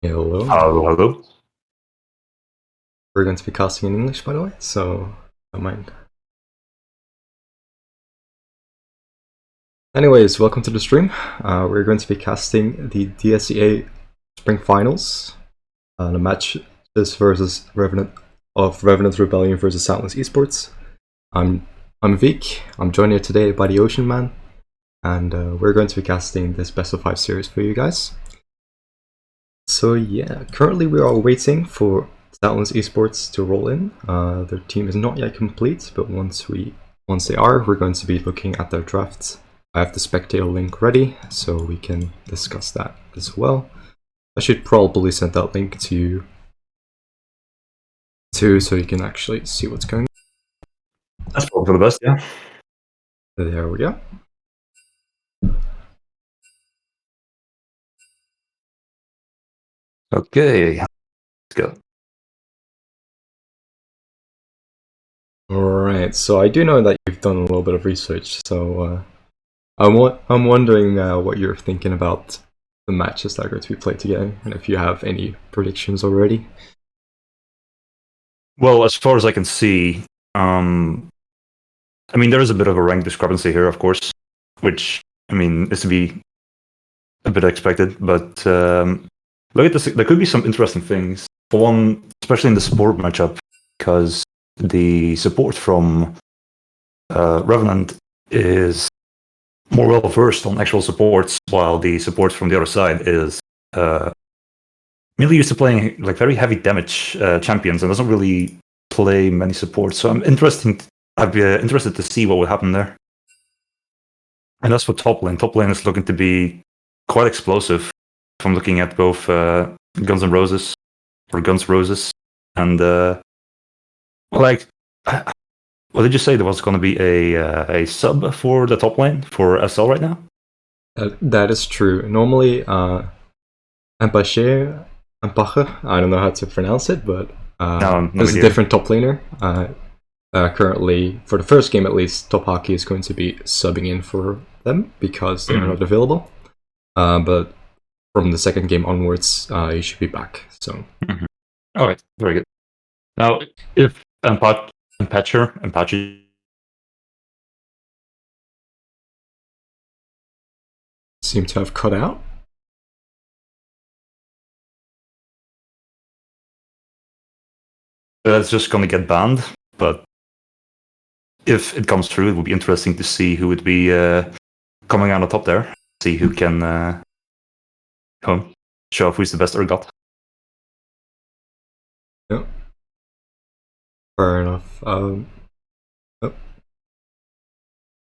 Hello. Hello, hello. We're going to be casting in English, by the way, so don't mind. Anyways, welcome to the stream. We're going to be casting the DSEA Spring Finals. The match is versus Revenant Rebellion versus Soundless Esports. I'm Vic. I'm joined here today by the Ocean Man, and we're going to be casting this best of 5 series for you guys. So yeah, currently we are waiting for Soundless Esports to roll in. Their team is not yet complete, but once they are, we're going to be looking at their drafts. I have the spectator link ready, so we can discuss that as well. I should probably send that link to you too, so you can actually see what's going on. That's probably for the best, yeah. There we go. Okay, let's go. Alright, so I do know that you've done a little bit of research, so I'm wondering what you're thinking about the matches that are going to be played together, and if you have any predictions already. Well, as far as I can see, I mean, there is a bit of a rank discrepancy here, of course, which, I mean, is to be a bit expected, but look at this. There could be some interesting things. For one, especially in the support matchup, because the support from Revenant is more well versed on actual supports, while the support from the other side is mainly used to playing like very heavy damage champions and doesn't really play many supports. So I'd be interested to see what would happen there. And as for top lane, top lane is looking to be quite explosive. From looking at both Guns N' Roses or Guns Roses and like. What did you say? There was going to be a sub for the top lane for SL right now? That is true. Normally, Empache, I don't know how to pronounce it, but No, not there's a either. different top laner. Currently, for the first game at least, Top Hockey is going to be subbing in for them because they are not available. But from the second game onwards, he should be back. So, All right, very good. Now, if Empache seem to have cut out. that's just going to get banned, but if it comes through, it would be interesting to see who would be coming out on top there. See who can show off who's the best Urgot. Yep. Fair enough. Oh,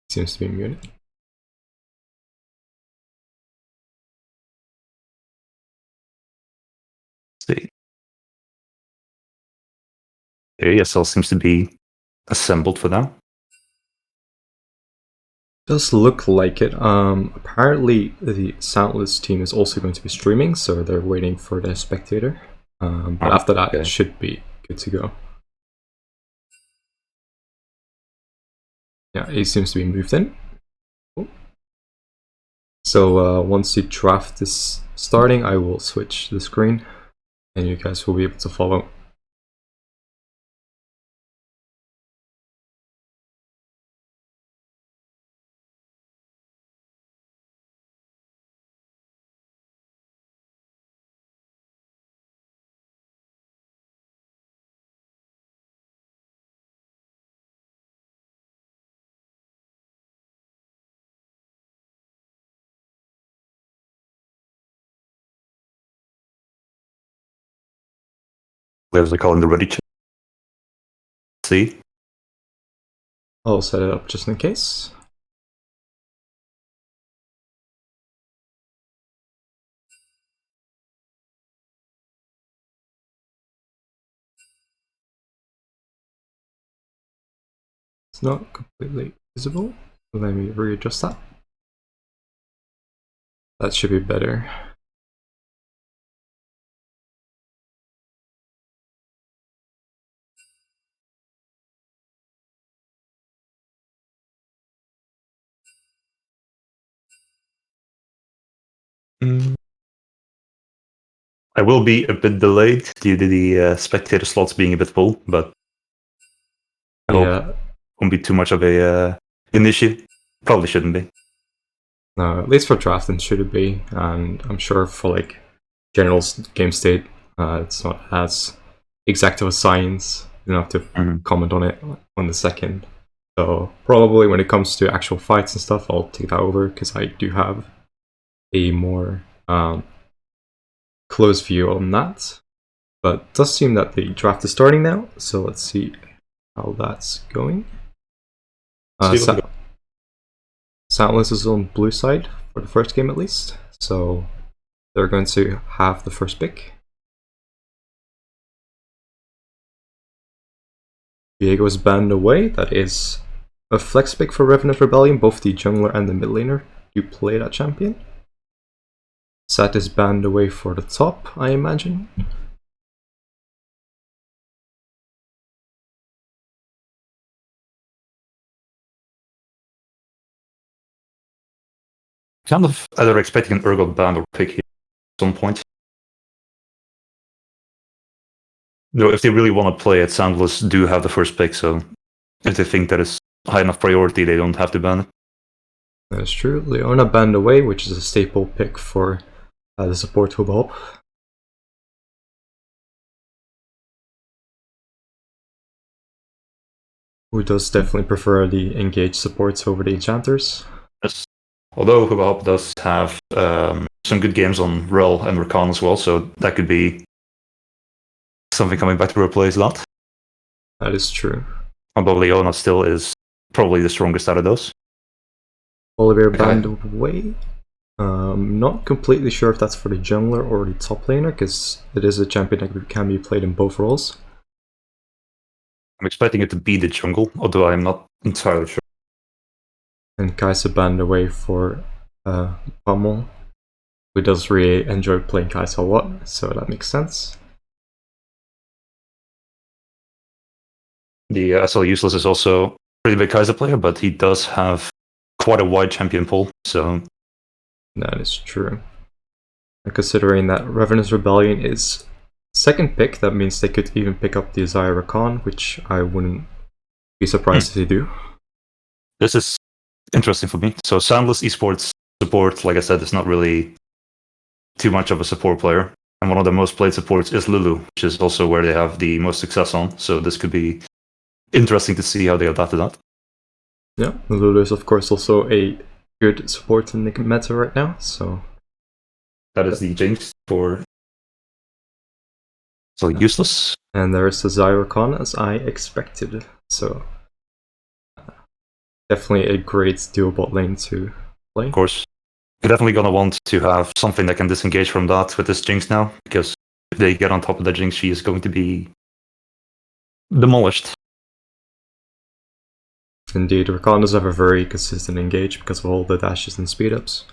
seems to be muted. See. ASL seems to be assembled for that. Does look like it. Apparently, the Soundless team is also going to be streaming, so they're waiting for the spectator. But after that, it should be good to go. Yeah, he seems to be moved in. Cool. So once the draft is starting, I will switch the screen, and you guys will be able to follow. Players are calling the ready chat. See. I'll set it up just in case. It's not completely visible. Let me readjust that. That should be better. Mm. I will be a bit delayed due to the spectator slots being a bit full, but I hope it won't be too much of an issue. Probably shouldn't be. No, at least for drafting should it be, and I'm sure for like general game state, it's not as exact of a science. You don't have to comment on it on the second. So probably when it comes to actual fights and stuff, I'll take that over because I do have a more close view on that. But it does seem that the draft is starting now, so let's see how that's going. Soundless is on blue side for the first game at least, so they're going to have the first pick. Diego is banned away. That is a flex pick for Revenant Rebellion. Both the jungler and the mid laner do play that champion. Sat is banned away for the top, I imagine. Kind of either expecting an Urgot ban or pick here at some point. No, if they really want to play it, Soundless do have the first pick, so if they think that is high enough priority, they don't have to ban it. That is true. Leona banned away, which is a staple pick for the support Hubhop. Who does definitely prefer the engaged supports over the enchanters. Yes. Although Hubhop does have some good games on Rel and Rakan as well, so that could be something coming back to replace that. That is true. Although Leona still is probably the strongest out of those. Oliver banned away. Not completely sure if that's for the jungler or the top laner, because it is a champion that can be played in both roles. I'm expecting it to be the jungle, although I'm not entirely sure. And Kai'Sa banned away for Pummel, who does really enjoy playing Kai'Sa a lot, so that makes sense. The SL Useless is also a pretty big Kai'Sa player, but he does have quite a wide champion pool, so... That is true. And considering that Revenant's Rebellion is second pick, that means they could even pick up the Isaiah Rakan, which I wouldn't be surprised if they do. This is interesting for me. So Soundless Esports support, like I said, is not really too much of a support player. And one of the most played supports is Lulu, which is also where they have the most success on. So this could be interesting to see how they adapt to that. Yeah, Lulu is of course also a good support in the meta right now, so... That is the jinx for... So Useless. And there is the Zyrokan as I expected, so... Definitely a great dual bot lane to play. Of course. You're definitely going to want to have something that can disengage from that with this Jinx now, because if they get on top of the Jinx, she is going to be demolished. Indeed, Rakan does have a very consistent engage because of all the dashes and speed ups.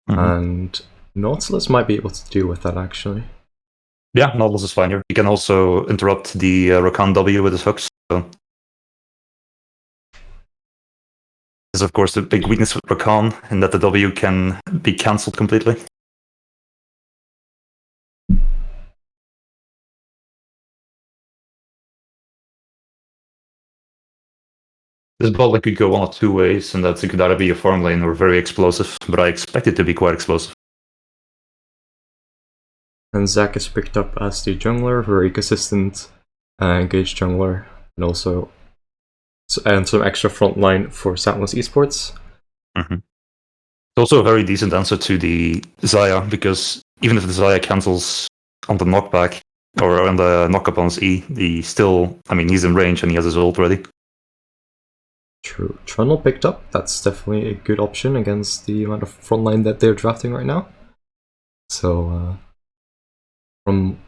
And Nautilus might be able to deal with that actually. Yeah, Nautilus is fine here. He can also interrupt the Rakan W with his hooks. So. This is of course the big weakness with Rakan, in that the W can be cancelled completely. This bot lane could go one of two ways, and that it could either be a farm lane or very explosive, but I expect it to be quite explosive. And Zac is picked up as the jungler, very consistent engaged jungler, and also and some extra frontline for Soundless Esports. It's also a very decent answer to the Xayah, because even if the Xayah cancels on the knockback, or on the knock-up on his E, he still, I mean, he's in range and he has his ult ready. True. Trundle picked up. That's definitely a good option against the amount of frontline that they're drafting right now. So, from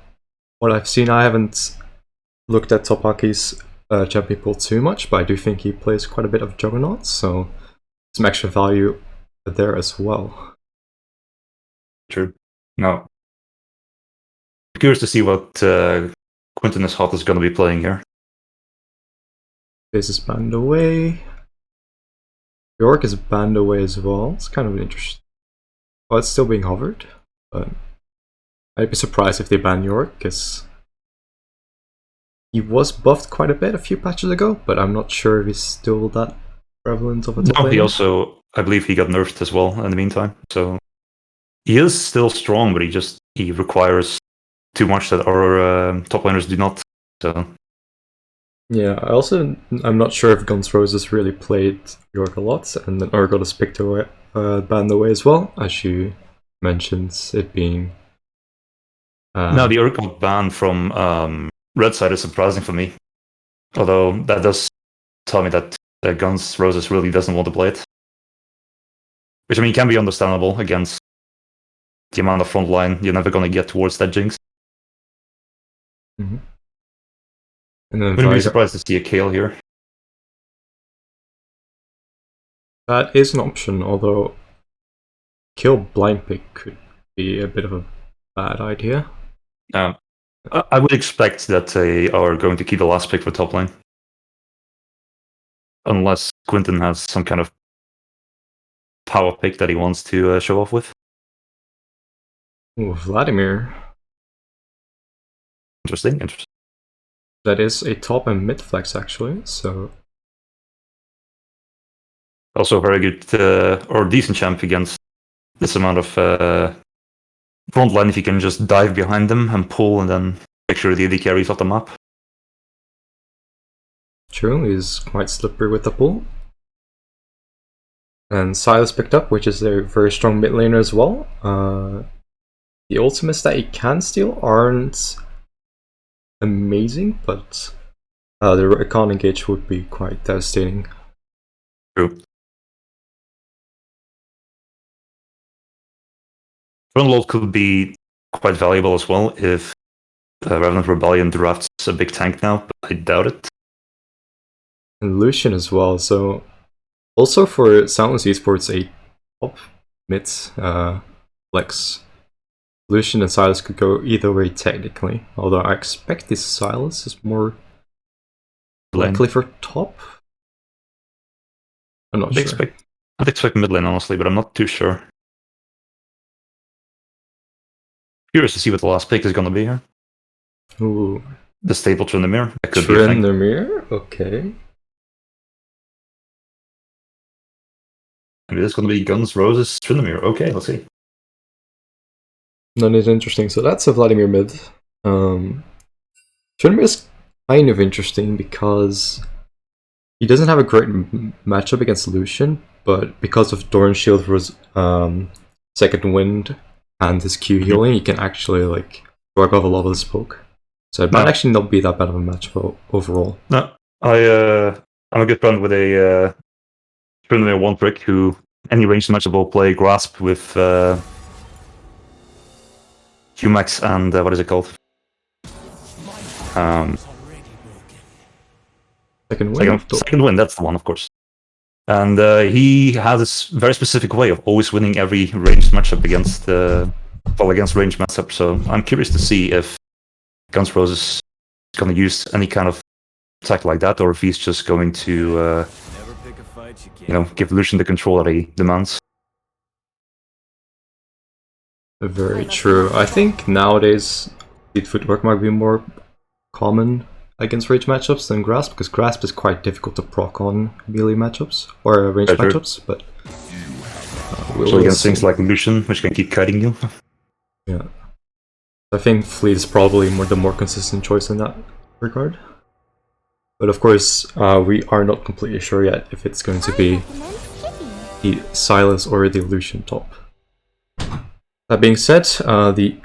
what I've seen, I haven't looked at Topaki's champion pool too much, but I do think he plays quite a bit of Juggernaut, so some extra value there as well. True. No. Curious to see what Quintonus Hot is going to be playing here. This is banned away. York is banned away as well. It's kind of interesting. Oh, it's still being hovered, but I'd be surprised if they ban York, because he was buffed quite a bit a few patches ago, but I'm not sure if he's still that prevalent of a top No, he laner. also, I believe he got nerfed as well in the meantime. So he is still strong, but he requires too much that our top laners do not. So Yeah, I'm not sure if Guns Roses really played York a lot, and then Urgot is picked away, banned away as well, as you mentioned, it being. now the Urkel ban from red side is surprising for me. Although that does tell me that Guns Roses really doesn't want to play it. Which, I mean, can be understandable against the amount of front line you're never going to get towards that Jinx. Mm-hmm. And then Wouldn't be surprised to see a Kale here. That is an option, although kill blind pick could be a bit of a bad idea. I would expect that they are going to keep the last pick for top lane. Unless Quinton has some kind of power pick that he wants to show off with. Ooh, Vladimir. Interesting. That is a top and mid flex, actually, so. Also very good or decent champ against this amount of front line if you can just dive behind them and pull and then make sure the AD carries off the map. True, he's quite slippery with the pull. And Silas picked up, which is a very strong mid laner as well. The ultimates that he can steal aren't amazing, but the recon engage would be quite devastating. True. Frontload could be quite valuable as well if Revenant Rebellion drafts a big tank now, but I doubt it. And Lucian as well, so also for Soundless Esports, a top mid flex. Lucian and Silas could go either way technically, although I expect this Silas is more likely for top. I'm not sure. I'd expect mid lane, honestly, but I'm not too sure. Curious to see what the last pick is going to be here. Ooh. The stable Tryndamere. That could be a thing. Tryndamere? Okay. Maybe it's going to be Guns, Roses, Tryndamere. Okay, let's see. None is interesting. So that's a Vladimir mid. Tryndamere is kind of interesting because he doesn't have a great matchup against Lucian, but because of Doran Shield was second wind and his Q healing, he can actually like work off a lot of his poke. So it might actually not be that bad of a matchup overall. No, I'm a good friend with a Tryndamere one trick who any ranged matchup will play Grasp with Humax and what is it called? Second wind. Second wind. That's the one, of course. And he has this very specific way of always winning every ranged matchup against ranged matchup. So I'm curious to see if Guns Roses is going to use any kind of attack like that, or if he's just going to, give Lucian the control that he demands. Very true. I think nowadays speed footwork might be more common against range matchups than Grasp, because Grasp is quite difficult to proc on melee matchups or range matchups, but so against things like Lucian, which can keep kiting you. Yeah. I think Fleet is probably the more consistent choice in that regard. But of course, we are not completely sure yet if it's going to be the Silas or the Lucian top. That being said, the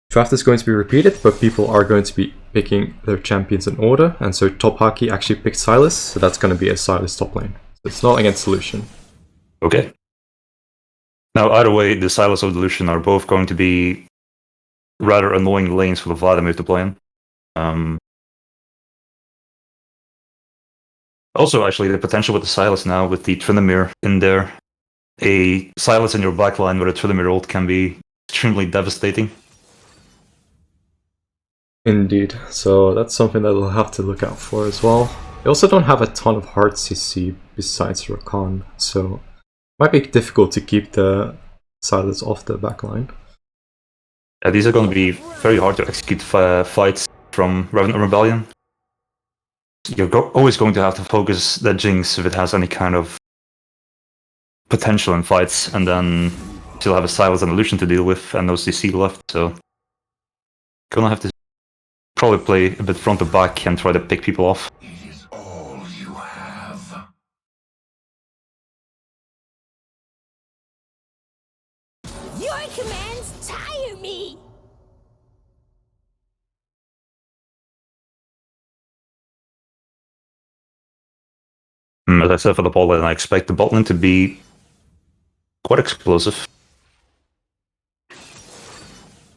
draft is going to be repeated, but people are going to be picking their champions in order, and so Top Hockey actually picked Silas, so that's going to be a Silas top lane. So it's not against Lucian. Okay. Now, either way, the Silas or the Lucian are both going to be rather annoying lanes for the Vladimir to play in. Also, actually, the potential with the Silas now, with the Tryndamere in there, a Silas in your backline with a Tryndamere ult can be extremely devastating. Indeed, so that's something that we'll have to look out for as well. They also don't have a ton of hard CC besides Rakan, so it might be difficult to keep the Silas off the backline. These are going to be very hard to execute fights from Revenant Rebellion. You're always going to have to focus that Jinx if it has any kind of potential in fights, and then still have a Silas and Illusion to deal with, and no CC left, so gonna have to probably play a bit front to back and try to pick people off. It is all you have. Your commands tire me! As I said for the bot lane, I expect the bot lane to be quite explosive.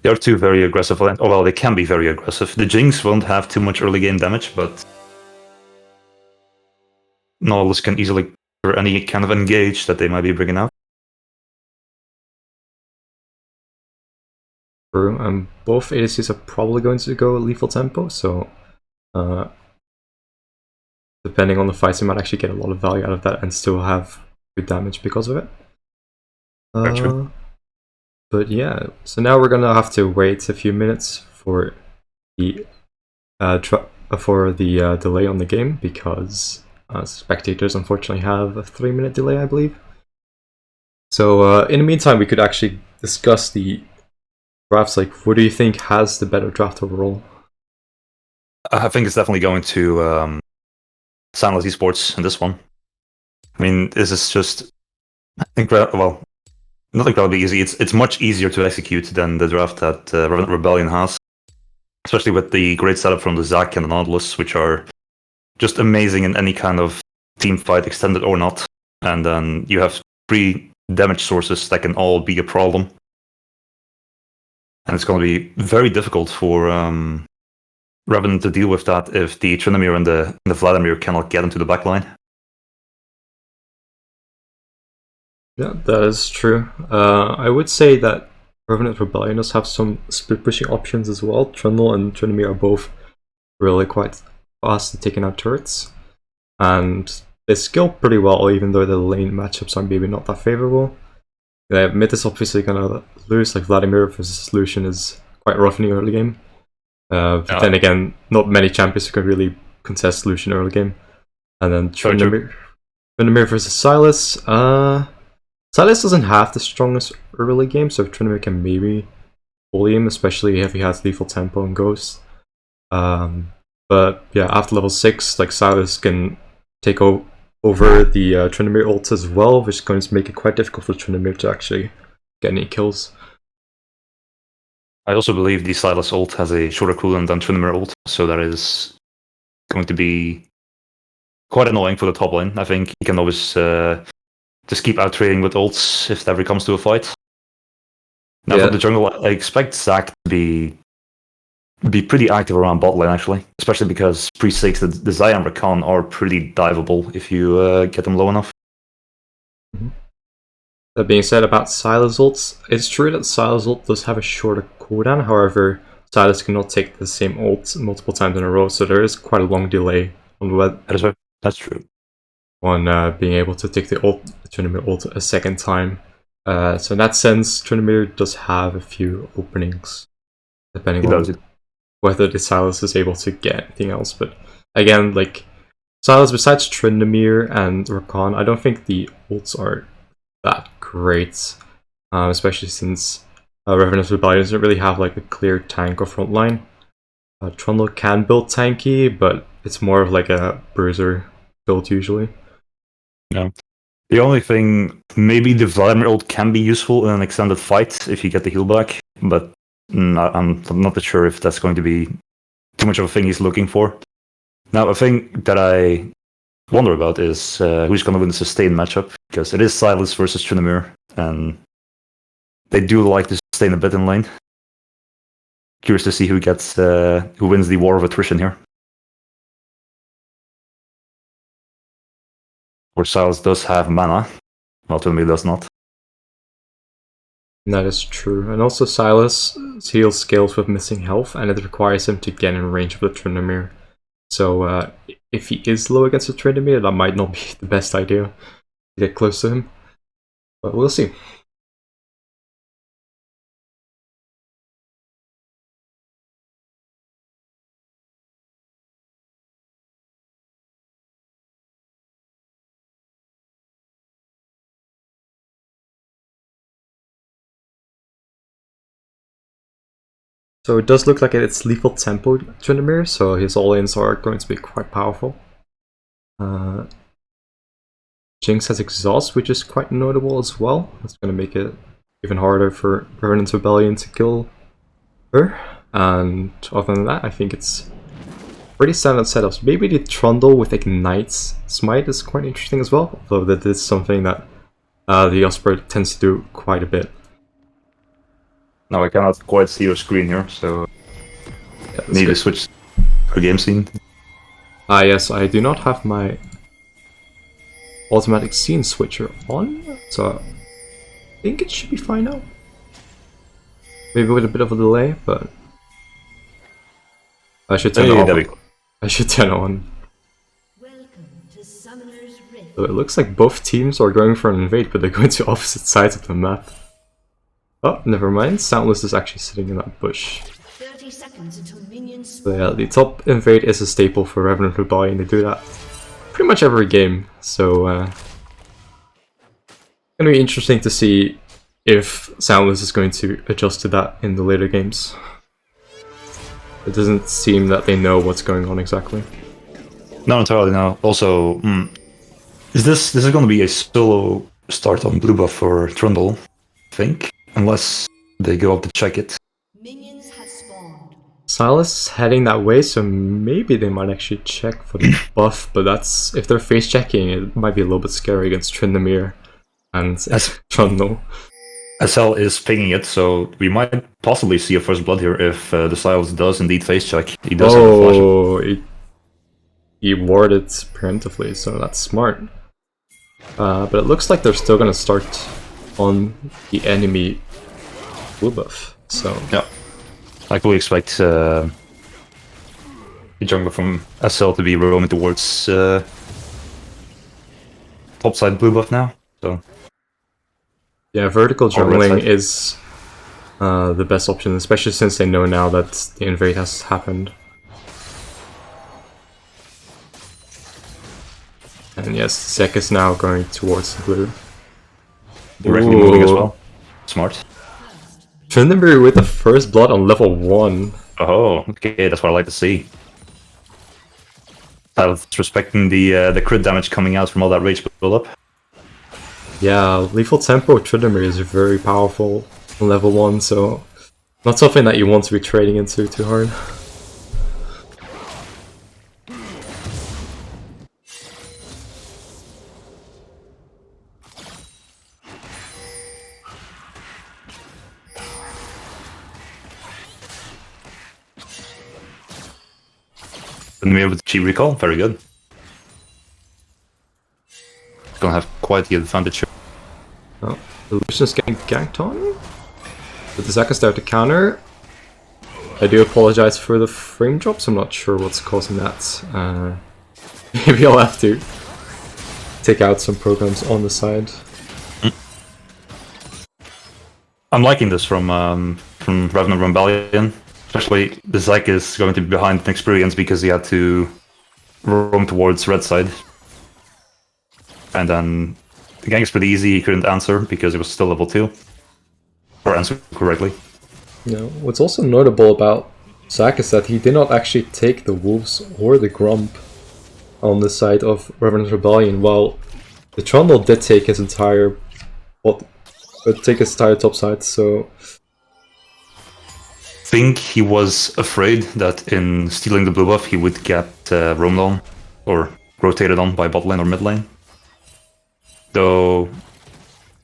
They are two very aggressive lane. Oh well, they can be very aggressive. The Jinx won't have too much early game damage, but Nautilus can easily for any kind of engage that they might be bringing out. True, both ADCs are probably going to go lethal tempo, so depending on the fights, you might actually get a lot of value out of that and still have good damage because of it. But yeah, so now we're gonna have to wait a few minutes for the delay on the game, because spectators unfortunately have a 3-minute delay, I believe. So in the meantime, we could actually discuss the drafts. Like, what do you think has the better draft overall? I think it's definitely going to Soundless Esports in this one. I mean, this is just incredible. Well, not incredibly easy. It's much easier to execute than the draft that Revenant Rebellion has, especially with the great setup from the Zac and the Nautilus, which are just amazing in any kind of team fight, extended or not. And then you have 3 damage sources that can all be a problem. And it's going to be very difficult for Revenant to deal with that if the Tryndamere and the Vladimir cannot get into the backline. Yeah, that is true. I would say that Revenant Rebellion does have some split pushing options as well. Trundle and Tryndamere are both really quite fast at taking out turrets, and they skill pretty well, even though the lane matchups are maybe not that favorable. Mid is obviously gonna lose, like Vladimir versus Lucian is quite rough in the early game. But then again, not many champions can really contest Lucian early game. And then Tryndamere versus Silas. Silas doesn't have the strongest early game, so Tryndamere can maybe bully him, especially if he has lethal tempo and ghost. But yeah, after level 6, like, Silas can take over the Tryndamere ult as well, which is going to make it quite difficult for Tryndamere to actually get any kills. I also believe the Silas ult has a shorter cooldown than Tryndamere ult, so that is going to be quite annoying for the top lane. I think he can always just keep out trading with ults if it ever comes to a fight. Now for the jungle, I expect Zac to be pretty active around bot lane, actually, especially because pre-6 the Xayah and Rakan are pretty diveable if you get them low enough. That being said, about Silas ults, it's true that Silas ult does have a shorter cooldown. However, Silas cannot take the same ult multiple times in a row, so there is quite a long delay on That's true. On being able to take the Tryndamere ult a second time. So in that sense, Tryndamere does have a few openings, depending on whether the Silas is able to get anything else. But again, like, Silas, besides Tryndamere and Rakan, I don't think the ults are that great, especially since Revenant Rebellion doesn't really have like a clear tank or front line. Trundle can build tanky, but it's more of like a bruiser build usually. Yeah. The only thing, maybe the Vladimir ult can be useful in an extended fight if you get the heal back, but I'm not sure if that's going to be too much of a thing he's looking for. Now, a thing that I wonder about is who's going to win the sustained matchup, because it is Silas versus Tryndamere, and they do like to sustain a bit in lane. Curious to see who wins the war of attrition here. Where Silas does have mana, while Tryndamere does not. That is true, and also Silas heals scales with missing health, and it requires him to get in range of the Tryndamere. So if he is low against the Tryndamere, that might not be the best idea to get close to him. But we'll see. So it does look like it's lethal tempo Tryndamere, so his all-ins are going to be quite powerful. Jinx has exhaust, which is quite notable as well. That's going to make it even harder for Revenant's Rebellion to kill her. And other than that, I think it's pretty standard setups. Maybe the Trundle with Ignite's Smite is quite interesting as well, although that is something that the Osprey tends to do quite a bit. Now I cannot quite see your screen here, so Yeah, need to switch per game scene. Yes, I do not have my automatic scene switcher on, so I think it should be fine now. Maybe with a bit of a delay, but I should turn it on. I should turn it on. Welcome to Summoner's Rift. So it looks like both teams are going for an invade, but they're going to opposite sides of the map. Oh, never mind. Soundless is actually sitting in that bush. 30 seconds until minions So yeah, the top invade is a staple for Revenant Rebellion. They do that pretty much every game. So it's gonna be interesting to see if Soundless is going to adjust to that in the later games. It doesn't seem that they know what's going on exactly. Not entirely now. Also, is this going to be a solo start on blue buff for Trundle? I think, unless they go up to check it. minions have spawned. Silas is heading that way, so maybe they might actually check for the buff, but that's if they're face checking, it might be a little bit scary against Tryndamere and Trundle. SL is pinging it, so we might possibly see a first blood here if the Silas does indeed face check. He does have a flash. He warded preemptively, so that's smart. But it looks like they're still gonna start on the enemy blue buff, so Yeah. I fully expect the jungler from SL to be roaming towards topside blue buff now. So yeah, vertical Or red jungling side. is the best option, especially since they know now that the invade has happened. And yes, Zek is now going towards the blue. directly moving as well. Smart. Tryndamere with the first blood on level 1. Oh, okay, that's what I like to see. Silas respecting the crit damage coming out from all that rage build up. Yeah, lethal tempo Tryndamere is very powerful on level 1, so not something that you want to be trading into too hard. Tryndamere with cheap recall, very good. Gonna have quite the advantage here. Oh, the Lucian's getting ganked on. But the Zek is there to counter. I do apologize for the frame drops, I'm not sure what's causing that. Maybe I'll have to take out some programs on the side. I'm liking this from Revenant Rebellion. Especially the Zek is going to be behind an experience because he had to roam towards red side. And then the gank is pretty easy, he couldn't answer because it was still level 2. Or answer correctly. You know, what's also notable about Zach is that he did not actually take the Wolves or the Grump on the side of Revenant Rebellion, while the Trundle did take his entire top side, so I think he was afraid that in stealing the blue buff he would get roamed on or rotated on by bot lane or mid lane. Though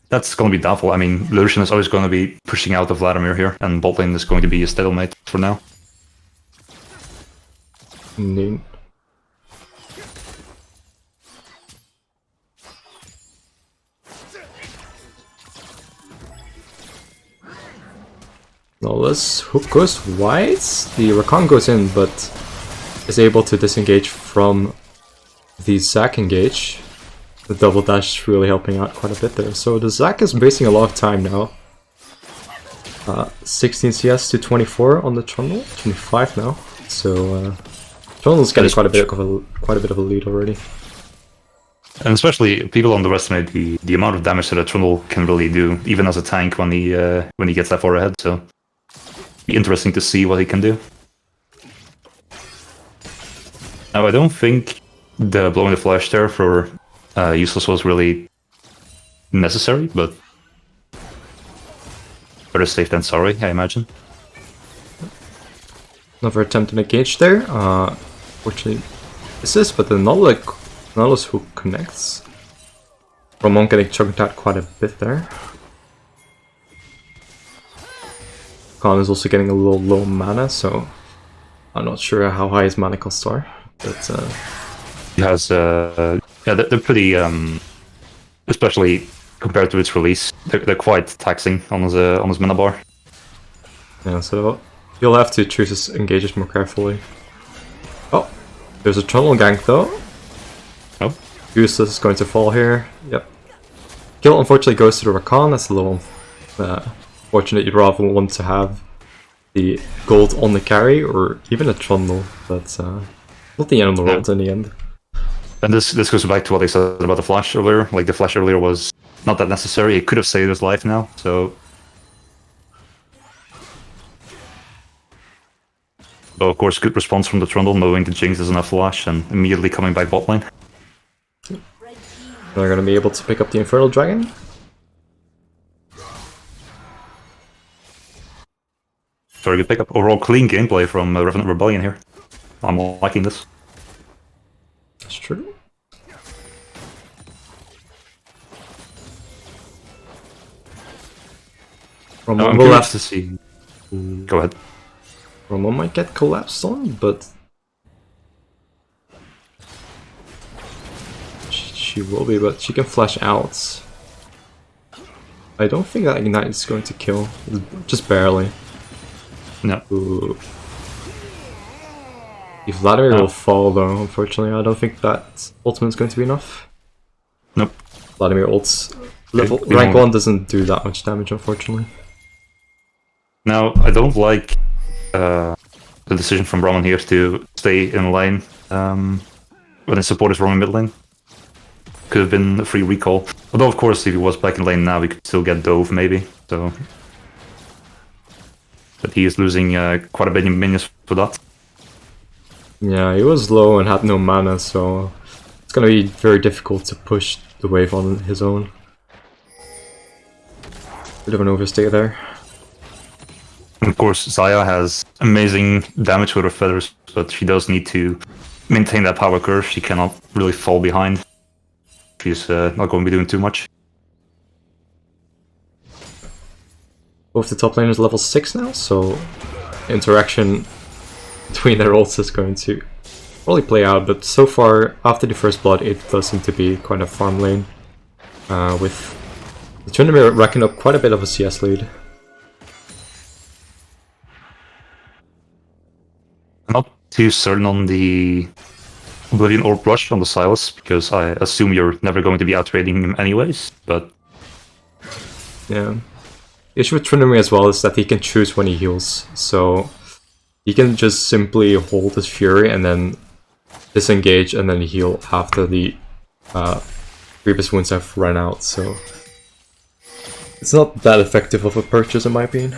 that's going to be doubtful. I mean, Lucian is always going to be pushing out of Vladimir here, and bot lane is going to be a stalemate for now. indeed. Lawless hook goes wide. The Rakan goes in, but is able to disengage from the Zac engage. The double dash really helping out quite a bit there. So the Zac is wasting a lot of time now. 16 CS to 24 on the Trundle, 25 now. So Trundle's getting quite a bit of a lead already. And especially people underestimate the amount of damage that a Trundle can really do, even as a tank when he gets that far ahead. So be interesting to see what he can do. Now, I don't think the blowing the flash there for useless was really necessary, but better safe than sorry, I imagine. Another attempt to engage there. Fortunately, misses, but the Nautilus hook connects. Ramon getting chunked out quite a bit there. Khan is also getting a little low mana, so I'm not sure how high his mana costs are. But He has, yeah, they're pretty, especially compared to its release, they're quite taxing on his mana bar. yeah, so you'll have to choose his engages more carefully. Oh, there's a tunnel gank though. Oh, Useless is going to fall here. Yep. Kill unfortunately goes to the Rakan. That's a little fortunate. You'd rather want to have the gold on the carry or even a trundle, but not the end of the world in the end. and this goes back to what I said about the flash earlier. Like the flash earlier was not that necessary. It could have saved his life now. So, but of course, good response from the trundle, knowing the Jinx is enough flash and immediately coming back bot lane. They're going to be able to pick up the Infernal Dragon. Very good pickup. Overall, clean gameplay from Revenant Rebellion here. I'm liking this. That's true. Ramon I'm will curious have to see. Go ahead. Ramon might get collapsed on, but she will be, but she can flash out. I don't think that Ignite is going to kill, just barely. No. Ooh. If Vladimir will fall though, unfortunately, I don't think that ultimate is going to be enough. Nope. Vladimir ult's level We rank don't- 1 doesn't do that much damage, unfortunately. Now, I don't like the decision from Roman here to stay in lane when his support is roaming mid lane. Could have been a free recall. Although, of course, if he was back in lane now, we could still get Dove, maybe. So, but he is losing quite a bit in minions for that. Yeah, he was low and had no mana, so it's gonna be very difficult to push the wave on his own. Bit of an overstay there. And of course, Zaya has amazing damage with her feathers, but she does need to maintain that power curve. She cannot really fall behind. She's not going to be doing too much. Both the top laners level 6 now, so interaction between their ults is going to probably play out, but so far, after the first blood, it does seem to be quite a farm lane, with the Tryndamere racking up quite a bit of a CS lead. I'm not too certain on the Oblivion Orb Rush on the Silas, because I assume you're never going to be outtrading him anyways, but Yeah. The issue with Tryndamere as well is that he can choose when he heals, so he can just simply hold his Fury and then disengage and then heal after the previous wounds have run out, so it's not that effective of a purchase in my opinion.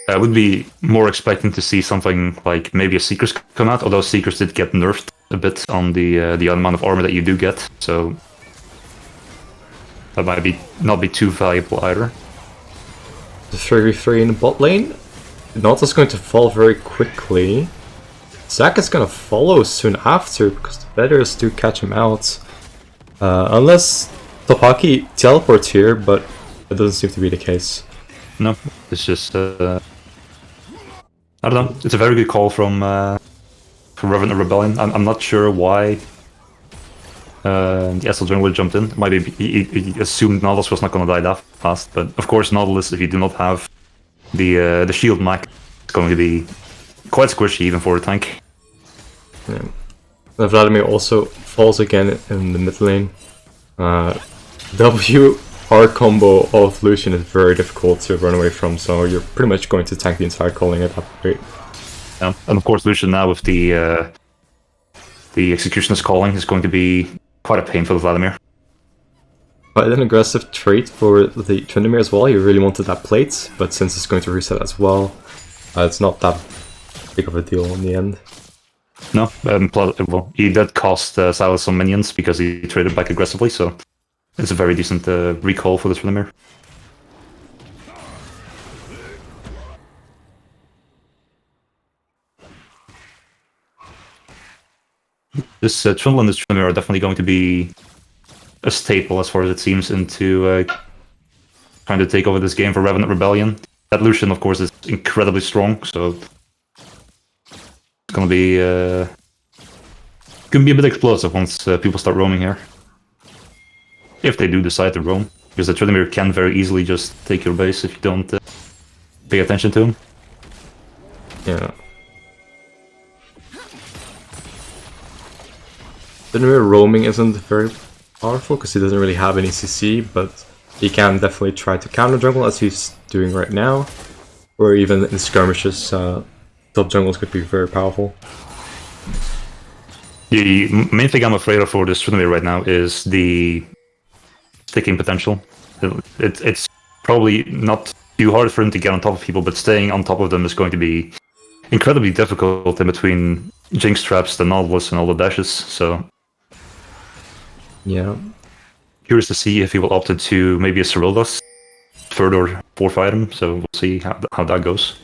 I would be more expecting to see something like maybe a Seekers come out, although Seekers did get nerfed a bit on the amount of armor that you do get, so that might not be too valuable either. The 3v3 in the bot lane. Nautilus going to fall very quickly. Zac is going to follow soon after because the Betters do catch him out. Unless Topaki teleports here, but that doesn't seem to be the case. No, it's just I don't know. It's a very good call from Revenant Rebellion. I'm not sure why the SL Jungle jumped in. Maybe he assumed Nautilus was not going to die that fast, but of course Nautilus, if you do not have the shield mac, it's going to be quite squishy even for a tank. Yeah. Vladimir also falls again in the mid lane. W-R combo of Lucian is very difficult to run away from, so you're pretty much going to tank the entire calling at that rate. Yeah. And of course Lucian now with the Executioner's calling is going to be quite a pain for Vladimir. quite an aggressive trade for the Tryndamere as well. He really wanted that plate, but since it's going to reset as well, it's not that big of a deal in the end. No, plus, well, he did cost Silas some minions because he traded back aggressively, so it's a very decent recall for the Tryndamere. This Trundle and this Tryndamere are definitely going to be a staple, as far as it seems, into trying to take over this game for Revenant Rebellion. That Lucian, of course, is incredibly strong, so it's gonna be a bit explosive once people start roaming here. If they do decide to roam, because the Tryndamere can very easily just take your base if you don't pay attention to him. Yeah. Tryndamere roaming isn't very powerful because he doesn't really have any CC, but he can definitely try to counter jungle as he's doing right now, or even in skirmishes. Top jungles could be very powerful. The main thing I'm afraid of for this Tryndamere right now is the sticking potential. It's probably not too hard for him to get on top of people, but staying on top of them is going to be incredibly difficult in between Jinx traps, the Soundless, and all the dashes, so Yeah. curious to see if he will opt into maybe a Cyrildas third or fourth item, so we'll see how that goes.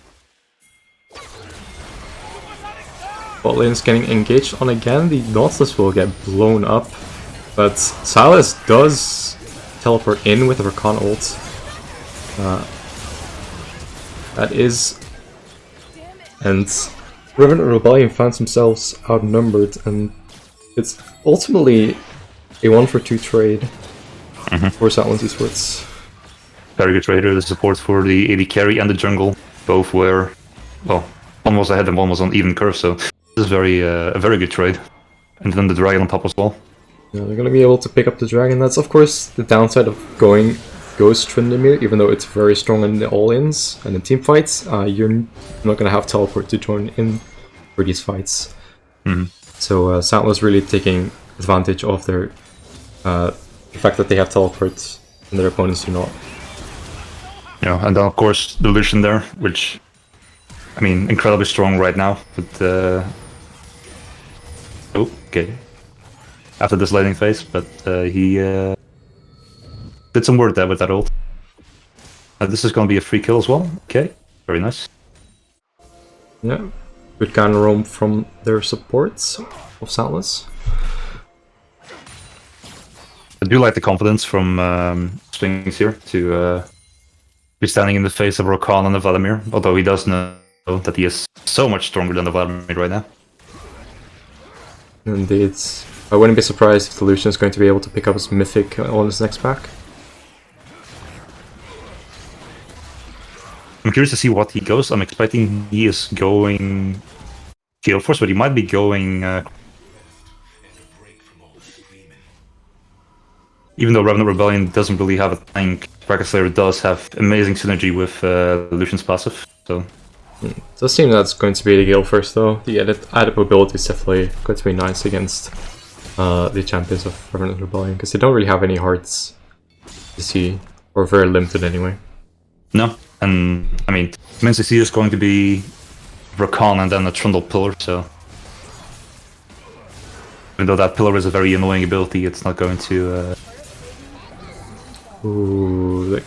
Bot lane's getting engaged on again. The Nautilus will get blown up, but Silas does teleport in with a Rakan ult. That is... And Revenant Rebellion finds themselves outnumbered, and it's ultimately a 1-for-2 trade for Soundless Esports. Very good trader, the support for the AD carry and the jungle both were, well, almost ahead and almost on even curve, so this is a very good trade. And then the dragon on top as well. Yeah, they're gonna be able to pick up the dragon. That's of course the downside of going Ghost Tryndamere, even though it's very strong in the all-ins and in team fights. You're not gonna have teleport to join in for these fights. So Soundless really taking advantage of their the fact that they have teleport and their opponents do not. Yeah, and then of course the Lucian there, which, I mean, incredibly strong right now, but oh, okay. After this lightning phase, but he did some work there with that ult. This is going to be a free kill as well. Okay, very nice. Yeah, good kind of roam from their supports of Soundless. I do like the confidence from Sphinx here to be standing in the face of Rakan and the Vladimir, although he does know that he is so much stronger than the Vladimir right now. Indeed. I wouldn't be surprised if the Lucian is going to be able to pick up his Mythic on his next pack. I'm curious to see what he goes. I'm expecting he is going Gale Force, but he might be going... even though Revenant Rebellion doesn't really have a tank, Bracket Slayer does have amazing synergy with Lucian's passive, so... It does seem that's going to be the Gale first though. The added mobility is definitely going to be nice against the champions of Revenant Rebellion, because they don't really have any hearts to see, or very limited anyway. No, and I mean, MNCC is going to be Rakan and then a Trundle Pillar, so... even though that Pillar is a very annoying ability, it's not going to... Ooh,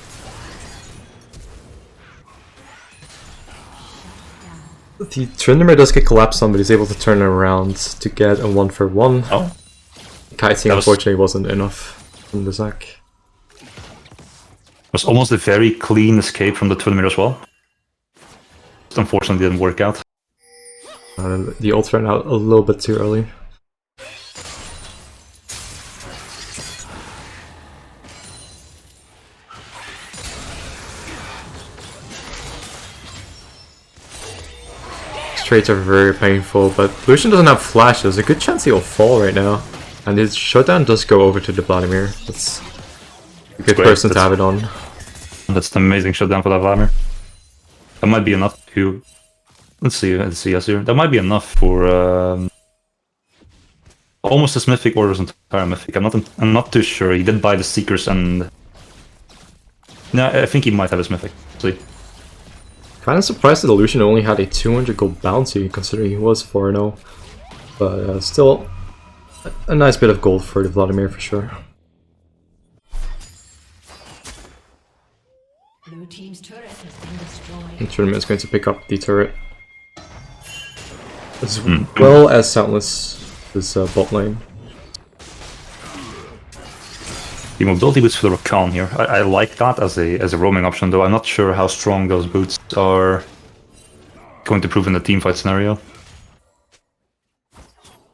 the Tryndamere does get collapsed on, but he's able to turn around to get a 1-for-1. Oh. Kiting unfortunately wasn't enough from the Zac. It was almost a very clean escape from the Tryndamere as well. Just unfortunately didn't work out. The ult ran out a little bit too early. Trades are very painful, but Lucian doesn't have flash. There's a good chance he'll fall right now. And his shutdown does go over to the Vladimir. That's a good person to have it on. That's an amazing shutdown for that Vladimir. That might be enough to... let's see, yes here. That might be enough for almost his mythic or his entire mythic. I'm not too sure. He did buy the Seekers and no, I think he might have his mythic. See. Kind of surprised that Illusion only had a 200 gold bounty, considering he was 4-0. But still, a nice bit of gold for the Vladimir for sure. Blue team's turret has been destroyed. The tournament is going to pick up the turret. As well as Soundless, this bot lane. The mobility boots for the Rakan here. I like that as a roaming option, though I'm not sure how strong those boots are going to prove in the teamfight scenario.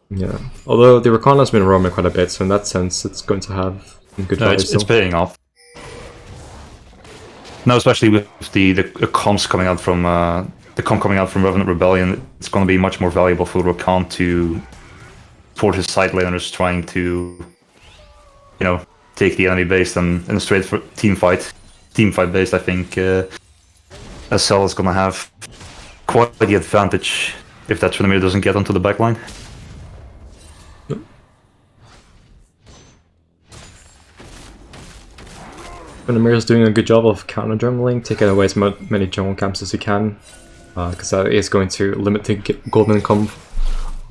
Yeah, although the Rakan has been roaming quite a bit, so in that sense it's going to have good value. It's paying off. Now, especially with the comps coming out from the comp coming out from Revenant Rebellion, it's going to be much more valuable for Rakan to support his side laners trying to, you know, take the enemy base and in a straight for team fight based. I think SL is going to have quite the advantage if that Tryndamere doesn't get onto the backline. Tryndamere is doing a good job of counter jungling, taking away as many jungle camps as he can, because that is going to limit the golden income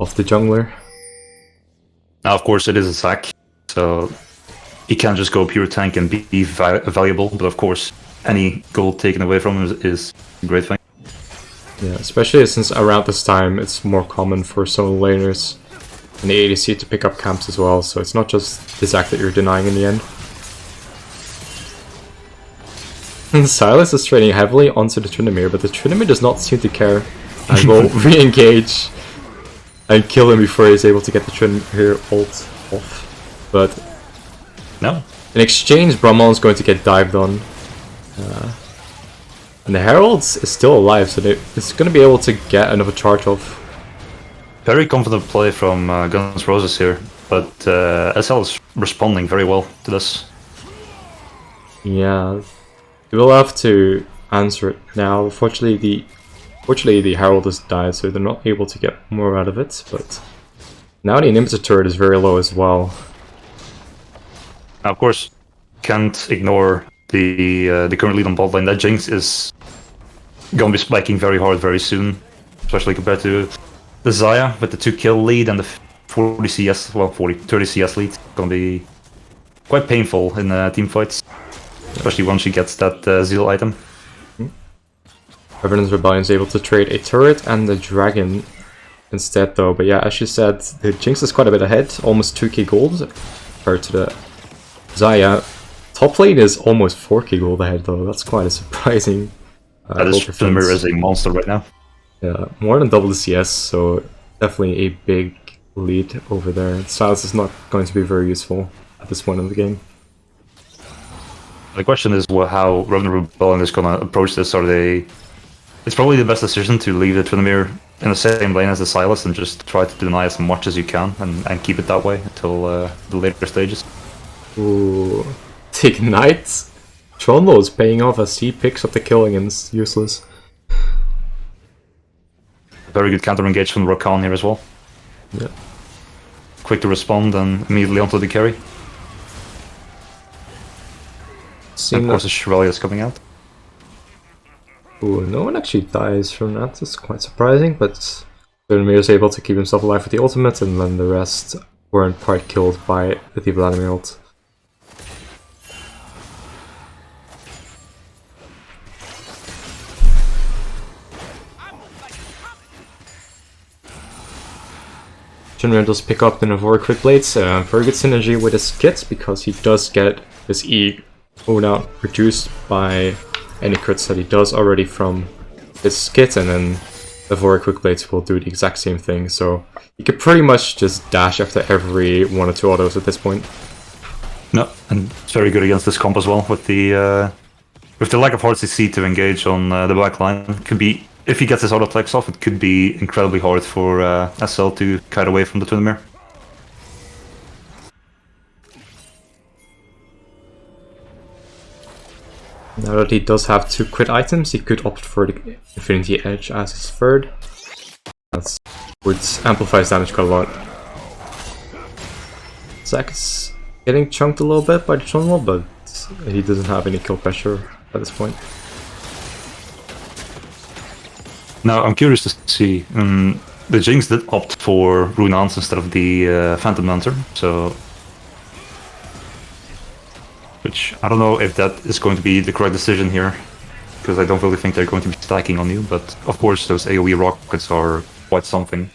of the jungler. Now, of course, it is a sack, so he can't just go pure tank and be valuable, but of course, any gold taken away from him is a great thing. Yeah, especially since around this time it's more common for solo laners and the ADC to pick up camps as well, so it's not just the Zac that you're denying in the end. And Silas is trading heavily onto the Tryndamere, but the Tryndamere does not seem to care and will re-engage and kill him before he's able to get the Tryndamere ult off. But no. In exchange, Brahman is going to get dived on. And the Herald is still alive, so it's going to be able to get another charge off. Very confident play from Guns Roses here, but SL is responding very well to this. Yeah, they will have to answer it now. Fortunately, the Herald has died, so they're not able to get more out of it. But now the Inhibitor turret is very low as well. Now, of course, can't ignore the current lead on bot lane. That Jinx is going to be spiking very hard very soon, especially compared to the Xayah with the 2-kill lead and the 40 CS, well, 30 CS lead. It's going to be quite painful in team fights, especially once she gets that Zeal item. Revenant's Rebellion is able to trade a turret and the dragon instead, though. But yeah, as you said, the Jinx is quite a bit ahead, almost 2k gold compared to the Xayah. Top lane is almost 4k gold ahead, though. That's quite a surprising. This Tryndamere is a monster right now. Yeah, more than double the CS, so definitely a big lead over there. Silas is not going to be very useful at this point in the game. The question is how Revenant Rebellion is going to approach this. It's probably the best decision to leave the Tryndamere in the same lane as the Silas and just try to deny as much as you can and keep it that way until the later stages. Ooh, take Ignite. Tronlo is paying off as he picks up the kill against Useless. Very good counter engage from Rakan here as well. Yeah. Quick to respond and immediately onto the carry. And of course the Chevalier is coming out. Ooh, no one actually dies from that. It's quite surprising, but Vladimir is able to keep himself alive with the ultimate, and then the rest weren't quite killed by the Vladimir ult. Tryndamere does pick up the Navori Quick Blades, very good synergy with his kit, because he does get his E cooldown reduced by any crits that he does already from his kit, and then Navori Quick Blades will do the exact same thing, so you could pretty much just dash after every 1 or 2 autos at this point. No, and it's very good against this comp as well, with the lack of hard CC to engage on the back line. Could be, if he gets his auto flex off, it could be incredibly hard for SL to kite away from the Tryndamere. Now that he does have 2 crit items, he could opt for the Infinity Edge as his third. That would amplify his damage quite a lot. Zac is getting chunked a little bit by the jungle, but he doesn't have any kill pressure at this point. Now, I'm curious to see. The Jinx did opt for Runance instead of the Phantom Hunter, so. Which, I don't know if that is going to be the correct decision here, because I don't really think they're going to be stacking on you, but of course, those AoE rockets are quite something.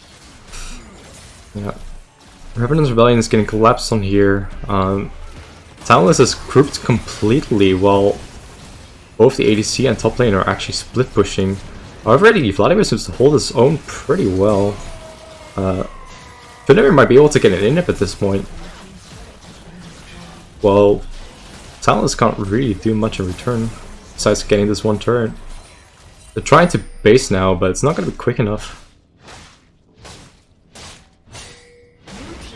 Yeah. Revenant's Rebellion is getting collapsed on here. Soundless is grouped completely while both the ADC and top lane are actually split pushing. However, Vladimir seems to hold his own pretty well. Vladimir might be able to get an inhib at this point. Well, Soundless can't really do much in return besides getting this one turret. They're trying to base now, but it's not going to be quick enough.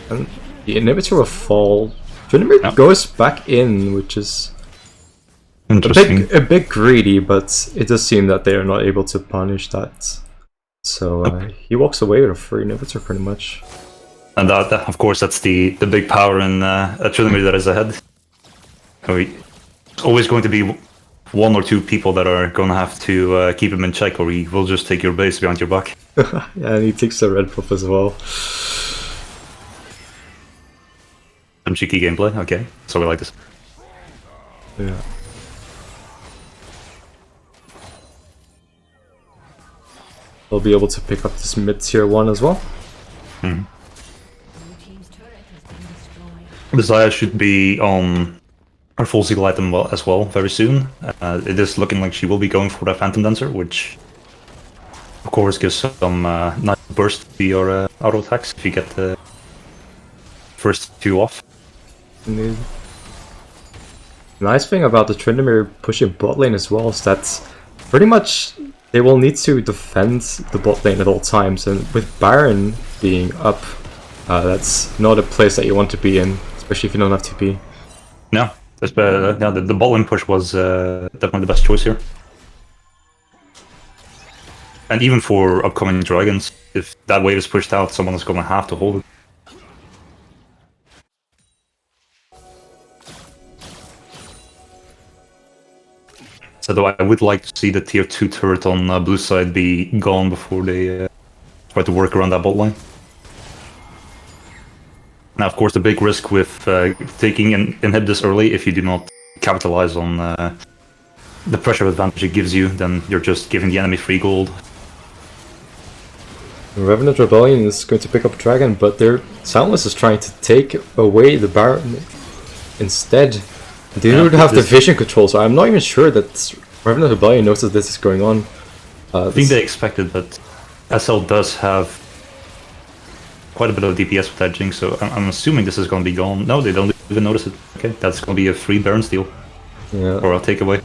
And the inhibitor will fall. Vladimir goes back in, which is Interesting. a bit greedy, but it does seem that they are not able to punish that. So he walks away with a free inhibitor pretty much. And that, of course, that's the big power in a tournament that is ahead. It's always going to be one or two people that are going to have to keep him in check, or he will just take your base behind your back. Yeah, and he takes the red buff as well. Some cheeky gameplay, okay. So we like this. Yeah. They'll be able to pick up this mid tier 1 as well. The Zaya should be on her full seal item as well very soon. It is looking like she will be going for that Phantom Dancer, which of course gives some nice burst to your auto attacks if you get the first two off. Indeed. The nice thing about the Tryndamere pushing bot lane as well is that pretty much they will need to defend the bot lane at all times, and with Baron being up, that's not a place that you want to be in, especially if you don't have TP. No, the bot lane push was definitely the best choice here. And even for upcoming dragons, if that wave is pushed out, someone is going to have to hold it. So though I would like to see the tier 2 turret on blue side be gone before they try to work around that bot line. Now, of course, the big risk with taking an inhib this early, if you do not capitalize on the pressure advantage it gives you, then you're just giving the enemy free gold. Revenant Rebellion is going to pick up Dragon, but their Soundless is trying to take away the Baron instead. They don't have the vision control, so I'm not even sure that Revenant Rebellion knows that this is going on. I think they expected, but SL does have quite a bit of DPS with that Jinx, so I'm assuming this is going to be gone. No, they don't even notice it. Okay, that's going to be a free Baron steal. Yeah. Or a takeaway.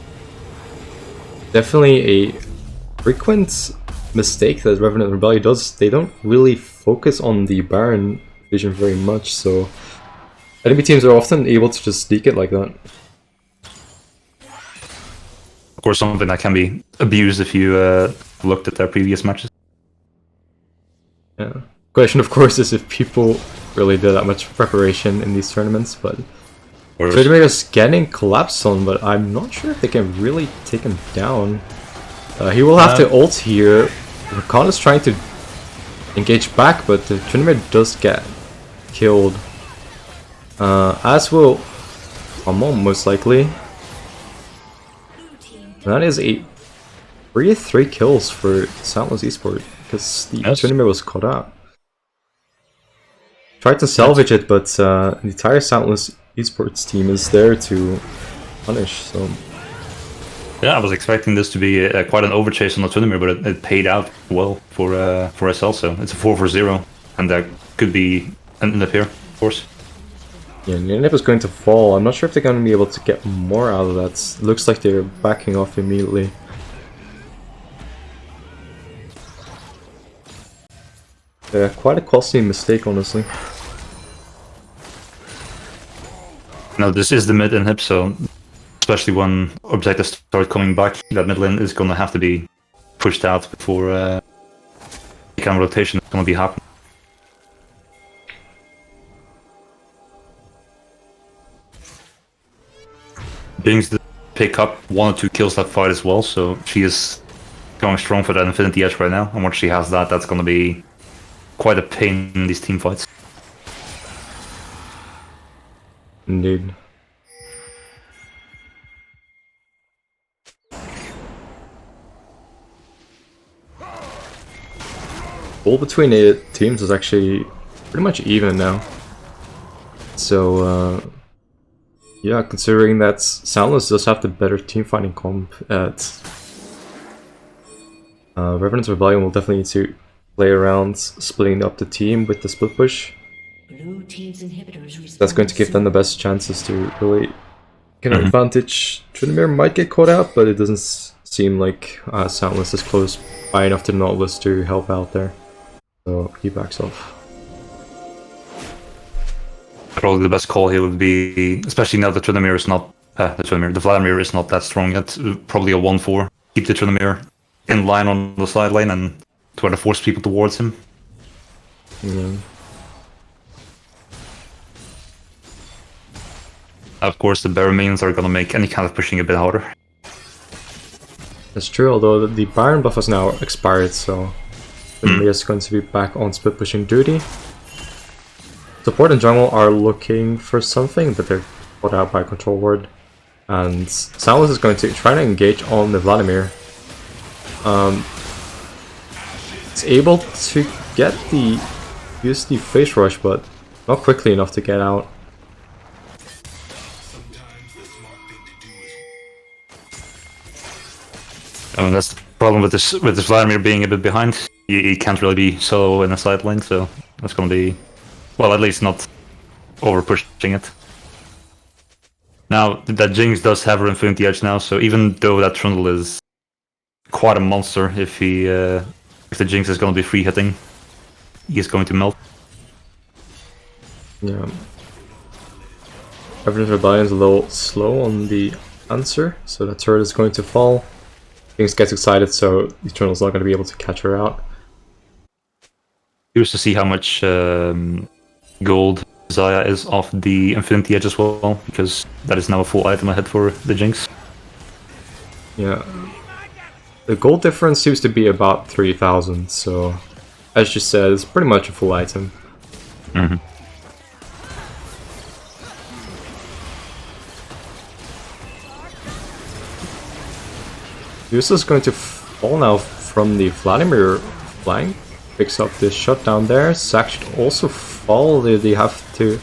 Definitely a frequent mistake that Revenant Rebellion does. They don't really focus on the Baron vision very much, so enemy teams are often able to just sneak it like that. Of course, something that can be abused if you looked at their previous matches. Yeah. Question, of course, is if people really do that much preparation in these tournaments, but Tryndamere is getting collapsed on, but I'm not sure if they can really take him down. He will have to ult here. Rakan is trying to engage back, but the Tryndamere does get killed. As will Amon, most likely. And that is a 3 kills for Soundless Esports, because the Tryndamere was caught out. Tried to salvage it, but the entire Soundless Esports team is there to punish, so... Yeah, I was expecting this to be quite an overchase on the Tryndamere, but it paid out well for SL, so it's a 4-for-0, and that could be an inhib here, of course. Yeah, the inhib is going to fall. I'm not sure if they're going to be able to get more out of that. Looks like they're backing off immediately. Yeah, quite a costly mistake, honestly. Now, this is the mid inhib, so especially when objectives start coming back, that mid lane is going to have to be pushed out before the kind of rotation is going to be happening. Jinx did pick up 1 or 2 kills that fight as well, so she is going strong for that Infinity Edge right now. And once she has that, that's going to be quite a pain in these team fights. Indeed. All between the teams is actually pretty much even now. So, yeah, considering that Soundless does have the better team fighting comp at Revenant's Rebellion will definitely need to play around splitting up the team with the split push. Blue team's inhibitors That's going to give them the best chances to really get an advantage. Tryndamere might get caught out, but it doesn't seem like Soundless is close by enough to Nautilus to help out there. So he backs off. Probably the best call here would be, especially now that Tryndamere is not, the Vladimir is not that strong yet, probably a 1-4. Keep the Tryndamere in line on the side lane and try to force people towards him. Yeah. Of course, the Baron minions are going to make any kind of pushing a bit harder. That's true, although the Baron buff has now expired, so Tryndamere is going to be back on split pushing duty. Support and jungle are looking for something, but they're caught out by Control Ward. And Soundless is going to try to engage on the Vladimir. It's able to use the face rush, but not quickly enough to get out. I mean, that's the problem with this Vladimir being a bit behind. He can't really be solo in a side lane, so that's going to be, well, at least not over pushing it. Now that Jinx does have her Infinity Edge now, so even though that Trundle is quite a monster, if the Jinx is going to be free hitting, he is going to melt. Yeah. Revenant Rebellion is a little slow on the answer, so that turret is going to fall. Jinx gets excited, so Eternal's not going to be able to catch her out. Curious to see how much gold Zaya is off the Infinity Edge as well, because that is now a full item ahead for the Jinx. Yeah. The gold difference seems to be about 3,000, so as you said, it's pretty much a full item. Mm-hmm. This is going to fall now from the Vladimir flank. Picks up this shutdown there. Zac should also fall. They have to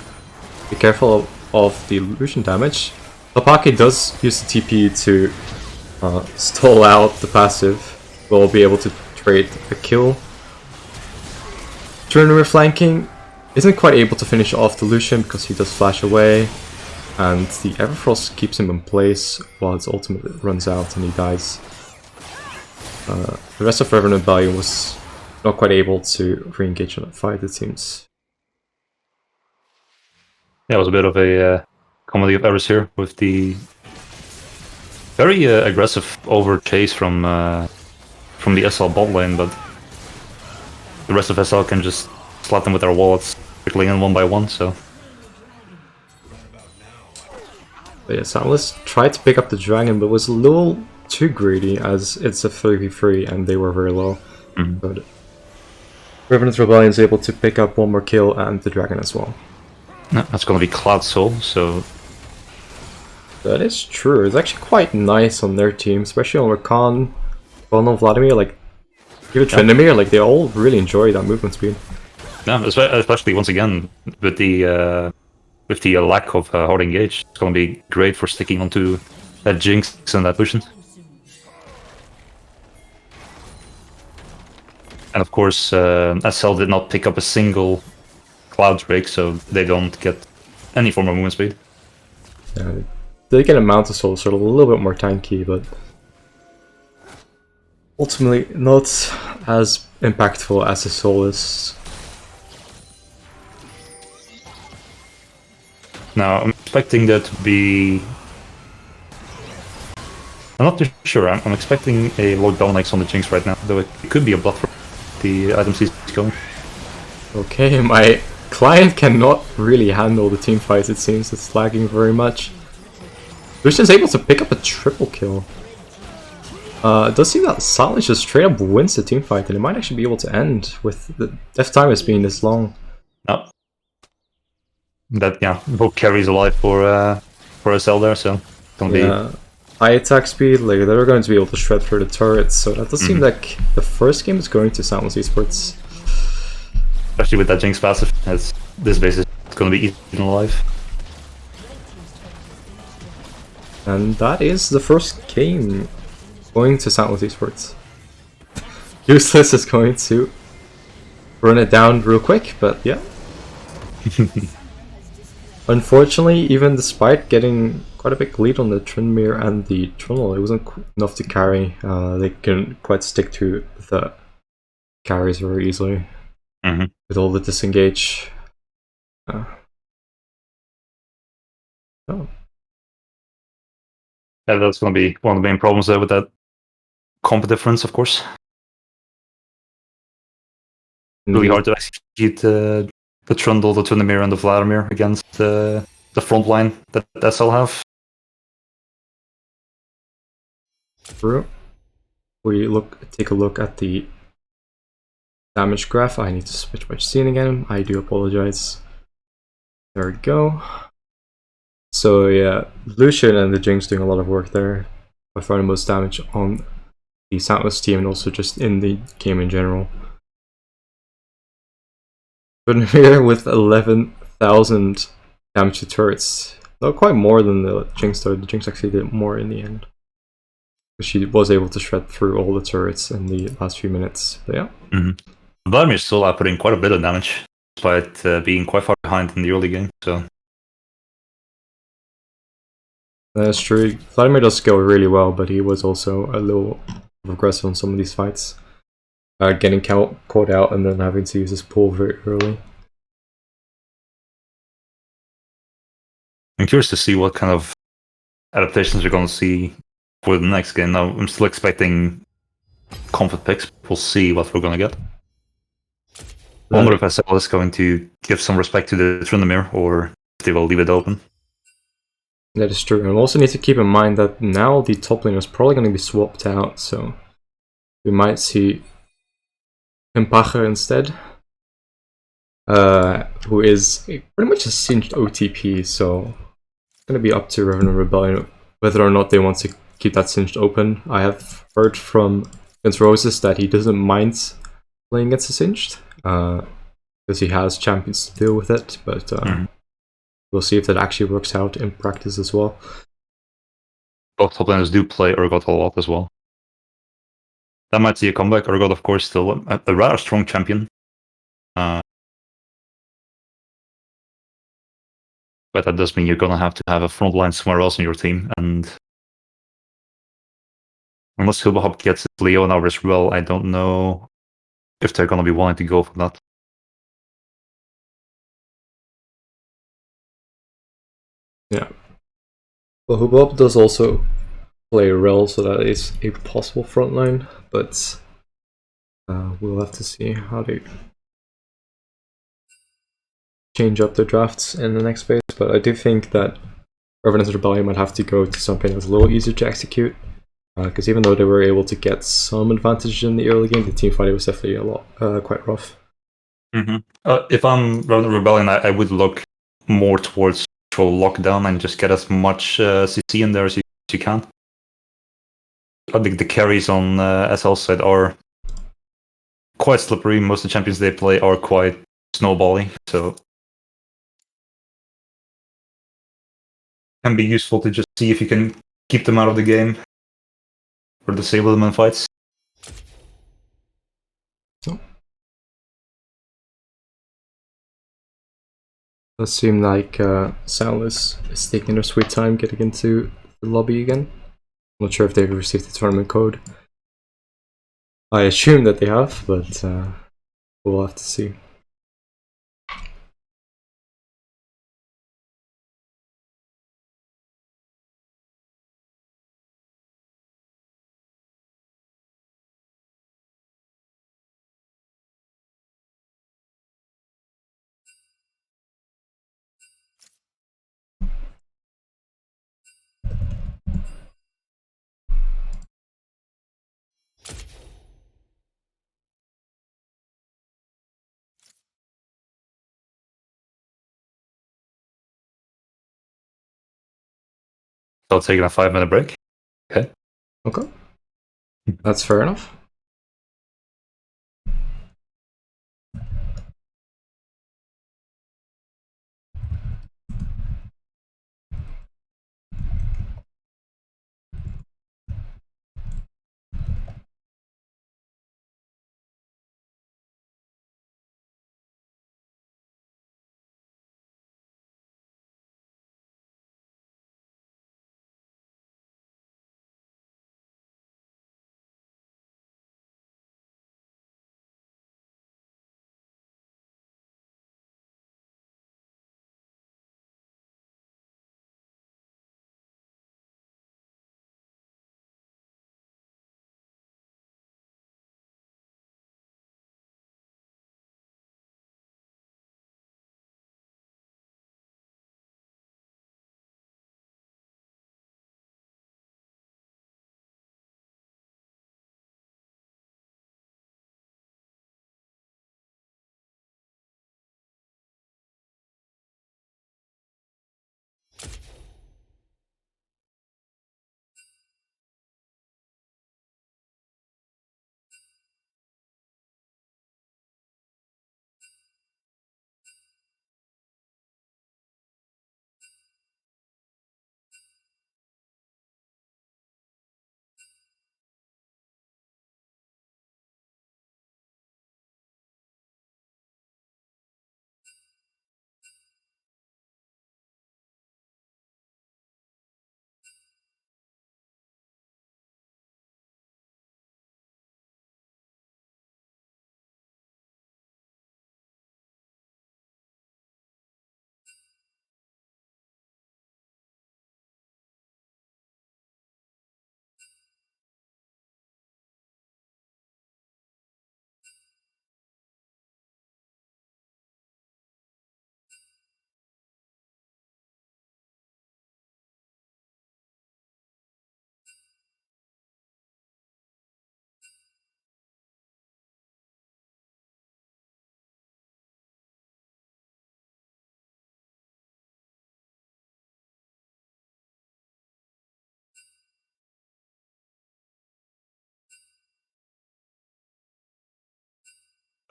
be careful of the illusion damage. Papaki does use the TP to stall out the passive. We'll be able to trade a kill. Tryndamere flanking isn't quite able to finish off the Lucian because he does flash away. And the Everfrost keeps him in place while his ultimate runs out and he dies. The rest of Revenant Rebellion was not quite able to re-engage in that fight, it seems. Yeah, it was a bit of a comedy of errors here with the very aggressive over chase from the SL bot lane, but the rest of SL can just slap them with their wallets quickly in one by one, so... But yeah, Soundless tried to pick up the dragon, but was a little too greedy as it's a 3v3 and they were very low. But Revenant Rebellion is able to pick up one more kill and the dragon as well. No, that's gonna be Cloud Soul, so... That is true. It's actually quite nice on their team, especially on Rakan, on Vladimir, like even Tryndamere, like they all really enjoy that movement speed. Yeah, especially once again with the lack of hard engage, it's gonna be great for sticking onto that Jinx and that Lucian. And of course, SL did not pick up a single Cloud Drake, so they don't get any form of movement speed. Yeah, they get a Mount of Soul, so a little bit more tanky, but ultimately not as impactful as the Soul is. Now, I'm expecting there to be... I'm not too sure, I'm expecting a Lord Dominax on the Jinx right now, though it could be a bluff for the items he's going. Okay, my client cannot really handle the team fights, it seems. It's lagging very much. Lucian's able to pick up a triple kill. It does seem that Soundless just straight up wins the team fight, and it might actually be able to end with the death time as being this long. No. That, yeah, both carries a life for a cell there, so gonna be. High attack speed, like they're going to be able to shred through the turrets, so that does seem like the first game is going to Soundless Esports. Especially with that Jinx passive, as this base is gonna be eaten alive. And that is the first game going to Soundless Esports. Useless is going to run it down real quick, but yeah. Unfortunately, even despite getting quite a big lead on the Tryndamere and the Trundle, it wasn't enough to carry. They couldn't quite stick to the carries very easily with all the disengage. Oh. Yeah, that's gonna be one of the main problems there with that comp difference, of course. Really hard to execute the Trundle, the Tryndamere, and the Vladimir against the front line that SL have. We take a look at the damage graph. I need to switch my scene again. I do apologize. There we go. So yeah, Lucian and the Jinx doing a lot of work there. By far the most damage on the Soundless team and also just in the game in general. Tryndamere with 11,000 damage to turrets. Not quite more than the Jinx though. The Jinx actually did more in the end. She was able to shred through all the turrets in the last few minutes. But yeah. Vladimir is still outputting quite a bit of damage, despite being quite far behind in the early game. So that's true. Vladimir does go really well, but he was also a little aggressive on some of these fights. Getting caught out and then having to use his pull very early. I'm curious to see what kind of adaptations we're going to see for the next game. Now, I'm still expecting comfort picks. We'll see what we're going to get. I wonder if SL is going to give some respect to the Tryndamere, or if they will leave it open. That is true. And we also need to keep in mind that now the top lane is probably going to be swapped out, so we might see Impacher instead, who is pretty much a singed OTP, so it's going to be up to Revenant Rebellion whether or not they want to keep that singed open. I have heard from Guns Roses that he doesn't mind playing against a singed, because he has champions to deal with it, but we'll see if that actually works out in practice as well. Both top laners do play Urgot a lot as well. That might see a comeback. Urgot, of course, still a rather strong champion. But that does mean you're going to have a front line somewhere else in your team. And unless Silverhop gets Leo and Alvarez well, I don't know if they're going to be willing to go for that. Yeah. Well, Hubop does also play Rel, so that is a possible frontline, but we'll have to see how they change up their drafts in the next phase. But I do think that Revenant Rebellion might have to go to something that's a little easier to execute, because even though they were able to get some advantage in the early game, the team fight was definitely a lot quite rough. If I'm Revenant Rebellion, I would look more towards lockdown and just get as much CC in there as you can. I think the carries on SL's side are quite slippery. Most of the champions they play are quite snowbally, so it can be useful to just see if you can keep them out of the game or disable them in fights. Does seem like Soundless is taking their sweet time getting into the lobby again. I'm not sure if they've received the tournament code. I assume that they have, but we'll have to see. So taking a 5-minute break. Okay. Okay. That's fair enough.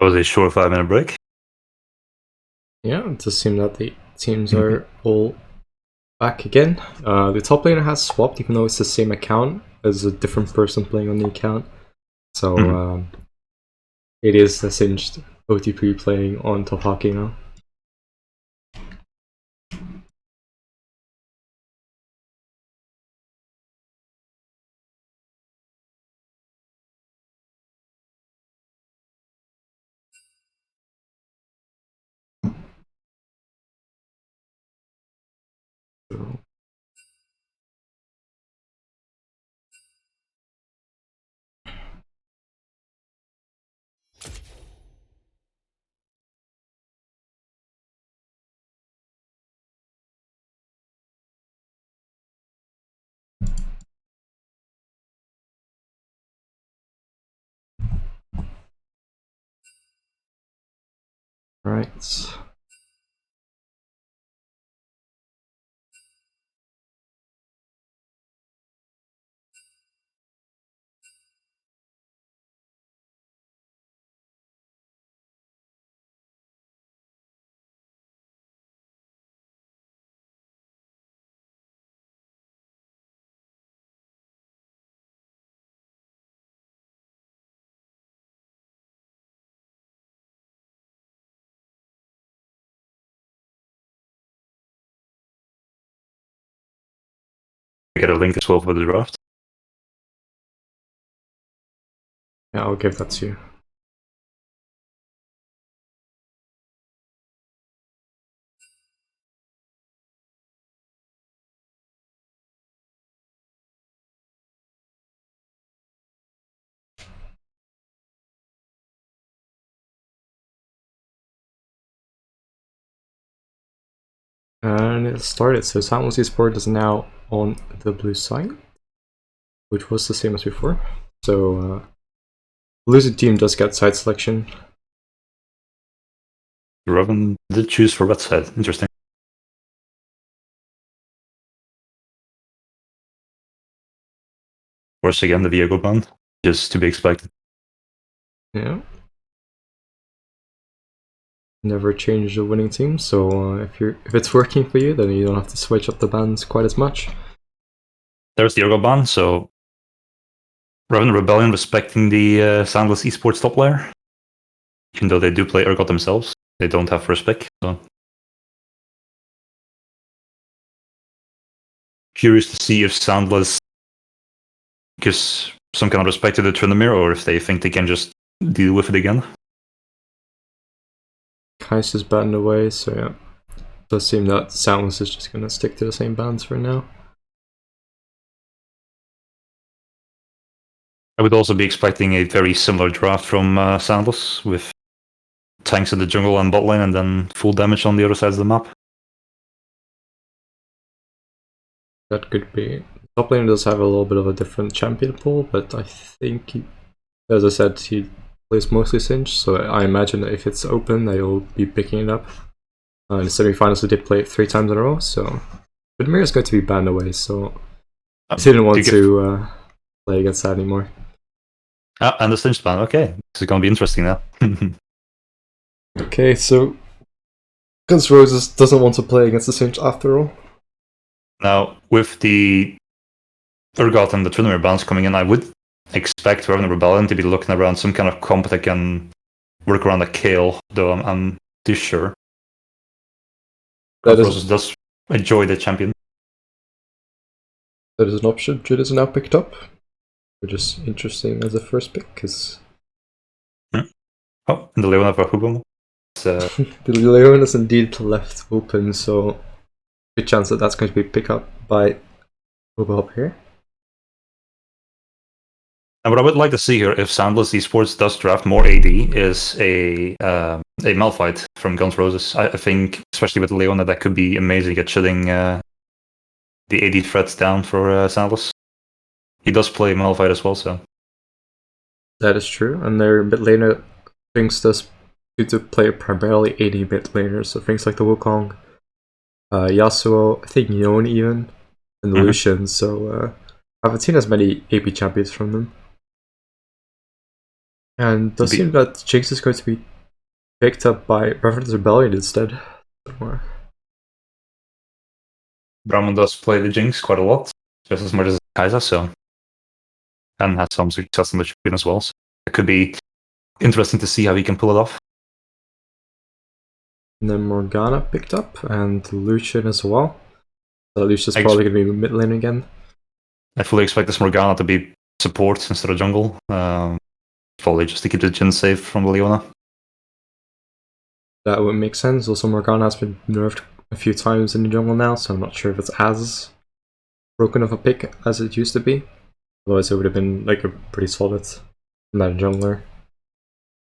That was a short 5-minute break. Yeah, it does seem that the teams are all back again. The top laner has swapped, even though it's the same account as a different person playing on the account. So it is the Singed OTP playing on top hockey now. Right. I get a link as well for the draft. Yeah, I'll give that to you. And it started. So Soundless Esports is now on the blue side, which was the same as before. So the losing team does get side selection. Revenant did choose for red side. Interesting. course, again, the Viego ban, just to be expected. Yeah. Never change the winning team, so if it's working for you, then you don't have to switch up the bans quite as much. There's the Urgot ban, so Revenant Rebellion respecting the Soundless Esports top layer. Even though they do play Urgot themselves, they don't have first pick. So curious to see if Soundless gives some kind of respect to the Tryndamere, or if they think they can just deal with it again. Kais is banned away, so yeah. It does seem that Soundless is just gonna stick to the same bans for now. I would also be expecting a very similar draft from Soundless, with tanks in the jungle and bot lane, and then full damage on the other sides of the map. That could be. Top lane does have a little bit of a different champion pool, but I think, as I said, he plays mostly Singe, so I imagine that if it's open, they'll be picking it up. In the semifinals, they did play it 3 times in a row, so. But Mir is going to be banned away, so I didn't want to play against that anymore. And the Singe ban, okay. This is going to be interesting now. Okay, so Guns N' Roses doesn't want to play against the Singe after all. Now, with the Urgot and the Tryndamere bans coming in, I would expect Revenant Rebellion to be looking around some kind of comp that can work around a Kale, though I'm too sure. Guns N' Roses does enjoy the champion. That is an option Jid is now picked up, which is interesting as a first pick, because... Oh, and the Leona for Hubom. The Leon is indeed left open, so good chance that that's going to be picked up by Hubop here. And what I would like to see here, if Soundless Esports does draft more AD, is a Malphite from Guns N' Roses. I think, especially with Leona, that could be amazing at shutting the AD threats down for Soundless. He does play Malphite as well, so. That is true, and their mid laner things does to play primarily AD mid laners, so things like the Wukong, Yasuo, I think Yon even, and Lucian, so I haven't seen as many AP champions from them. And it does seem that Jinx is going to be picked up by Revenant Rebellion instead. Brahman does play the Jinx quite a lot, just as much as Kai'Sa, so. And has some success on the champion as well, so it could be interesting to see how he can pull it off. And then Morgana picked up, and Lucian as well. So Lucian's probably going to be mid lane again. I fully expect this Morgana to be support instead of jungle. Probably just to keep the Jhin safe from Leona. That would make sense. Also, Morgana has been nerfed a few times in the jungle now, so I'm not sure if it's as broken of a pick as it used to be. Otherwise, it would have been like a pretty solid meta jungler.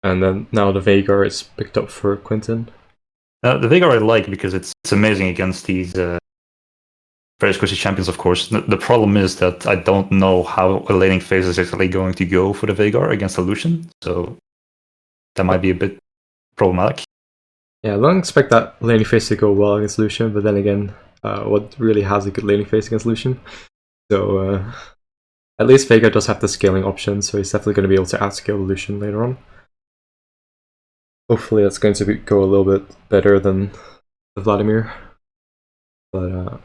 And then now the Veigar is picked up for Quinton. The Veigar I like because it's amazing against these very squishy champions, of course. The problem is that I don't know how a laning phase is actually going to go for the Veigar against the Lucian, so that might be a bit problematic. Yeah, I don't expect that laning phase to go well against Lucian, but then again, what really has a good laning phase against Lucian? So, at least Veigar does have the scaling option, so he's definitely going to be able to outscale Lucian later on. Hopefully that's going to go a little bit better than the Vladimir. But,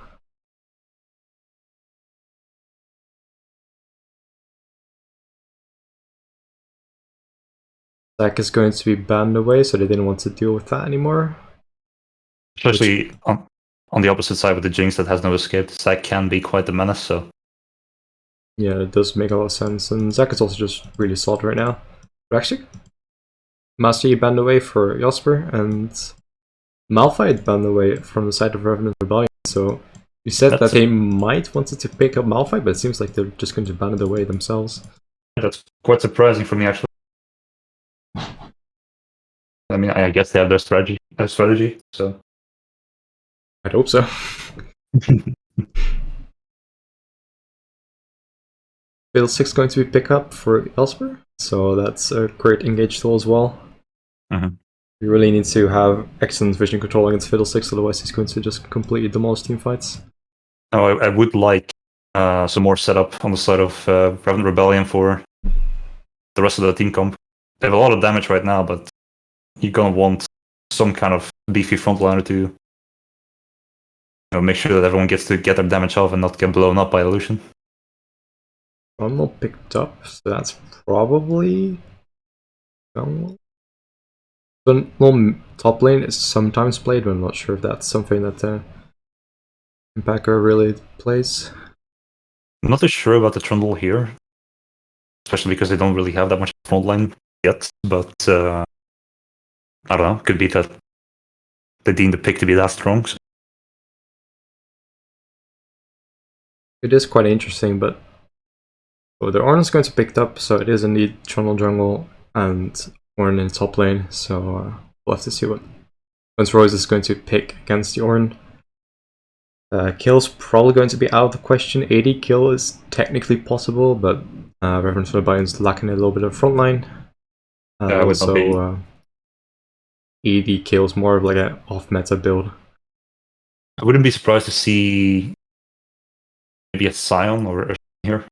Zac is going to be banned away, so they didn't want to deal with that anymore. Especially on the opposite side with the Jinx that has no escape, Zac can be quite the menace, so. Yeah, it does make a lot of sense, and Zac is also just really solid right now. But actually, Master Yi banned away for Jasper, and Malphite banned away from the side of Revenant Rebellion, so you said that they might wanted to pick up Malphite, but it seems like they're just going to ban it away themselves. That's quite surprising for me, actually. I mean, I guess they have their strategy, so. I'd hope so. Fiddle 6 going to be pick up for Jasper, so that's a great engage tool as well. You really need to have excellent vision control against Fiddle 6, otherwise he's going to just completely demolish team fights. No, I would like some more setup on the side of Revenant Rebellion for the rest of the team comp. They have a lot of damage right now, but you're gonna want some kind of beefy frontliner to make sure that everyone gets to get their damage off and not get blown up by illusion. Rumble picked up, so that's probably Rumble. The normal top lane is sometimes played, but I'm not sure if that's something that Packer really plays. I'm not too sure about the Trundle here, especially because they don't really have that much frontline yet, but I don't know, could be that they deem the pick to be that strong. So. It is quite interesting, but the Ornn is going to pick up, so it is indeed Trundle jungle and Ornn in top lane, so we'll have to see what Rose is going to pick against the Ornn. Kill's probably going to be out of the question. 80 kill is technically possible, but Revenant Rebellion's lacking a little bit of frontline. Also, 80 kills more of like an off-meta build. I wouldn't be surprised to see maybe a Scion or here.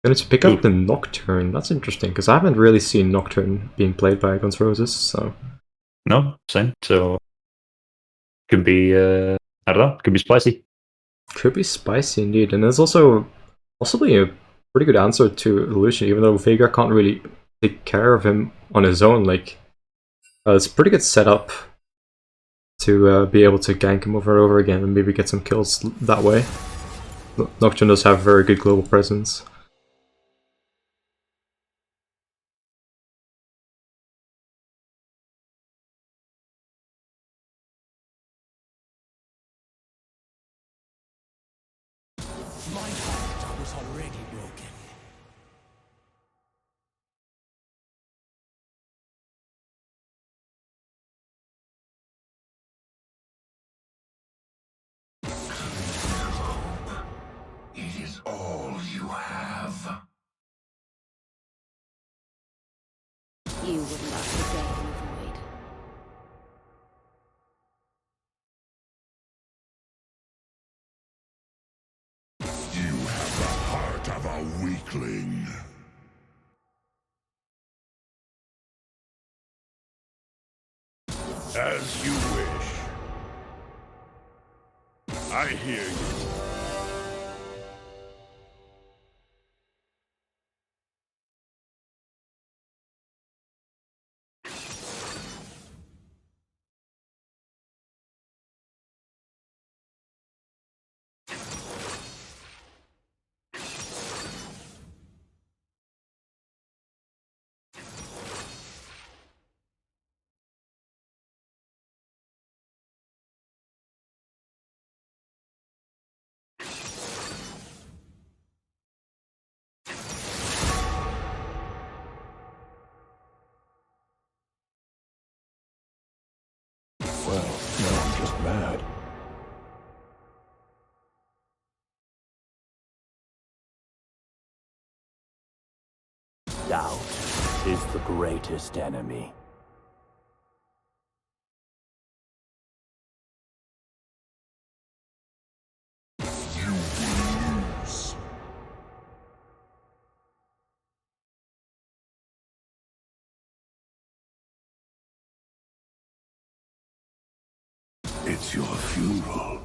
Going to pick up the Nocturne. That's interesting, because I haven't really seen Nocturne being played by Guns N' Roses, so... No, same. So, could be, I don't know, could be spicy. Could be spicy indeed, and there's also possibly a pretty good answer to Illusion, even though Veigar can't really take care of him on his own. Like, it's a pretty good setup to be able to gank him over and over again and maybe get some kills that way. Nocturne does have very good global presence. My heart was already broken. It is all you have. You would love to stay in the void. You have the heart of a weakling. As you wish. I hear you. Well, now I'm just mad. Doubt is the greatest enemy. You will lose. It's your funeral.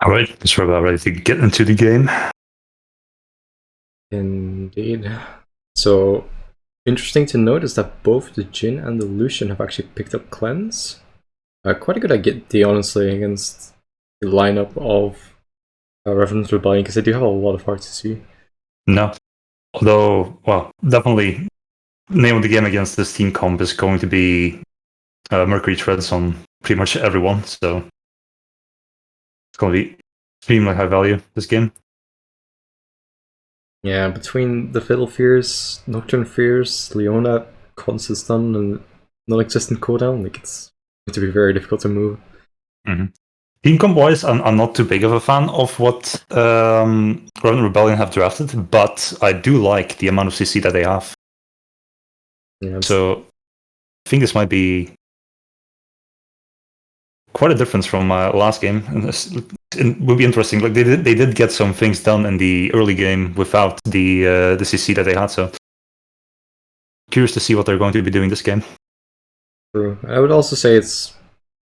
All right, guess we're about ready to get into the game. Indeed. So, interesting to note is that both the Jhin and the Lucian have actually picked up Cleanse. Quite a good idea, honestly, against the lineup of Revenant Rebellion, because they do have a lot of heart to see. No. Although, well, definitely, name of the game against this team comp is going to be Mercury Treads on pretty much everyone, so it's going to be extremely high value, this game. Yeah, between the Fiddle Fears, Nocturne Fears, Leona, constant stun, and non-existent cooldown, like it's going to be very difficult to move. Mm-hmm. Team comp wise, I'm not too big of a fan of what Revenant Rebellion have drafted, but I do like the amount of CC that they have. Yeah, So I think this might be quite a difference from last game. And it will be interesting. Like they did get some things done in the early game without the CC that they had. So curious to see what they're going to be doing this game. true. I would also say it's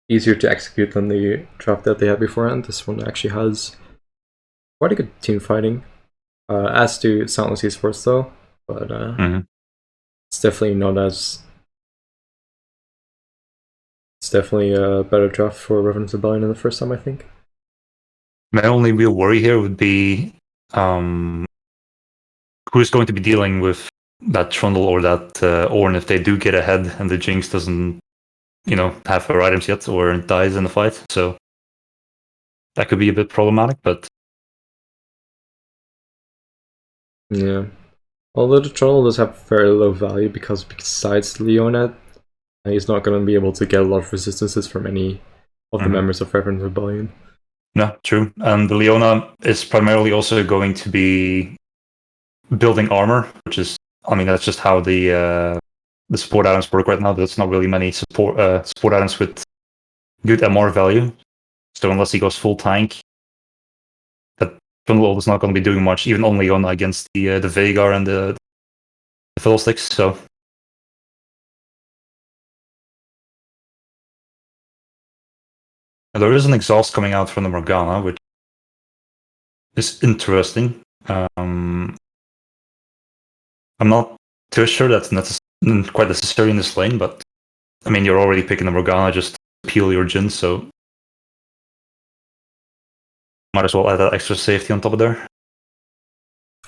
easier to execute than the draft that they had beforehand. This one actually has quite a good team fighting. As to Soundless Esports though, but it's definitely not as. It's definitely a better draft for Revenant Rebellion than the first time, I think. My only real worry here would be who's going to be dealing with that Trundle or that Ornn if they do get ahead and the Jinx doesn't, have her items yet or dies in the fight. So that could be a bit problematic, but Yeah. Although the Trundle does have very low value because besides Leona, he's not going to be able to get a lot of resistances from any of the members of Revenant Rebellion. no, true. And the Leona is primarily also going to be building armor, which is, that's just how the support items work right now. There's not really many support items with good MR value. So unless he goes full tank, that Trundle is not going to be doing much, even on Leona against the Veigar and the Fiddlesticks. So there is an exhaust coming out from the Morgana, which is interesting. I'm not too sure that's quite necessary in this lane, but you're already picking the Morgana, just peel your Jhin, so might as well add that extra safety on top of there.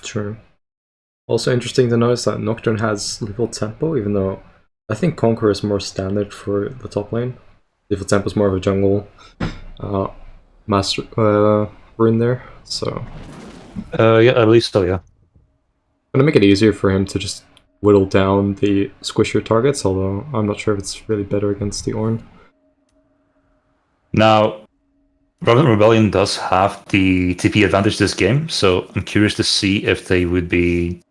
True. Also interesting to notice that Nocturne has Lethal Tempo, even though I think Conqueror is more standard for the top lane. Lethal Tempo is more of a jungle master rune there, so. Yeah, at least so, yeah. Gonna make it easier for him to just whittle down the squishier targets, although I'm not sure if it's really better against the Ornn. Now, Revenant Rebellion does have the TP advantage this game, so I'm curious to see if they would be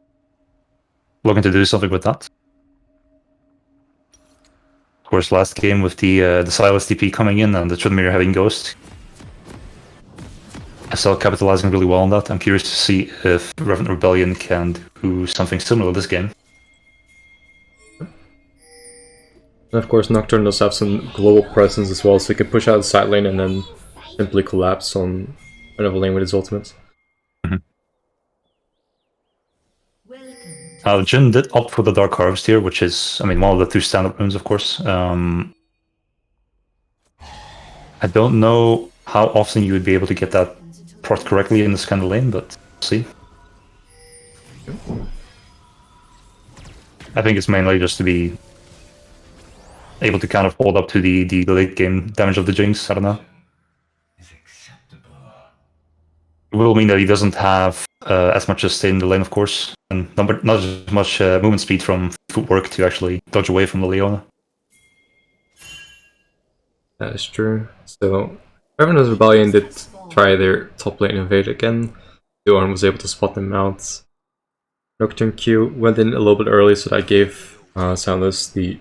looking to do something with that. Of course, last game with the Silas TP coming in and the Trundmere having Ghost, SL capitalizing really well on that. I'm curious to see if Revenant Rebellion can do something similar this game. And of course, Nocturne does have some global presence as well, so he can push out the side lane and then simply collapse on another lane with his ultimate. Jhin did opt for the Dark Harvest here, which is, one of the two stand-up runes, of course. I don't know how often you would be able to get that proc correctly in this kind of lane, but we'll see. I think it's mainly just to be able to kind of hold up to the late game damage of the Jinx. I don't know. It will mean that he doesn't have as much sustain in the lane, of course, and not as much movement speed from footwork to actually dodge away from the Leona. That is true. So, Revenant Rebellion did try their top lane invade again. The Ornn was able to spot them out. Nocturne Q went in a little bit early, so that gave Soundless the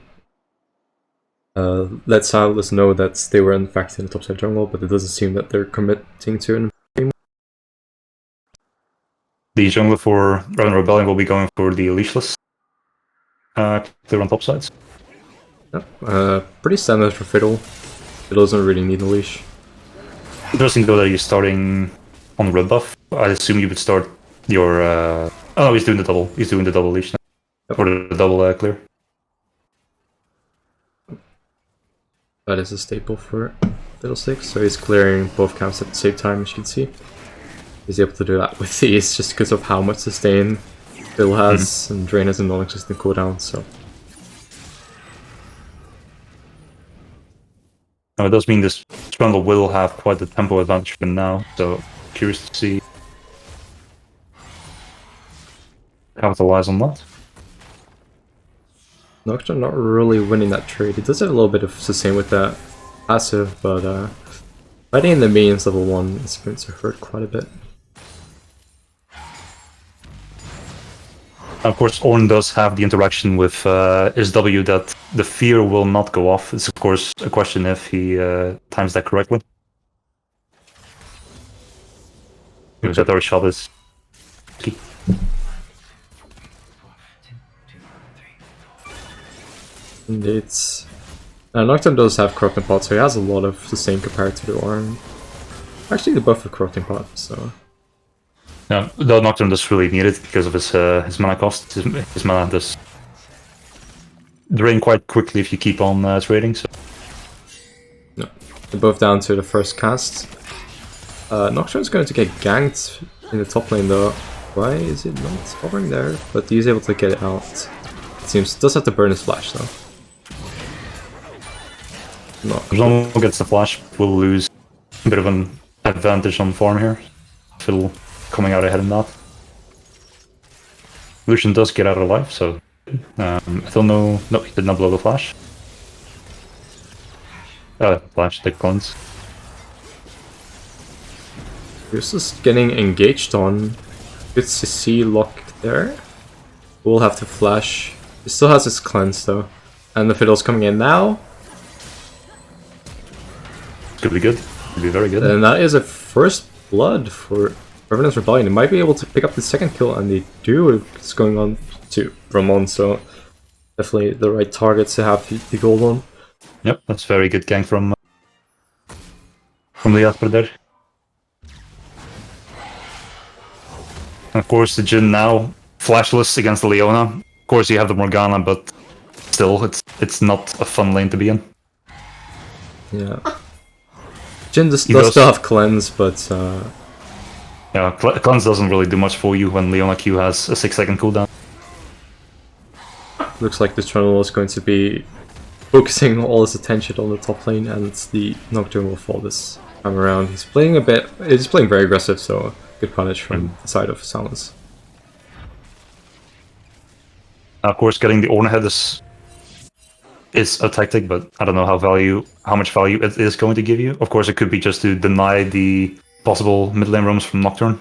let Soundless know that they were in fact in the topside jungle, but it doesn't seem that they're committing to it. The jungler for Revenant Rebellion will be going for the leashless clear on top sides. Yep. Pretty standard for Fiddle. Fiddle doesn't really need a leash. Interesting though that you're starting on red buff. I assume you would start your. Oh, he's doing the double. He's doing the double leash now. Or the double clear. That is a staple for Fiddlesticks, so he's clearing both camps at the same time, as you can see. He's able to do that with ease just because of how much sustain Fiddle has, and Drain has a non-existent cooldown, so... Now, it does mean this Trundle will have quite the tempo advantage for now, so curious to see capitalize on that. Nocturne not really winning that trade. He does have a little bit of sustain with that passive, but fighting in the minions level 1 is going to hurt quite a bit. Of course, Ornn does have the interaction with his W that the fear will not go off. It's of course a question if he times that correctly. Because that our shot is key. Indeed. Nocturne does have Corrupting Pot, so he has a lot of sustain compared to the Ornn. Actually, they both have Corrupting Pot, so... Yeah, the Nocturne does really need it because of his mana cost. His mana does drain quite quickly if you keep on trading. So. No, they're both down to the first cast. Nocturne's going to get ganked in the top lane though. Why is it not hovering there? But he's able to get it out. It seems does have to burn his flash though. No. If someone gets the flash, we'll lose a bit of an advantage on farm here. Fiddle coming out ahead in that. Lucian does get out alive, so I don't know. No, he did not blow the flash. Flash, the cleanse. He's just getting engaged on. Good CC lock there. We'll have to flash. He still has his cleanse though. And the Fiddle's coming in now. It's gonna be good. It'll be very good. And that is a first blood for Revenant's Rebellion. They might be able to pick up the second kill, and they do. It's going on to Ramon, so definitely the right targets to have the gold on. Yep, that's very good gank from the Asper there. And of course, the Jhin now flashless against the Leona. Of course, you have the Morgana, but still, it's not a fun lane to be in. Yeah. Jhin does does still have cleanse, but yeah, cleanse doesn't really do much for you when Leona Q has a 6-second cooldown. looks like the Trundle is going to be focusing all his attention on the top lane, and the Nocturne will fall this time around. He's playing very aggressive, so good punish from the side of Soundless. Of course, getting the Ornn head is a tactic, but I don't know how much value it is going to give you. Of course, it could be just to deny the possible mid lane roams from Nocturne.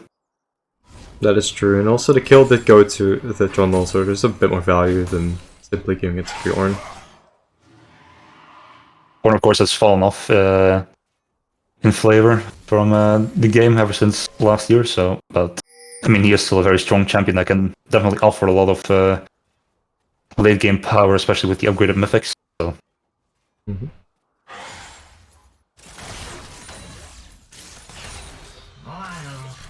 That is true, and also the kill did go to the Trundle, so there's a bit more value than simply giving it to the Ornn. Ornn, of course, has fallen off in flavor from the game ever since last year, so, but I mean, he is still a very strong champion that can definitely offer a lot of late game power, especially with the upgraded mythics. So.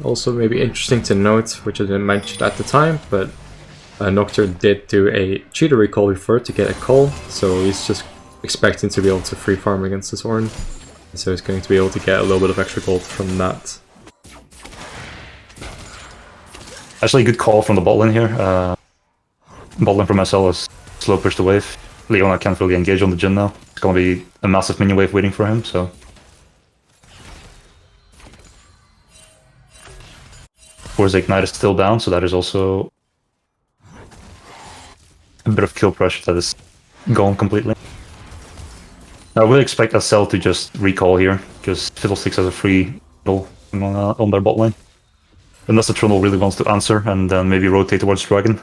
Also, maybe interesting to note, which I didn't mention at the time, but Nocturne did do a cheater recall before to get a call, so he's just expecting to be able to free farm against this Ornn. So he's going to be able to get a little bit of extra gold from that. Actually, good call from the bot lane here. Bot lane from SL is slow push the wave. Leona can't really engage on the Jhin now. It's gonna be a massive minion wave waiting for him, so. Of course, the Ignite is still down, so that is also a bit of kill pressure that is gone completely. I would expect SL to just recall here, because Fiddlesticks has a free roll on their bot lane. Unless the Trundle really wants to answer, and then maybe rotate towards Dragon.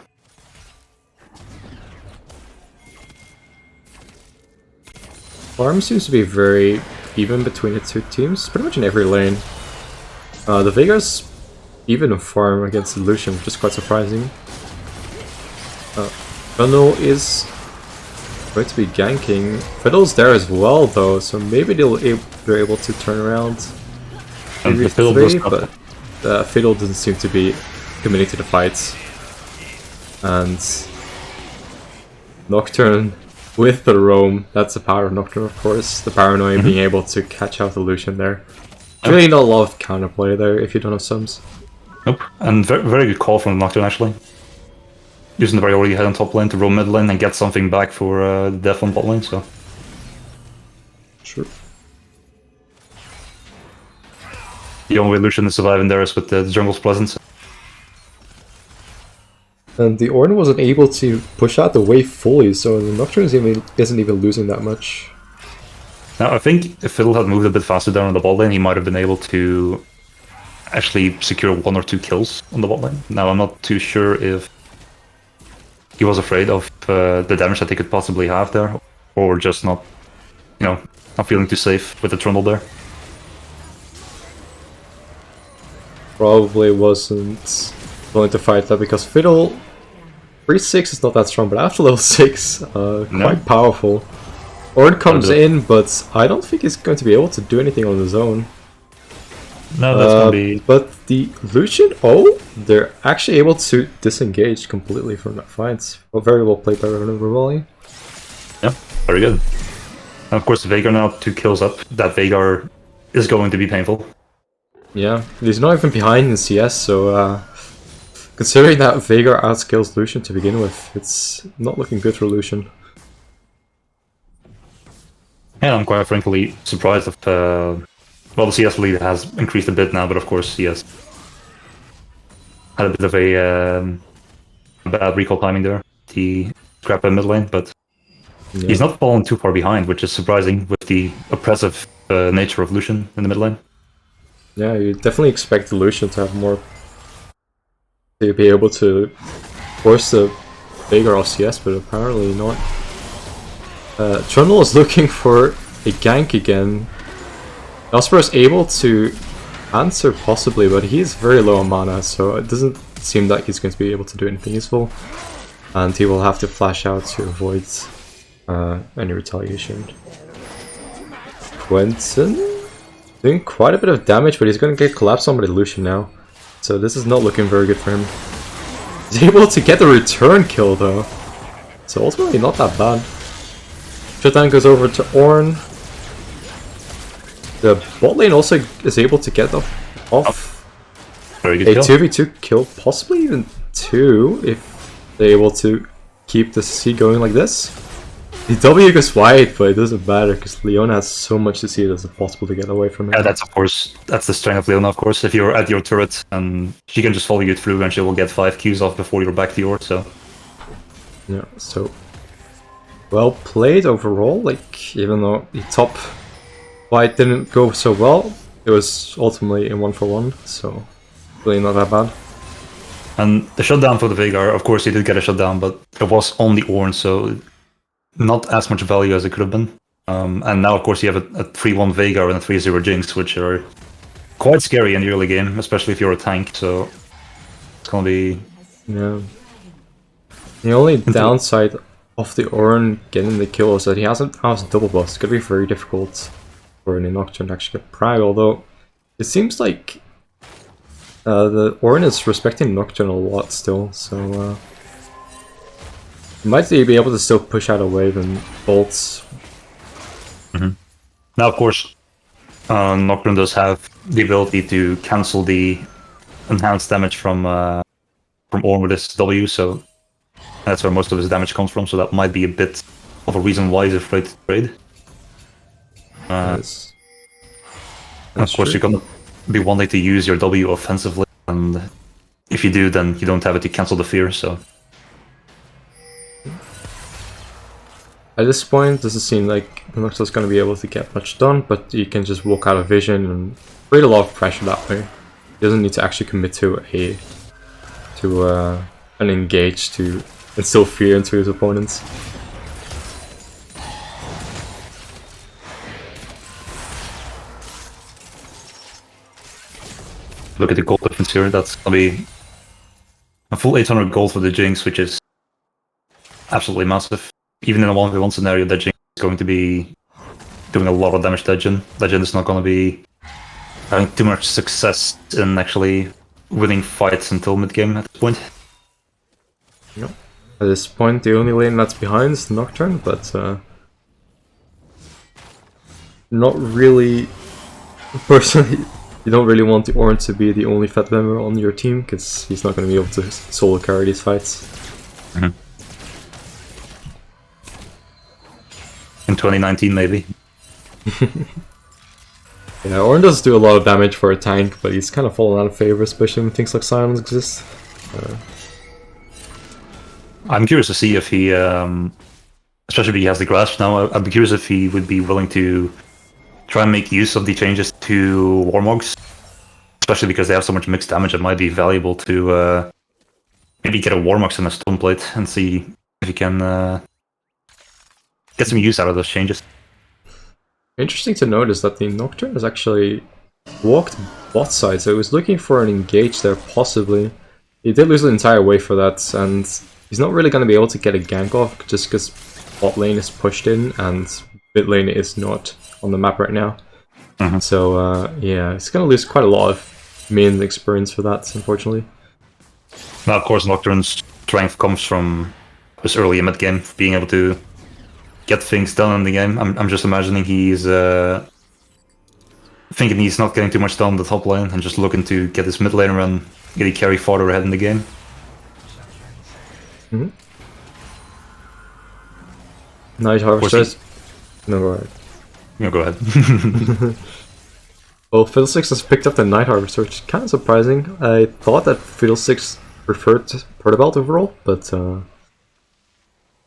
Farm seems to be very even between the two teams, pretty much in every lane. The Vega's even in farm against the Lucian, which is quite surprising. Trundle is going to be ganking. Fiddle's there as well though, so maybe they're able to turn around. And the Series Fiddle 3, does not. but Fiddle doesn't seem to be committing to the fights. And Nocturne with the roam, that's the power of Nocturne, of course. The paranoia being able to catch out the Lucian there. Really not a lot of counterplay there if you don't have sums. Nope. And very, very good call from the Nocturne, actually. Using the priority head on top lane to roam mid lane and get something back for the death on bot lane, so. Sure. The only way Lucian is surviving there is with the jungle's presence. And the Ornn wasn't able to push out the wave fully, so the Nocturne isn't even losing that much. Now, I think if Fiddle had moved a bit faster down on the bot lane, he might have been able to actually secure 1 or 2 kills on the bot lane. Now, I'm not too sure if he was afraid of the damage that he could possibly have there, or just not, not feeling too safe with the Trundle there. Probably wasn't willing to fight that because Fiddle 3-6 is not that strong, but after level 6, quite powerful. Ornn comes in, but I don't think he's going to be able to do anything on his own. No, that's gonna be. But the Lucian, they're actually able to disengage completely from that fight. Well, very well played by Revenant Rebellion. Yeah, very good. And of course, Veigar now 2 kills up. That Veigar is going to be painful. Yeah, he's not even behind in CS, so considering that Veigar outskills Lucian to begin with, it's not looking good for Lucian. And I'm quite frankly surprised if well, the CS lead has increased a bit now, but of course he has had a bit of a bad recall timing there. He scrapped by mid lane, but he's not fallen too far behind, which is surprising with the oppressive nature of Lucian in the mid lane. Yeah, you definitely expect the Lucian to have more, to be able to force the Veigar off CS, but apparently not. Trundle is looking for a gank again. Osprey is able to answer possibly, but he's very low on mana, so it doesn't seem like he's going to be able to do anything useful. And he will have to flash out to avoid any retaliation. Quentin doing quite a bit of damage, but he's going to get collapsed on by the Lucian now. So this is not looking very good for him. He's able to get the return kill though. So ultimately not that bad. Shutdown goes over to Ornn. The bot lane also is able to get off Very good a kill. 2v2 kill, possibly even 2 if they're able to keep the C going like this. The W goes wide, but it doesn't matter because Leona has so much to see it as possible to get away from him. Yeah, that's the strength of Leona, of course. If you're at your turret, and she can just follow you through and she will get 5 Qs off before you're back to yours, so. Yeah, so well played overall, like even though the top fight didn't go so well, it was ultimately in 1-for-1, so really not that bad. And the shutdown for the Veigar, of course he did get a shutdown, but it was on the Ornn, so not as much value as it could have been. And now of course you have a 3-1 Veigar and a 3-0 Jinx, which are quite scary in the early game, especially if you're a tank, so it's gonna be... Yeah. The only downside of the Ornn getting the kill is that he hasn't housed a double buff. It's gonna be very difficult for any Nocturne to actually get Prag, although it seems like the Ornn is respecting Nocturne a lot still, so might be able to still push out a wave and bolts. Now of course Nocturne does have the ability to cancel the enhanced damage from Ornn with his W, so that's where most of his damage comes from, so that might be a bit of a reason why he's afraid to trade. Yes. Of course, you're gonna be wanting to use your W offensively, and if you do, then you don't have it to cancel the fear, so... At this point, it doesn't seem like Nocturne's going to be able to get much done, but you can just walk out of vision and create a lot of pressure that way. He doesn't need to actually commit to an engage to instill fear into his opponents. Look at the gold difference here, that's gonna be a full 800 gold for the Jinx, which is absolutely massive. Even in a 1v1 scenario, that Jinx is going to be doing a lot of damage to Legend. Legend is not gonna be having too much success in actually winning fights until mid game at this point. At this point, the only lane that's behind is Nocturne, but not really. Personally, you don't really want the Ornn to be the only Fed member on your team, because he's not going to be able to solo carry these fights. Mm-hmm. In 2019, maybe. Yeah, Ornn does do a lot of damage for a tank, but he's kind of fallen out of favor, especially when things like Silence exist. I'm curious to see if he, especially if he has the grasp now, I'd be curious if he would be willing to try and make use of the changes to Warmogs, especially because they have so much mixed damage. It might be valuable to maybe get a Warmogs and a Stone Plate and see if he can get some use out of those changes. Interesting to notice that the Nocturne has actually walked bot side, so he was looking for an engage there, possibly. He did lose the entire wave for that, and he's not really going to be able to get a gank off, just because bot lane is pushed in, and mid lane is not on the map right now. Mm-hmm. So, yeah, he's going to lose quite a lot of main experience for that, unfortunately. Now, of course, Nocturne's strength comes from his early mid game, being able to get things done in the game. I'm just imagining he's thinking he's not getting too much done on the top lane and just looking to get his mid laner and get a carry farther ahead in the game. Mm-hmm. Night Harvesters. No, go ahead. No, go ahead. Well, Fiddlesticks has picked up the Night Harvester, which is kind of surprising. I thought that Fiddlesticks preferred Pertibelt overall, but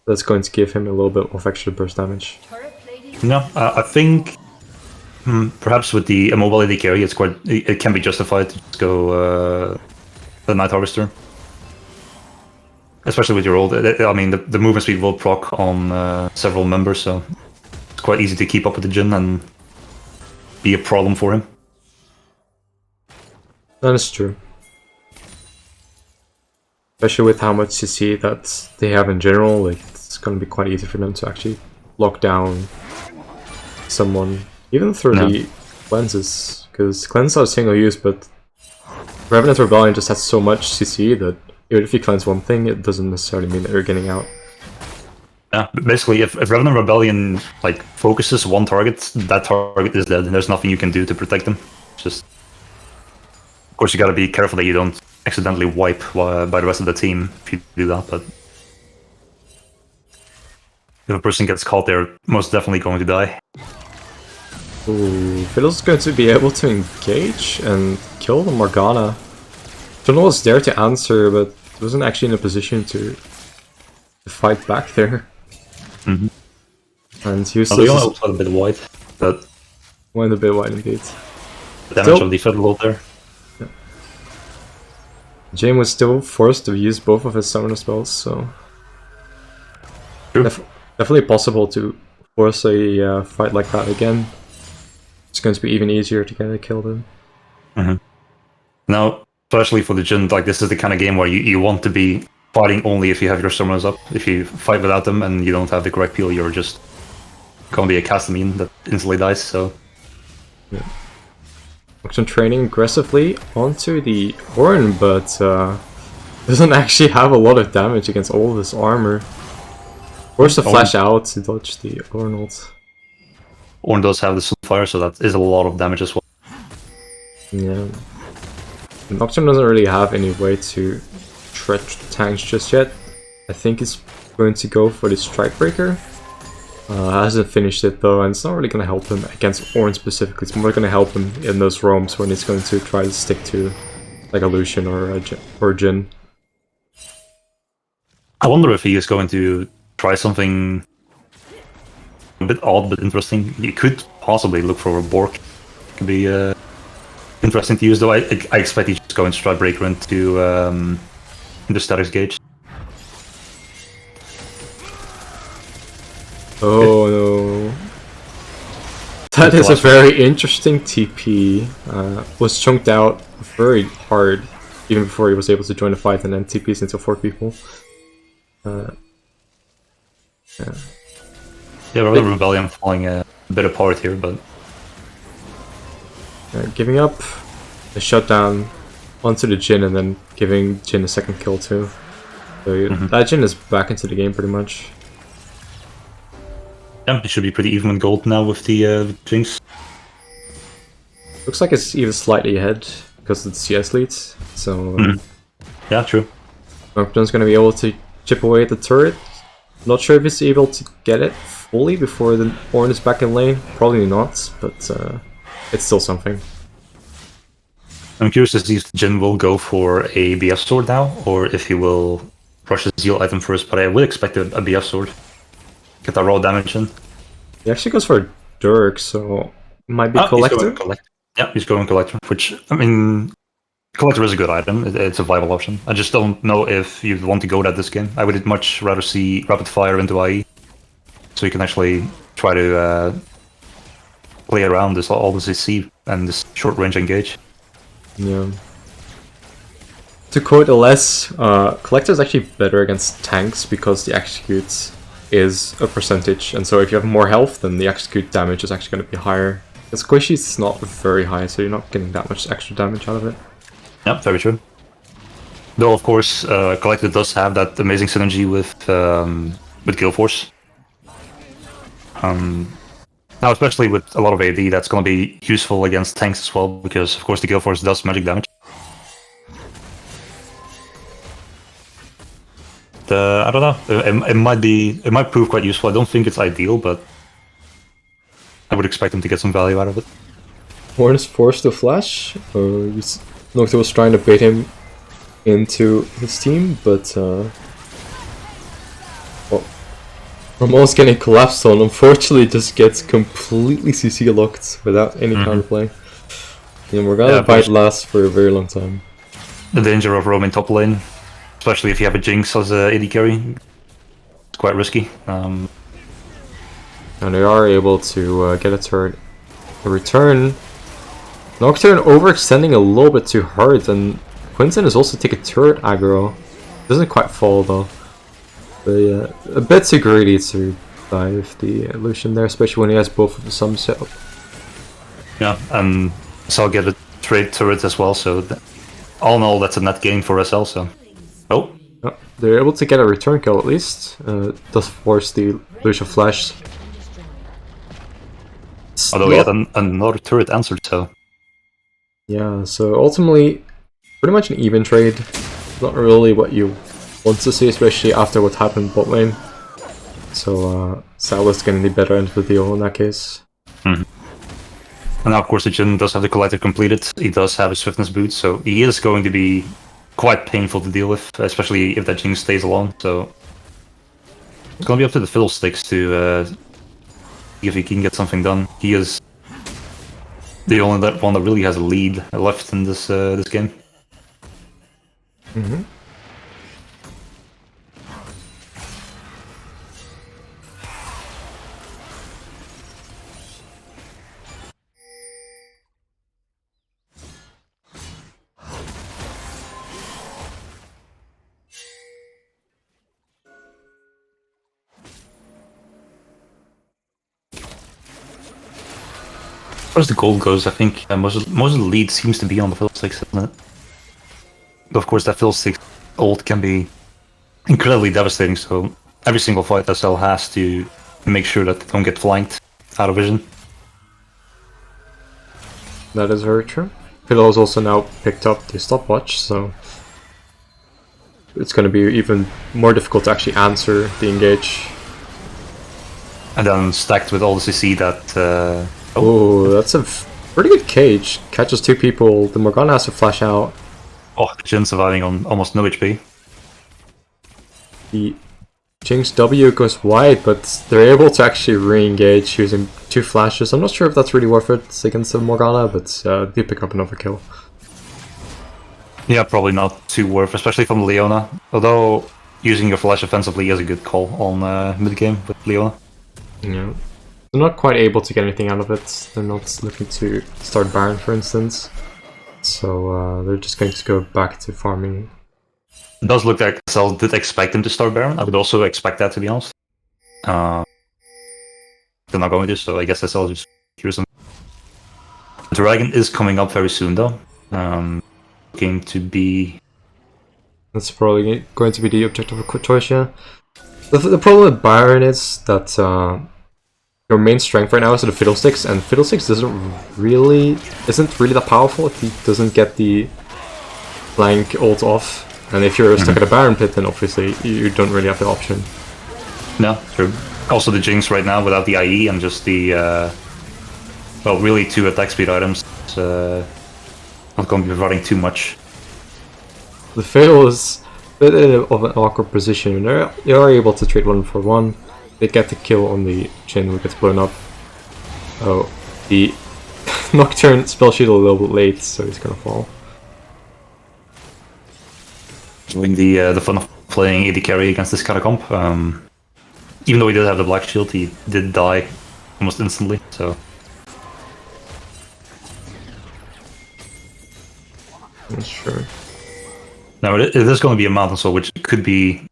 that's going to give him a little bit of extra burst damage. No, I think perhaps with the immobility carry, it can be justified to just go the Night Harvester. Especially with your old, I mean, the movement speed will proc on several members, so it's quite easy to keep up with the Jhin and be a problem for him. That is true. Especially with how much CC that they have in general, like, it's going to be quite easy for them to actually lock down someone, even through the cleanses, because cleanses are single use, but Revenant Rebellion just has so much CC that even if you cleanse one thing, it doesn't necessarily mean that you're getting out. Yeah, basically, if Revenant Rebellion like focuses one target, that target is dead, and there's nothing you can do to protect them. It's just, of course, you got to be careful that you don't accidentally wipe by the rest of the team if you do that. But if a person gets caught, they're most definitely going to die. Ooh, Fiddle's going to be able to engage and kill the Morgana. Fiddle was there to answer, but wasn't actually in a position to fight back there. Mm-hmm. And he was They only a bit wide, but went a bit wide indeed. the damage of the Fiddle there. Yeah. James was still forced to use both of his summoner spells, so True. definitely possible to force a fight like that again. It's going to be even easier to get a kill then. Mm-hmm. Now, especially for the Jhin, like this is the kind of game where you want to be fighting only if you have your summoners up. If you fight without them and you don't have the correct peel, you're just gonna be a Castamine that instantly dies, so... Yeah. Nocturne training aggressively onto the Ornn, but doesn't actually have a lot of damage against all of his armor. Forced to flash out to dodge the Ornn ult. Ornn does have the Sunfire, so that is a lot of damage as well. Yeah. Nocturne doesn't really have any way to stretch the tanks just yet. I think he's going to go for the Strikebreaker. Hasn't finished it though, and it's not really going to help him against Ornn specifically. It's more going to help him in those roams when he's going to try to stick to like a Lucian or a Jhin. I wonder if he is going to try something a bit odd but interesting. You could possibly look for a Bork. Could be interesting to use, though. I expect he's just going to Strikebreaker into Status Gauge. Oh no. That is a very interesting TP. Was chunked out very hard even before he was able to join the fight, and then TPs into 4 people. Yeah. Yeah, Rebellion falling a bit apart here, but Giving up a shutdown onto the Jhin and then giving Jhin a second kill too. So that Jhin is back into the game pretty much. Yeah, it should be pretty even in gold now with the Jinx. Looks like it's even slightly ahead because of the CS leads. So Yeah, true. Nocturne's gonna be able to chip away at the turret. Not sure if he's able to get it fully before the Ornn is back in lane. Probably not, but it's still something. I'm curious to see if Jhin will go for a BF sword now, or if he will rush his heal item first, but I would expect a BF sword. Get that raw damage in. He actually goes for Dirk, so it might be Collector. He's going Collector, which, I mean, Collector is a good item. It's a viable option. I just don't know if you'd want to go that this game. I would much rather see Rapid Fire into IE, so you can actually try to play around all this CC and this short range engage. Yeah. To quote LS, Collector is actually better against tanks because the execute is a percentage, and so if you have more health, then the execute damage is actually going to be higher. The squishy is not very high, so you're not getting that much extra damage out of it. Yep, very true. Though, of course, Collector does have that amazing synergy with Gale Force. Now, especially with a lot of AD, that's going to be useful against tanks as well, because, of course, the Gale Force does magic damage. I don't know. It might prove quite useful. I don't think it's ideal, but I would expect him to get some value out of it. Ornn is forced to flash. Nocturne was trying to bait him into his team, but almost getting collapsed on. Unfortunately, just gets completely CC locked without any counterplay. And we're gonna fight last for a very long time. The danger of roaming top lane, especially if you have a Jinx as a AD carry, it's quite risky. And they are able to get a turret. A return. Nocturne overextending a little bit too hard, and Quinton is also taking turret aggro. Doesn't quite fall though. But yeah, a bit too greedy to dive the illusion there, especially when he has both of the sums set up. Yeah, and so I'll get a trade turret as well, so all in all, that's a net gain for SL, so... Oh. They're able to get a return kill at least. Does force the illusion flash. Although he had another turret answered, so... Yeah, so ultimately, pretty much an even trade. Not really what you want to see, especially after what happened bot lane. So Soundless getting the better end of the deal in that case. And now, of course, the Jhin does have the Collector completed. He does have his Swiftness boot, so he is going to be quite painful to deal with, especially if that Jinx stays alone. So it's going to be up to the Fiddlesticks to see if he can get something done. He is the only one that really has a lead left in this this game. As far as the gold goes, I think most of the lead seems to be on the Fiddlesticks, isn't it? But of course, that Fiddlesticks ult can be incredibly devastating, so every single fight SL has to make sure that they don't get flanked out of vision. That is very true. Fiddle has also now picked up the stopwatch, so it's going to be even more difficult to actually answer the engage. And then stacked with all the CC that... Oh, that's a pretty good cage. Catches two people, the Morgana has to flash out. Oh, Jhin surviving on almost no HP. The Jinx W goes wide, but they're able to actually re-engage using two flashes. I'm not sure if that's really worth it against the Morgana, but they pick up another kill. Yeah, probably not too worth, especially from Leona. Although using your flash offensively is a good call on mid-game with Leona. Yeah. They're not quite able to get anything out of it. They're not looking to start Baron, for instance. So they're just going to go back to farming. It does look like SL did expect him to start Baron. I would also expect that, to be honest. They're not going to, so I guess SL just curious. Dragon is coming up very soon, though. Looking to be... That's probably going to be the objective of choice, yeah. The problem with Baron is that your main strength right now is the Fiddlesticks, and Fiddlesticks isn't really that powerful if he doesn't get the flank ult off. And if you're stuck at a Baron pit, then obviously you don't really have the option. No, true. Also the Jinx right now without the IE and just the... well, really 2 attack speed items. Not going to be providing too much. The Fiddle is a bit of an awkward position. They are able to trade 1 for 1. They get the kill on the Jhin who gets blown up. Oh, the Nocturne spell sheet a little bit late, so he's gonna fall. Doing the fun of playing AD carry against this kind of comp. Even though he did have the black shield, he did die almost instantly, so... That's true. Now it is going to be a Mountain Soul, which could be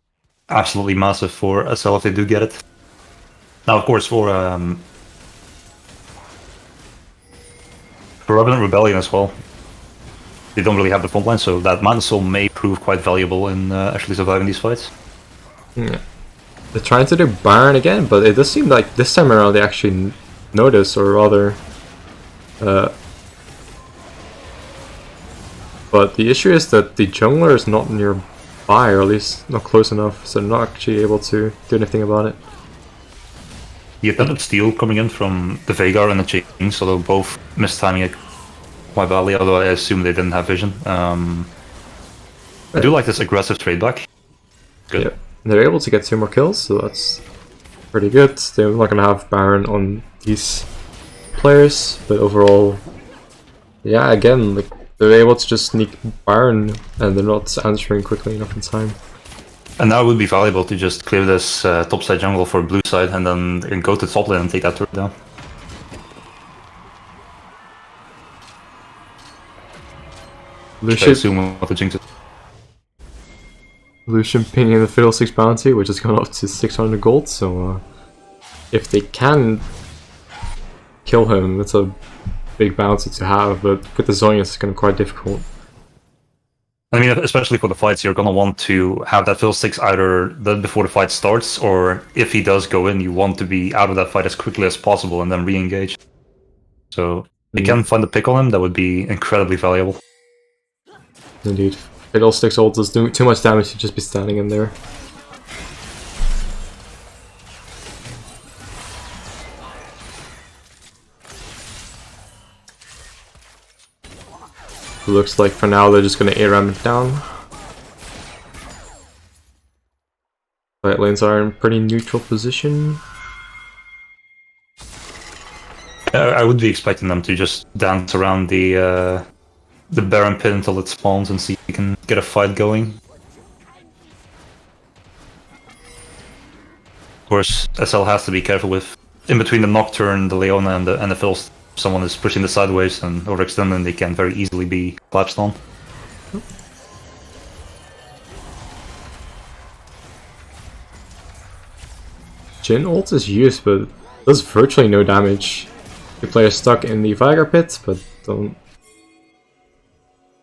absolutely massive for SL if they do get it. Now, of course, for Revenant Rebellion as well, they don't really have the front line, so that Mountain Soul may prove quite valuable in actually surviving these fights. Yeah. They're trying to do Baron again, but it does seem like this time around they actually notice, or rather... but the issue is that the jungler is not nearby, or at least not close enough, so they're not actually able to do anything about it. The attempted steal coming in from the Veigar and the Jinx, although both mistiming it quite badly, although I assume they didn't have vision. I do like this aggressive trade back. Good. Yeah. They're able to get 2 more kills, so that's pretty good. They're not going to have Baron on these players, but overall, yeah, again, like, they're able to just sneak Baron, and they're not answering quickly enough in time. And now it would be valuable to just clear this top side jungle for blue side, and then go to top lane and take that turret down. Lucian, I assume what the Jinx is. Lucian pinging the Fiddlesticks bounty, which has gone up to 600 gold, so if they can kill him, that's a big bounty to have, but with the Zhonya's it's going to be quite difficult. I mean, especially for the fights, you're going to want to have that Fiddlesticks either before the fight starts, or if he does go in, you want to be out of that fight as quickly as possible and then re-engage. So, if you can find a pick on him, that would be incredibly valuable. Indeed. Fiddlesticks ult does do too much damage to just be standing in there. Looks like for now they're just gonna ARAM it down. Light lanes are in pretty neutral position. I would be expecting them to just dance around the Baron pit until it spawns and see if you can get a fight going. Of course, SL has to be careful with in between the Nocturne, the Leona, and the Fiddlesticks. Someone is pushing the sideways and overextending, they can very easily be collapsed on. Jhin ult is used, but does virtually no damage. The player is stuck in the Veigar pit, but don't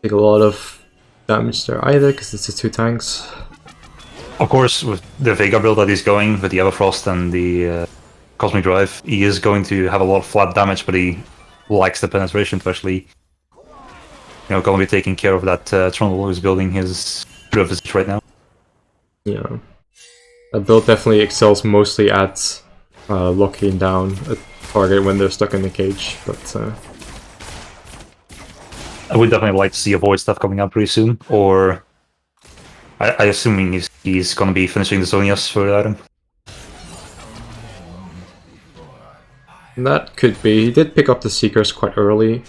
take a lot of damage there either, because it's just 2 tanks. Of course, with the Veigar build that he's going, with the Everfrost and the Cosmic Drive, he is going to have a lot of flat damage, but he likes the penetration to actually, going to be taking care of that Trundle who's building his Visage right now. Yeah. That build definitely excels mostly at locking down a target when they're stuck in the cage, but I would definitely like to see a Void stuff coming out pretty soon, or I assuming he's going to be finishing the Zhonya's for the item. that could be. He did pick up the Seekers quite early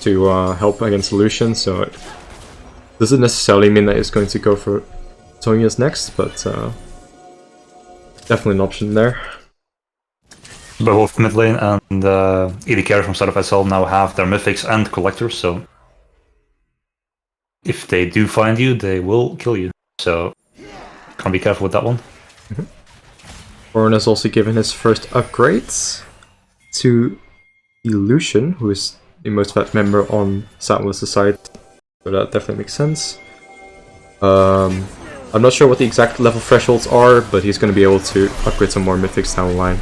to help against Lucian, so it doesn't necessarily mean that he's going to go for Zhonya's next, but definitely an option there. Both mid lane and AD carry from side of SL now have their mythics and collectors, so if they do find you, they will kill you. So, can't be careful with that one. Orin has also given his first upgrades to Lucian, who is the most vet member on Soundless' side, so that definitely makes sense. I'm not sure what the exact level thresholds are, but he's going to be able to upgrade some more mythics down the line.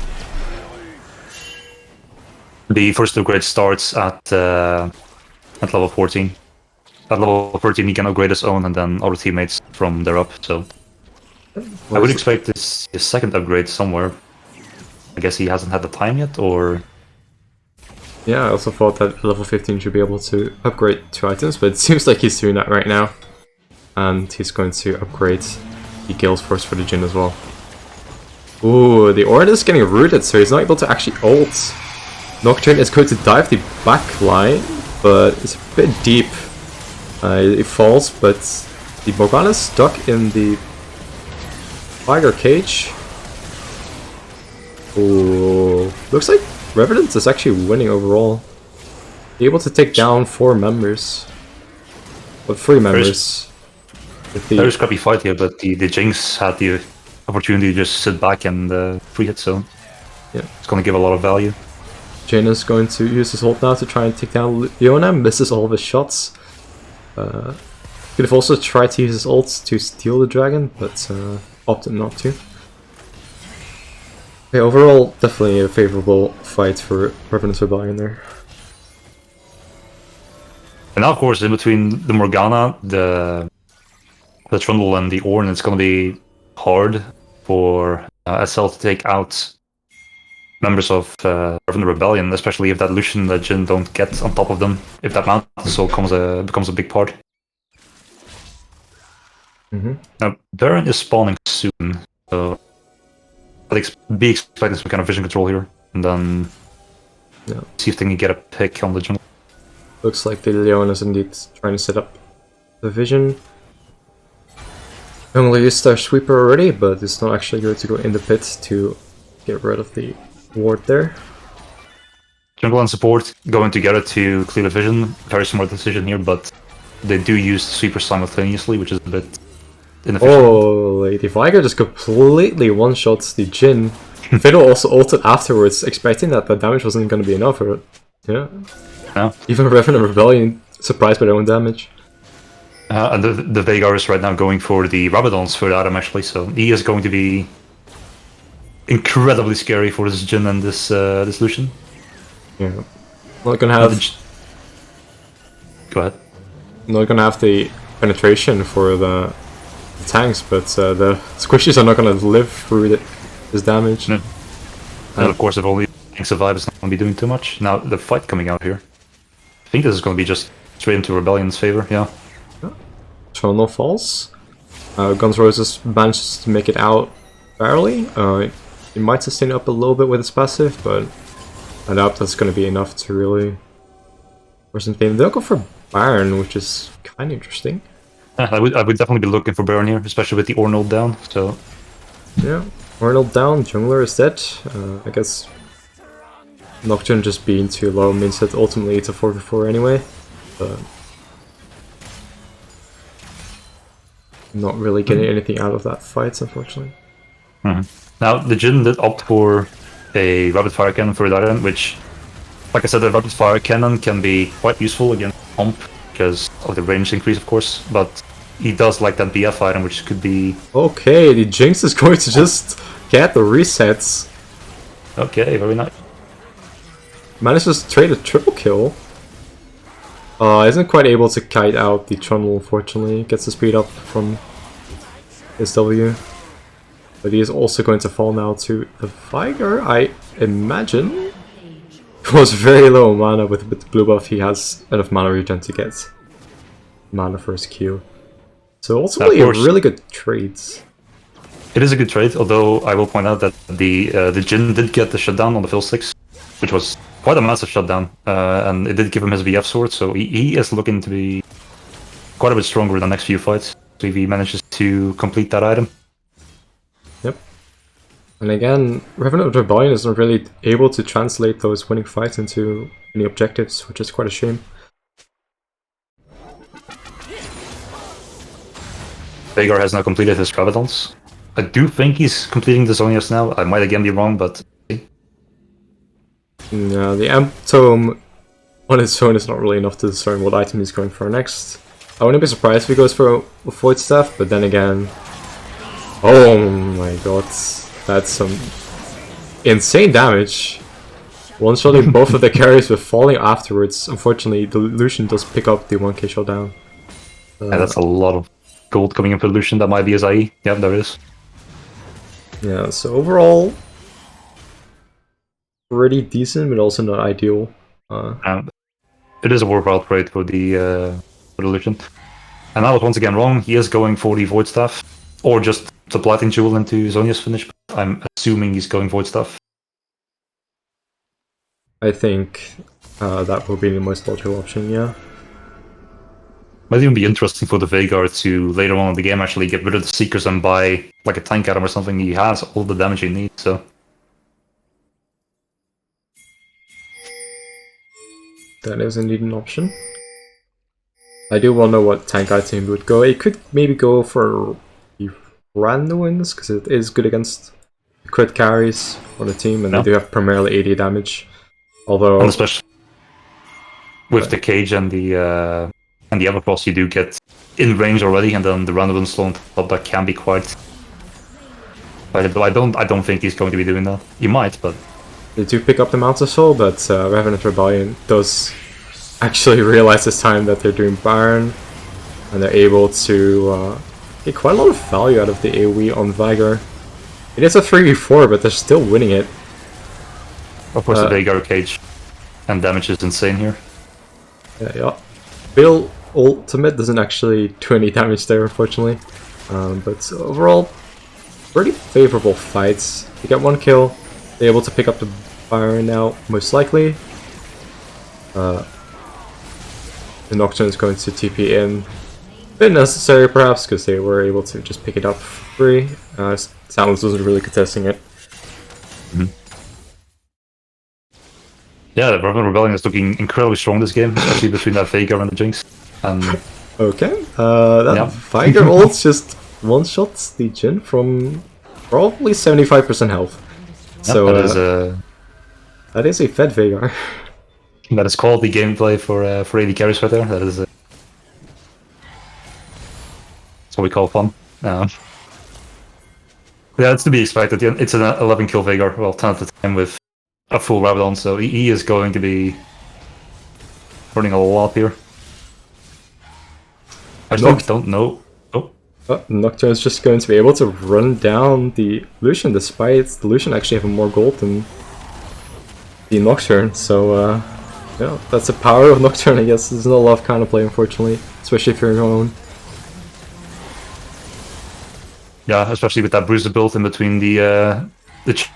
The first upgrade starts at level 14. At level 13 he can upgrade his own and then other teammates from there up, so... I would expect his second upgrade somewhere. I guess he hasn't had the time yet, or... Yeah, I also thought that level 15 should be able to upgrade 2 items, but it seems like he's doing that right now. And he's going to upgrade the Gale's Force for the Jhin as well. Ooh, the Aura is getting rooted, so he's not able to actually ult. Nocturne is going to dive the back line, but it's a bit deep. It falls, but the Morgana's stuck in the Tiger Cage. Ooh, looks like Revenant is actually winning overall. Able to take down 4 members. But 3 members. There is a scrappy fight here, but the Jinx had the opportunity to just sit back and free hit, so yeah, it's going to give a lot of value. Jhin is going to use his ult now to try and take down Leona, misses all of his shots. Could have also tried to use his ult to steal the dragon, but opted not to. Okay, overall, definitely a favorable fight for Revenant Rebellion there. And now, of course, in between the Morgana, the Trundle and the Ornn, it's going to be hard for SL to take out members of Revenant Rebellion, especially if that Lucian and Jhin don't get on top of them. If that Mountain Soul becomes a big part. Now, Baron is spawning soon, so I'd be expecting some kind of vision control here, and then see if they can get a pick on the jungle. Looks like the Leon is indeed trying to set up the vision. Only used their sweeper already, but it's not actually going to go in the pit to get rid of the ward there. Jungle and support going together to clear the vision. Very smart decision here, but they do use the sweeper simultaneously, which is a bit inefficient. Oh, the Viger just completely one-shots the Jhin. Fiddle also ulted afterwards, expecting that the damage wasn't going to be enough for it. Yeah. Even Revenant Rebellion surprised by their own damage. And the Veigar is right now going for the Rabadons for Adam actually, so he is going to be incredibly scary for this Jhin and this Lucian. Yeah. Not gonna have. Go ahead. Not gonna have the penetration for the tanks, but the squishies are not gonna live through this damage. No. And of course, if only tank survive, it's not gonna be doing too much. Now the fight coming out here. I think this is gonna be just straight into Rebellion's favor. Yeah. Trundle falls. Guns Roses manages to make it out barely. He might sustain up a little bit with his passive, but I doubt that's going to be enough to really worsen pain. They'll go for Baron, which is kind of interesting. I would definitely be looking for Baron here, especially with the Ornald down. So yeah, Ornald down, Jungler is dead. I guess Nocturne just being too low means that ultimately it's a 4v4 anyway. But not really getting anything out of that fight, unfortunately. Now the Jhin did opt for a rapid fire cannon for that end, which, like I said, the rapid fire cannon can be quite useful against Pomp because of the range increase, of course. But he does like that BF item, which could be okay. The Jinx is going to just get the resets. Okay, very nice. Manages to trade a triple kill. Isn't quite able to kite out the Trundle, unfortunately. Gets the speed up from his W. But he is also going to fall now to the Viger, I imagine. He was very low mana with the blue buff. He has enough mana regen to get mana for his Q. So ultimately a really good trade. It is a good trade, although I will point out that the Jhin did get the shutdown on the Phil 6, which was quite a massive shutdown, and it did give him his VF sword, so he is looking to be quite a bit stronger in the next few fights, so if he manages to complete that item. Yep. And again, Revenant Rebellion isn't really able to translate those winning fights into any objectives, which is quite a shame. Veigar has now completed his Graviton's. I do think he's completing the Zonias now, I might again be wrong, but... Yeah, the Amp Tome on its own is not really enough to discern what item he's going for next. I wouldn't be surprised if he goes for a Void Staff, but then again... Oh my god, that's some insane damage. One-shotting both of the carries with falling afterwards. Unfortunately, the Lucian does pick up the 1k shutdown. Yeah, that's a lot of gold coming in for Lucian. That might be his IE. Yeah, there it is. Yeah, so overall, pretty decent, but also not ideal. It is a worthwhile trade for the Lucian. And I was once again wrong. He is going for the Void Staff, or just supplanting Jewel into Zhonya's finish. But I'm assuming he's going Void Staff. I think that will be the most logical option, yeah. Might even be interesting for the Veigar to later on in the game actually get rid of the Seekers and buy like a tank item or something. He has all the damage he needs, so. That is indeed an option. I do want to know what tank item would go. It could maybe go for the Randuins, because it is good against crit carries on the team, and they do have primarily 80 damage. Although, and especially with the Cage and the Evercross, you do get in range already, and then the Randuin slow on top. That can be quite. But I don't think he's going to be doing that. He might, but they do pick up the Mountain Soul, but Revenant Rebellion does actually realize this time that they're doing Baron, and they're able to get quite a lot of value out of the AoE on Veigar. It is a 3v4, but they're still winning it. Of course, the Veigar Cage and damage is insane here. Yeah. Bill Ultimate doesn't actually do any damage there, unfortunately. But overall, pretty favorable fights. They get 1 kill. They're able to pick up the Baron now, most likely. The Nocturne is going to TP in. Bit necessary, perhaps, because they were able to just pick it up for free. Soundless wasn't really contesting it. Yeah, the Revenant Rebellion is looking incredibly strong this game, especially between that Veigar and the Jinx. And okay, that Veigar ult just one-shots the Jhin from probably 75% health. So that is a fed Veigar. That is called the gameplay for AD carries right there. That is that's what we call fun. Yeah, it's to be expected. It's an 11 kill Veigar, well 10 at a time with a full Rabadon, so he is going to be running a lot here. I don't know. Oh. Nocturne is just going to be able to run down the Lucian, despite the Lucian actually having more gold than the Nocturne. So, yeah, that's the power of Nocturne, I guess. There's not a lot of counterplay, unfortunately, especially if you're alone. Yeah, especially with that Bruiser build in between the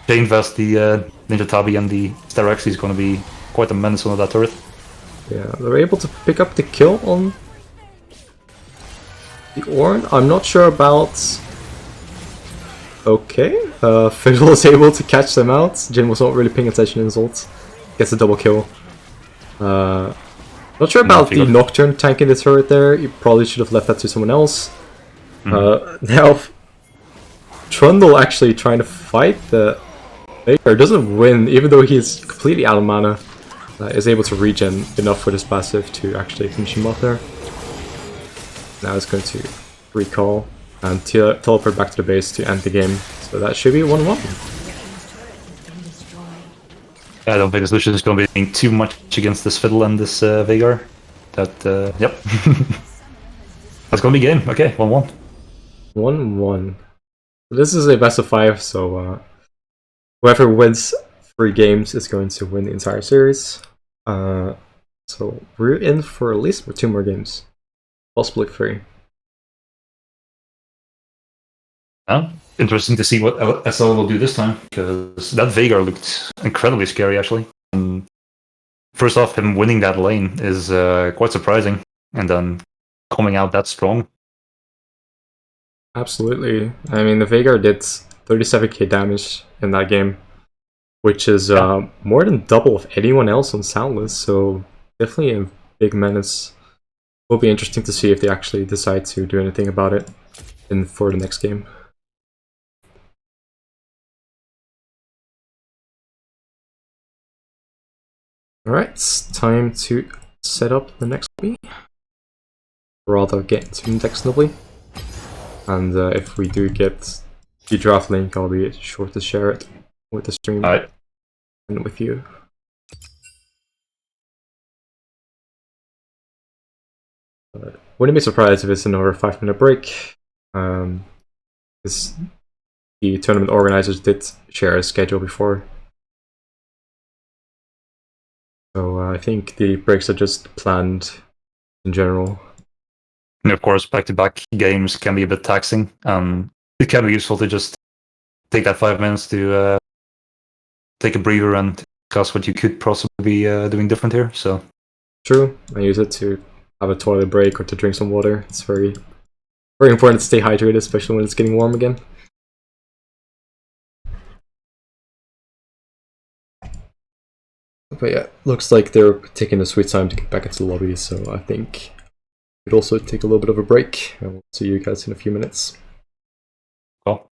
Chain Vest, the Ninja Tabi, and the Sterex, he's going to be quite a menace on that turret. Yeah, they're able to pick up the kill on the Ornn. I'm not sure about... Okay, Fiddle is able to catch them out. Jhin was not really paying attention in his ult. Gets a double kill. Not sure about the Nocturne tanking the turret there. You probably should have left that to someone else. Now, Trundle actually trying to fight the Veigar doesn't win, even though he's completely out of mana. Is able to regen enough with his passive to actually finish him off there. Now it's going to recall and teleport back to the base to end the game. So that should be 1-1. I don't think this Lucian is going to be doing too much against this Fiddle and this Veigar. Yep. That's going to be game. Okay, 1-1. 1-1. This is a best of 5, so whoever wins 3 games is going to win the entire series. So we're in for at least 2 more games. Possibly 3. Interesting to see what SL will do this time, because that Veigar looked incredibly scary actually. And first off, him winning that lane is quite surprising, and then coming out that strong. Absolutely. I mean, the Veigar did 37k damage in that game, which is more than double of anyone else on Soundless, so definitely a big menace. Will be interesting to see if they actually decide to do anything about it for the next game. Alright, it's time to set up the next lobby. Rather get into index lobby. And if we do get the draft link, I'll be sure to share it with the stream Alright. and with you. Wouldn't be surprised if it's another 5-minute break. Because the tournament organizers did share a schedule before. So I think the breaks are just planned in general. And of course, back-to-back games can be a bit taxing. It can be useful to just take that 5 minutes to take a breather and discuss what you could possibly be doing different here. So True, I use it to have a toilet break or to drink some water. It's very important to stay hydrated, especially when it's getting warm again. But yeah, looks like they're taking a sweet time to get back into the lobby, so I think we'd also take a little bit of a break, and we'll see you guys in a few minutes. well.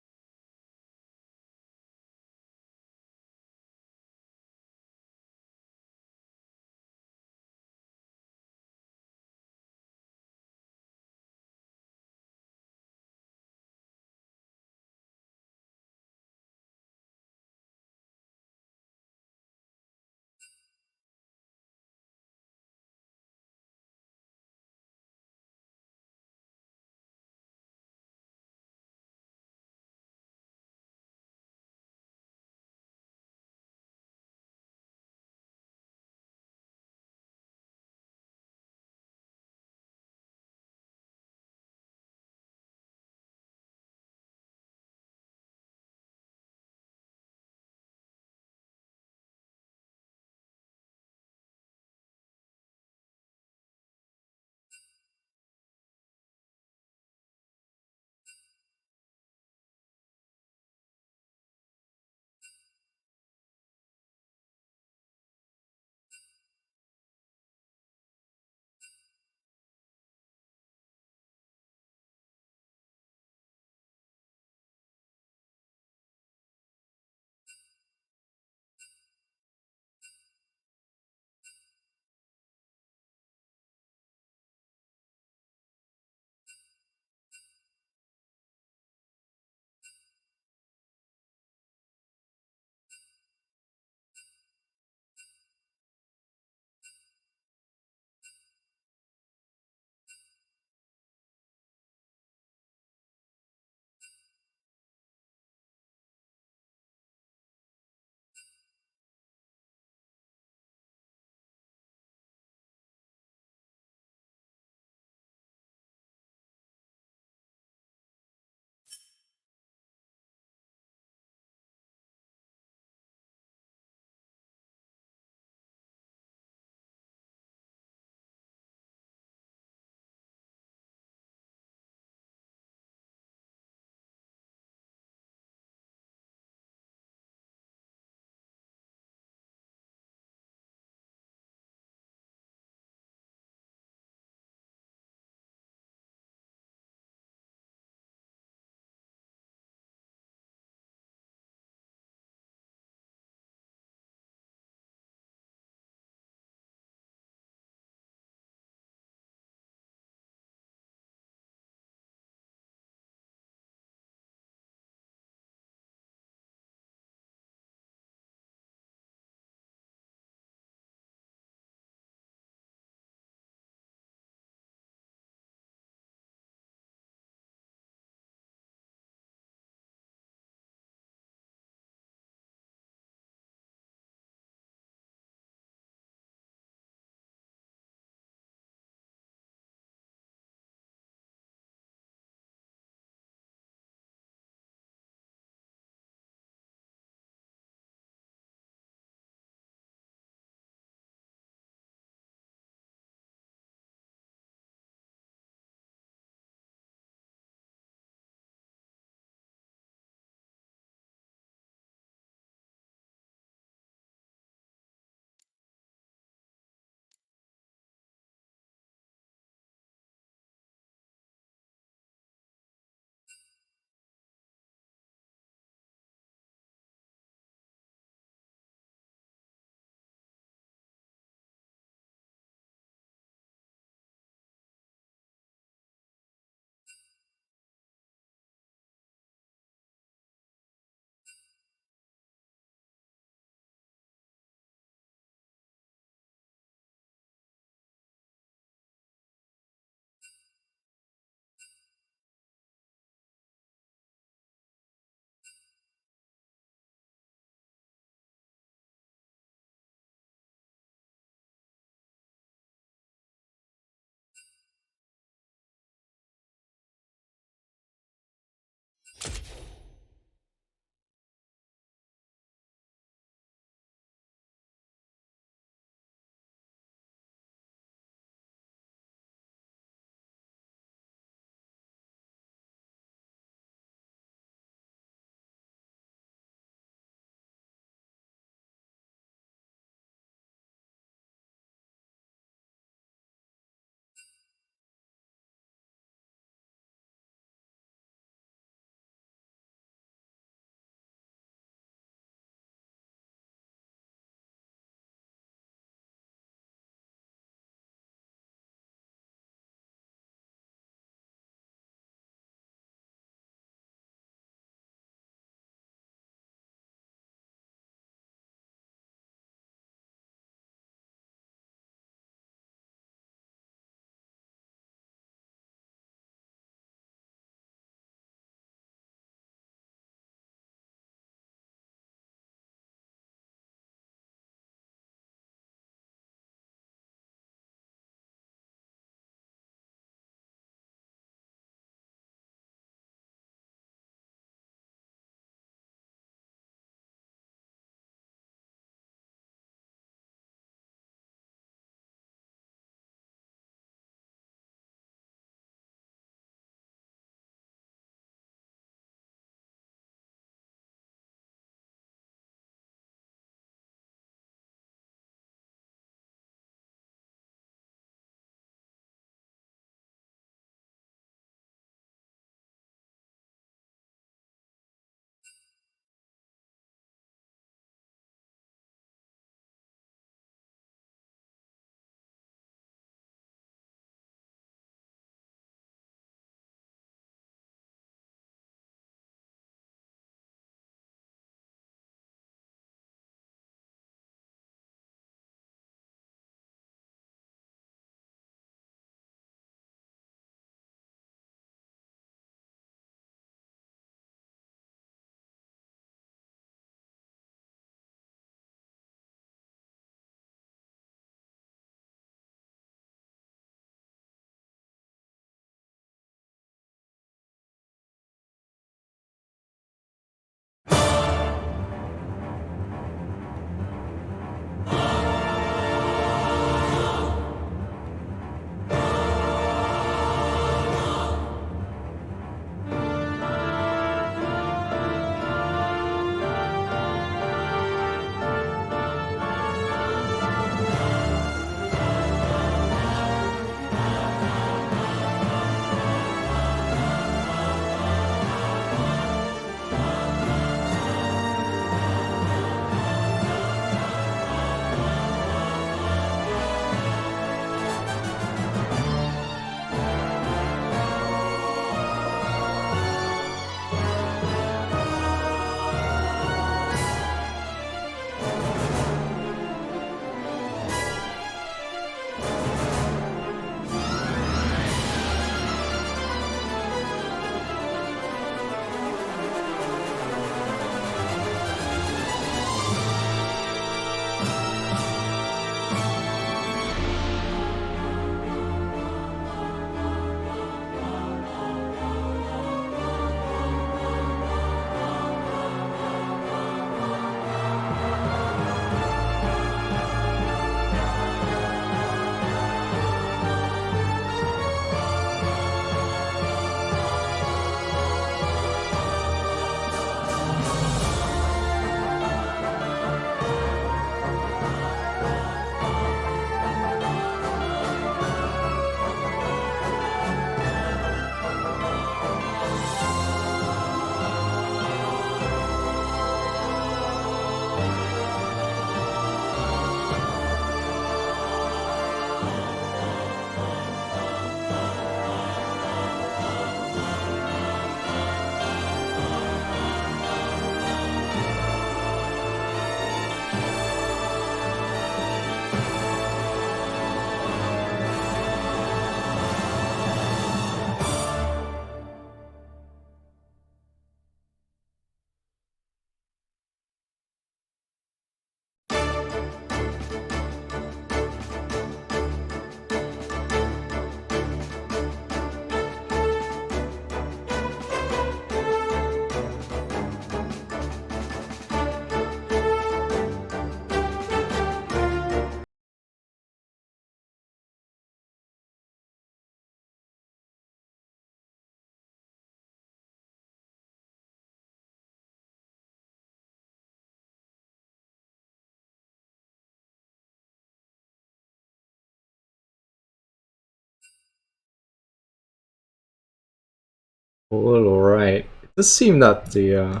Well, alright. It does seem that the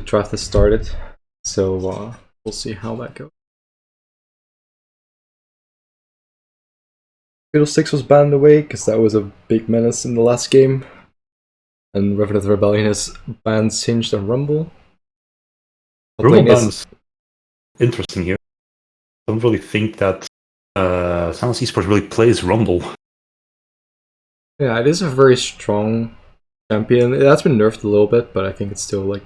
draft has started, so we'll see how that goes. Fiddlesticks was banned away because that was a big menace in the last game, and Revenant Rebellion has banned Singed and Rumble. Rumble ban's interesting here. I don't really think that Soundless Esports really plays Rumble. Yeah, it is a very strong champion. It has been nerfed a little bit, but I think it's still like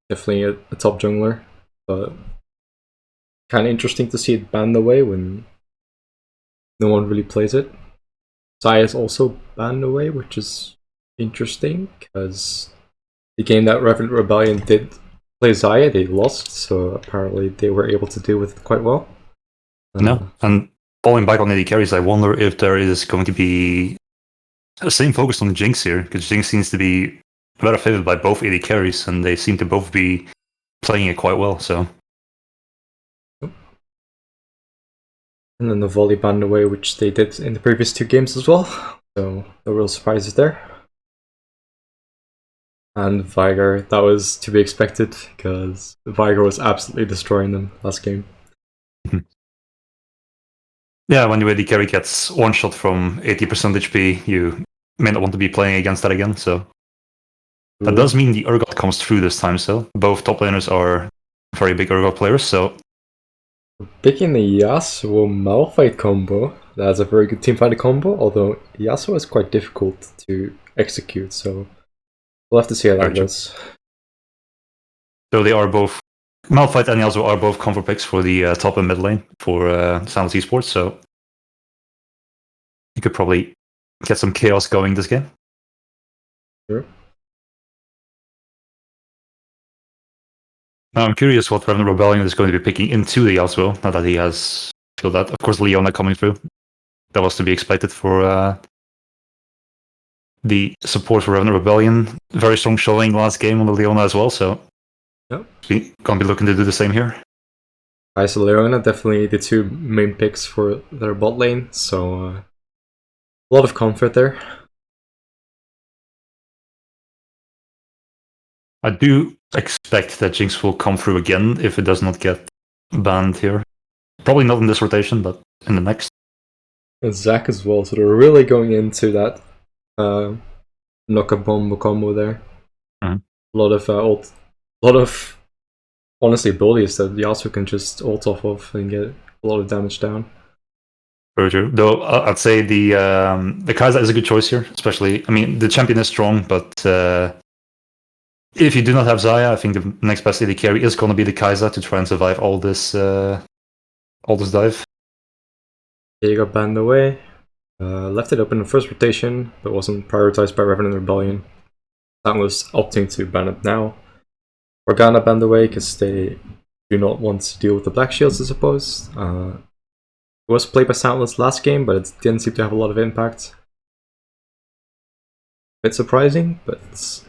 definitely a top jungler. But kind of interesting to see it banned away when no one really plays it. Xayah is also banned away, which is interesting because the game that Revenant Rebellion did play Xayah, they lost, so apparently they were able to deal with it quite well. No, and falling back on AD carries, I wonder if there is going to be the same focus on Jinx here, because Jinx seems to be better favored by both AD carries, and they seem to both be playing it quite well. So, and then the volley banned away, which they did in the previous 2 games as well. So no real surprises there. And Viger, that was to be expected because Viger was absolutely destroying them last game. yeah, when your AD carry gets one shot from 80% HP, you may not want to be playing against that again. So that does mean the Urgot comes through this time. So both top laners are very big Urgot players. So picking the Yasuo Malphite combo, that's a very good teamfighter combo, although Yasuo is quite difficult to execute, so we'll have to see how that goes. So they are both, Malphite and Yasuo are both comfort picks for the top and mid lane for Soundless Esports, so you could probably get some chaos going this game. Sure. Now I'm curious what Revenant Rebellion is going to be picking into the Yasuo, now that he has killed that. Of course, Leona coming through. That was to be expected for the support for Revenant Rebellion. Very strong showing last game on the Leona as well, so yep. We're going to be looking to do the same here. Kai'Sa Leona, definitely the 2 main picks for their bot lane, so a lot of comfort there. I do expect that Jinx will come through again if it does not get banned here. Probably not in this rotation, but in the next. And Zac as well, so they're really going into that knock-a-bomb combo there. Mhm. A lot of honestly abilities that Yasuo can just ult off of and get a lot of damage down. Very true. Though I'd say the Kai'Sa is a good choice here, especially. I mean, the champion is strong, but if you do not have Xayah, I think the next best AD carry is going to be the Kai'Sa to try and survive all this dive. Yeah, he got banned away. Left it open in the first rotation, but wasn't prioritized by Revenant Rebellion. Soundless opting to ban it now. Organa banned away because they do not want to deal with the Black Shields, I suppose. It was played by Soundless last game, but it didn't seem to have a lot of impact. A bit surprising, but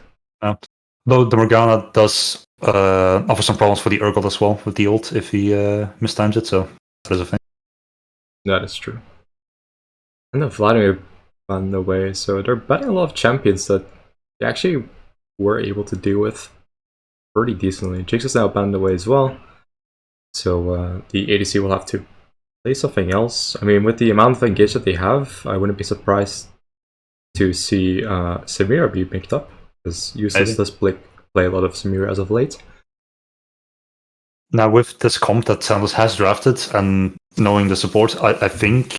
Though the Morgana does offer some problems for the Urgot as well with the ult if he mistimes it, so that is a thing. that is true. And then Vladimir banned away, so they're banning a lot of champions that they actually were able to deal with pretty decently. Jinx is now banned away as well, so the ADC will have to play something else. I mean, with the amount of engage that they have, I wouldn't be surprised to see Samira be picked up, because Useless does play a lot of Samira as of late. Now, with this comp that Soundless has drafted, and knowing the support, I think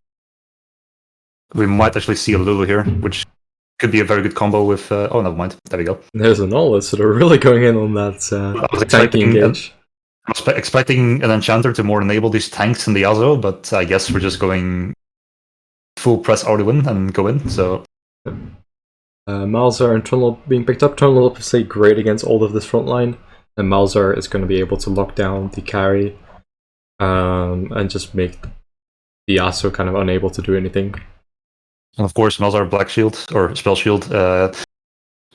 we might actually see a Lulu here, which could be a very good combo with... oh, never mind. There we go. There's an Soundless, so they're really going in on that tanking engage. I was expecting an Enchanter to more enable these tanks in the Yasuo, but I guess we're just going full press Arduin and go in, so... Malzahar and Trundle being picked up. Trundle will say great against all of this front line, and Malzahar is going to be able to lock down the carry and just make the Yasuo kind of unable to do anything. And of course, Malzahar Black Shield, or Spell Shield,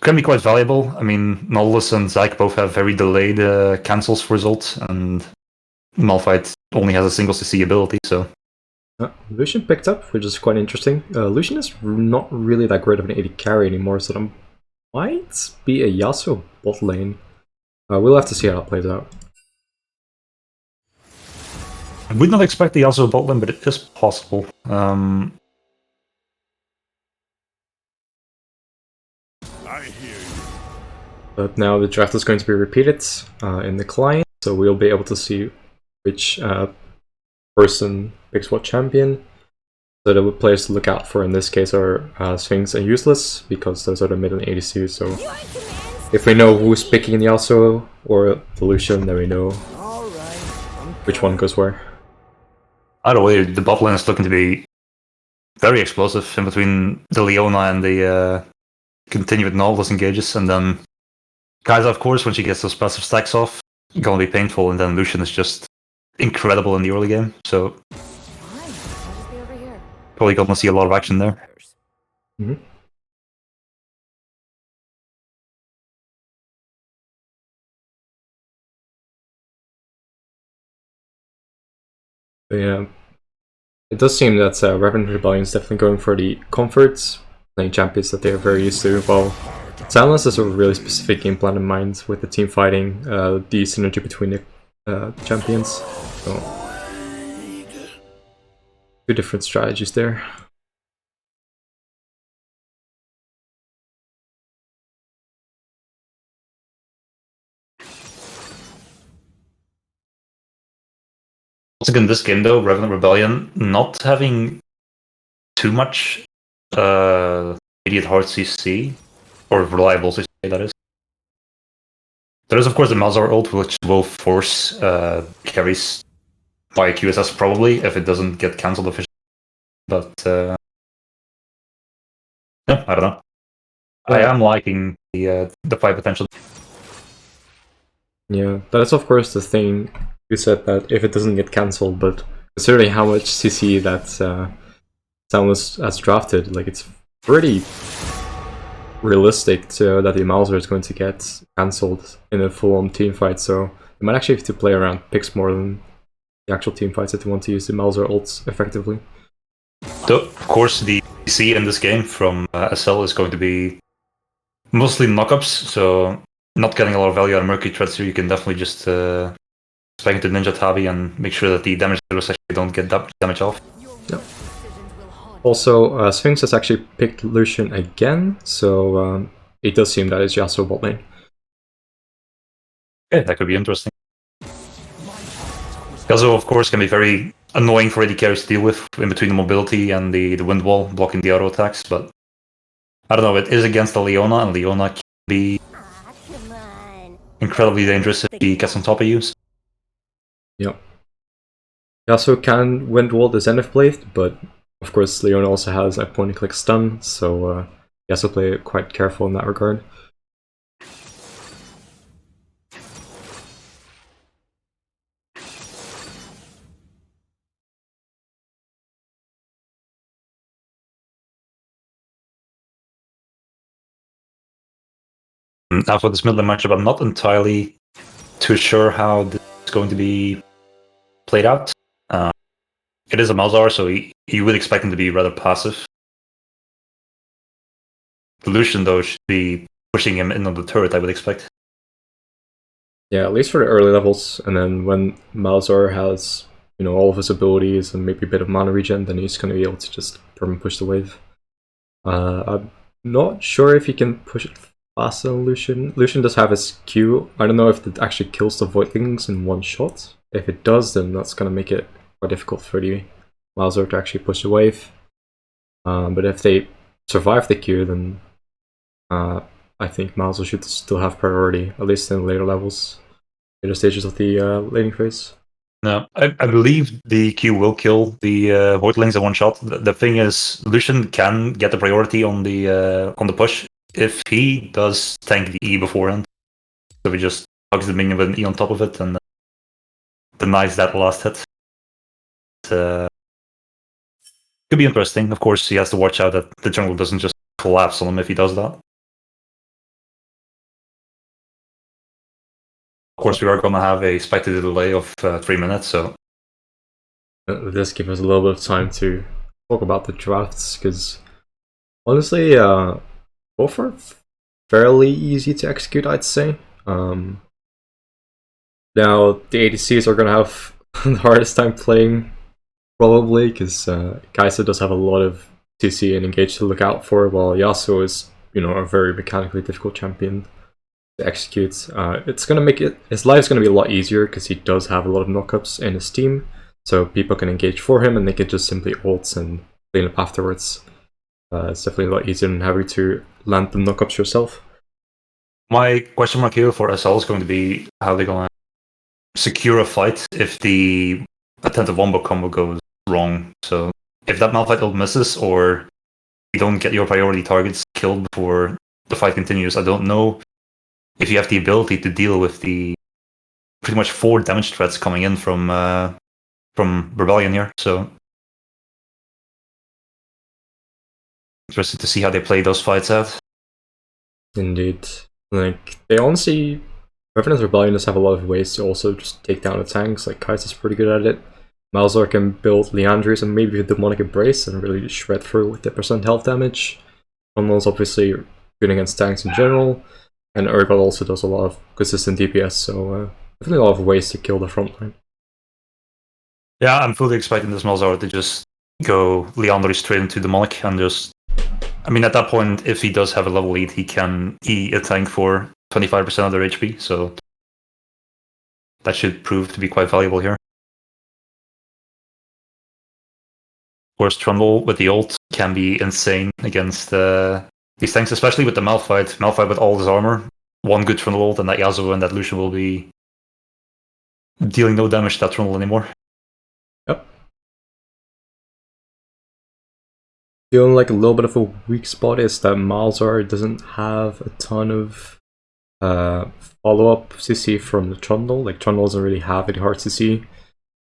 can be quite valuable. I mean, Nodalus and Zyke both have very delayed cancels for results, and Malphite only has a single CC ability, so Lucian picked up, which is quite interesting. Lucian is not really that great of an AD carry anymore, so that might be a Yasuo bot lane. We'll have to see how that plays out. I would not expect the Yasuo bot lane, but it is possible. I hear you. But now the draft is going to be repeated in the client, so we'll be able to see which person picks what champion. So the players to look out for in this case are Sphinx and Useless, because those are the mid and ADC, so if we know who's picking the Yasuo or the Lucian, then we know which one goes where. Either way, the bot lane is looking to be very explosive in between the Leona and the continued Nautilus engages, and then Kai'Sa, of course, when she gets those passive stacks off, gonna be painful, and then Lucian is just incredible in the early game, so probably gonna see a lot of action there. Mm-hmm. Yeah, it does seem that Revenant Rebellion is definitely going for the comforts, playing champions that they are very used to. While Soundless has a really specific game plan in mind with the team fighting, the synergy between the champions. So, two different strategies there. Once again, this game though, Revenant Rebellion, not having too much immediate hard CC, or reliable CC, that is. There is, of course, the Malzahar ult, which will force carries by QSS probably, if it doesn't get cancelled officially. But, yeah, I don't know. I am liking the fight potential. Yeah, that's of course the thing. You said that if it doesn't get cancelled, but considering how much CC that Soundless has drafted, like it's pretty realistic that the Malzahar is going to get cancelled in a full-on team fight. So you might actually have to play around picks more than the actual team fights if you want to use the Malzahar ults effectively. So, of course, the CC in this game from SL is going to be mostly knockups, so not getting a lot of value out of Mercury Threads here. You can definitely just spec into Ninja Tabi and make sure that the damage dealers actually don't get damage off. Yep. Also, Sphinx has actually picked Lucian again, so it does seem that it's Yasuo bot lane. Yeah, that could be interesting. Yasuo, of course, can be very annoying for AD carries to deal with in between the mobility and the wind wall blocking the auto attacks, but I don't know, it is against the Leona, and Leona can be incredibly dangerous if he gets on top of you. Yep. Yasuo can wind wall the Zenith Blade, but of course Leona also has a point and click stun, so Yasuo play quite careful in that regard. Now for this middle matchup, I'm not entirely too sure how this is going to be played out. It is a Malzahar, so you would expect him to be rather passive. The Lucian, though, should be pushing him in on the turret, I would expect. Yeah, at least for the early levels, and then when Malzahar has, you know, all of his abilities and maybe a bit of mana regen, then he's going to be able to just permanent push the wave. I'm not sure if he can push it faster than Lucian. Lucian does have his Q. I don't know if it actually kills the Voidlings in one shot. If it does, then that's going to make it quite difficult for the Malzahar to actually push the wave. But if they survive the Q, then I think Malzahar should still have priority, at least in later levels, later stages of the laning phase. No, I believe the Q will kill the Voidlings in one shot. The thing is, Lucian can get the priority on the push if he does tank the E beforehand. So he just hugs the minion with an E on top of it and denies that last hit. Could be interesting. Of course, he has to watch out that the jungle doesn't just collapse on him if he does that. Of course, we are going to have a expected delay of 3 minutes, so This gives us a little bit of time to talk about the drafts, because honestly, both are fairly easy to execute, I'd say. Now, the ADCs are going to have the hardest time playing, probably, because Kai'Sa does have a lot of CC and engage to look out for, while Yasuo is, a very mechanically difficult champion to execute. It's going to make his life's going to be a lot easier, because he does have a lot of knockups in his team, so people can engage for him and they can just simply ult and clean up afterwards. It's definitely a lot easier than having to land the knockups yourself. My question mark here for SL is going to be how they're going to secure a fight if the attentive wombo combo goes wrong. So if that Malphite ult misses, or you don't get your priority targets killed before the fight continues, I don't know if you have the ability to deal with the pretty much 4 damage threats coming in from Rebellion here. So interested to see how they play those fights out. Indeed. Like, they honestly, Revenant Rebellion does have a lot of ways to also just take down the tanks. Like, Kai'Sa's pretty good at it. Malzahar can build Leandri's and maybe the Demonic Embrace and really shred through with the percent health damage. Soundless obviously good against tanks in general. And Urgot also does a lot of consistent DPS, so definitely a lot of ways to kill the front line. Yeah, I'm fully expecting this Malzahar to just go Leandri straight into Demonic and just... I mean, at that point, if he does have a level lead, he can E a tank for 25% of their HP, so that should prove to be quite valuable here. Of course, Trundle with the ult can be insane against these tanks, especially with the Malphite. Malphite with all his armor, one good Trundle ult, and that Yasuo and that Lucian will be dealing no damage to that Trundle anymore. Yep. Feeling like a little bit of a weak spot is that Malzahar doesn't have a ton of follow-up CC from the Trundle. Like, Trundle doesn't really have any hard CC.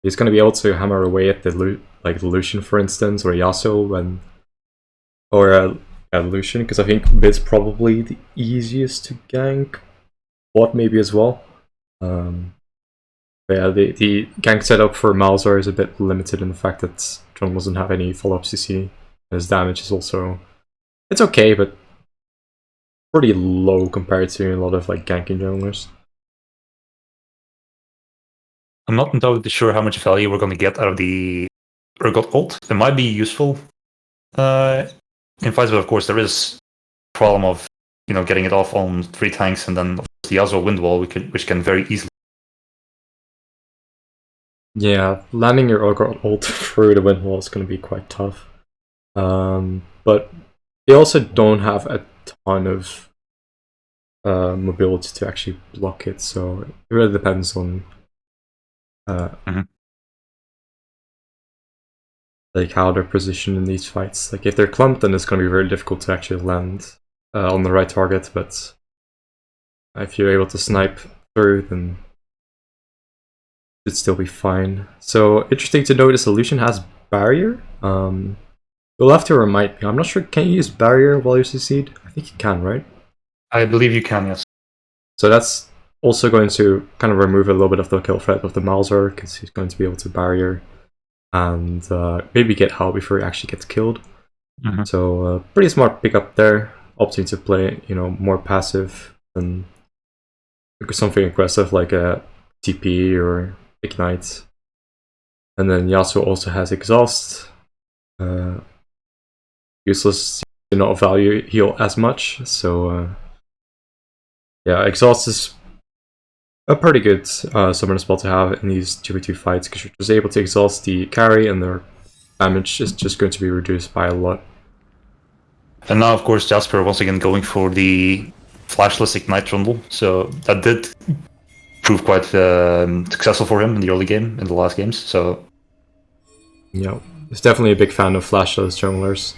He's going to be able to hammer away at the Lucian, for instance, or Yasuo, or Lucian, because I think Mid's probably the easiest to gank. Bot maybe as well. But yeah, the gank setup for Malzahar is a bit limited in the fact that Trundle doesn't have any follow-up CC. His damage is also... it's okay, but pretty low compared to a lot of ganking junglers. I'm not entirely sure how much value we're going to get out of the Urgot ult. It might be useful in fights, but of course there is a problem of getting it off on 3 tanks, and then the Yasuo wind wall, which can very easily... Yeah, landing your Urgot ult through the wind wall is going to be quite tough. But they also don't have a ton of mobility to actually block it, so it really depends on how they're positioned in these fights. Like, if they're clumped, then it's going to be very difficult to actually land on the right target, but if you're able to snipe through, then it should still be fine. So, interesting to note, the solution has barrier. You'll have to remind me. I'm not sure. Can you use barrier while you're CC'd? I think you can, right? I believe you can, yes. So that's also going to kind of remove a little bit of the kill threat of the Malzahar, because he's going to be able to barrier and maybe get out before he actually gets killed. So pretty smart pickup there, opting to play more passive than something aggressive like a TP or Ignite. And then Yasuo also has Exhaust. Useless to not value heal as much, so yeah, Exhaust is a pretty good summoner spell to have in these 2v2 fights, because you're just able to exhaust the carry and their damage is just going to be reduced by a lot. And now, of course, Jasper once again going for the flashless Ignite Trundle, so that did prove quite successful for him in the early game, in the last games, so... Yeah, he's definitely a big fan of flashless junglers.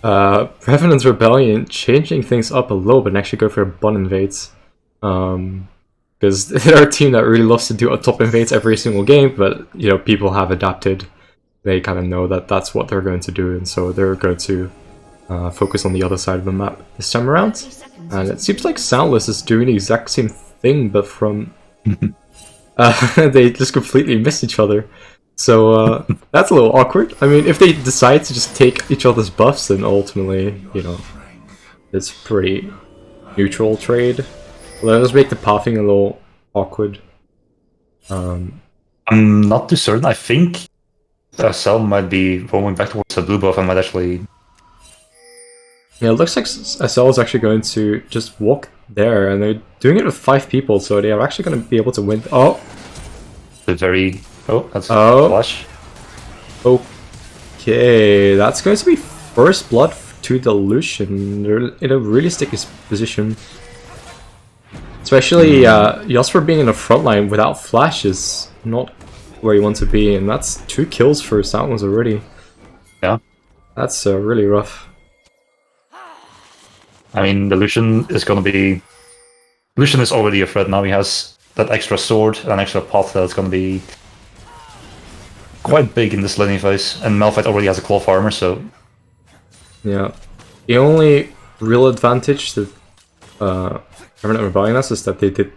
Revenant's Rebellion changing things up a little bit and actually go for bot invades. Because they're a team that really loves to do a top invades every single game, but people have adapted. They kind of know that that's what they're going to do, and so they're going to focus on the other side of the map this time around. And it seems like Soundless is doing the exact same thing, but from... they just completely missed each other. So that's a little awkward. I mean, if they decide to just take each other's buffs, then ultimately, you know, it's pretty neutral trade. Let us make the pathing a little awkward. I'm not too certain. I think Cell might be rolling back towards the blue buff and might actually... Yeah, it looks like SL is actually going to just walk there, and they're doing it with 5 people, so they are actually going to be able to win. Oh! The very... Oh, that's Oh. flash. Okay, that's going to be first blood to the Lucian. They're in a really sticky position. Especially Yosper being in the front line without flash is not where you want to be, and that's 2 kills for Soundless already. Yeah. That's really rough. I mean, the Lucian is going to be... Lucian is already a threat now. He has that extra sword, an extra pot that's going to be quite big in this laning phase. And Malphite already has a claw of armor, so... Yeah. The only real advantage that Revenant Rebellion has is that they did,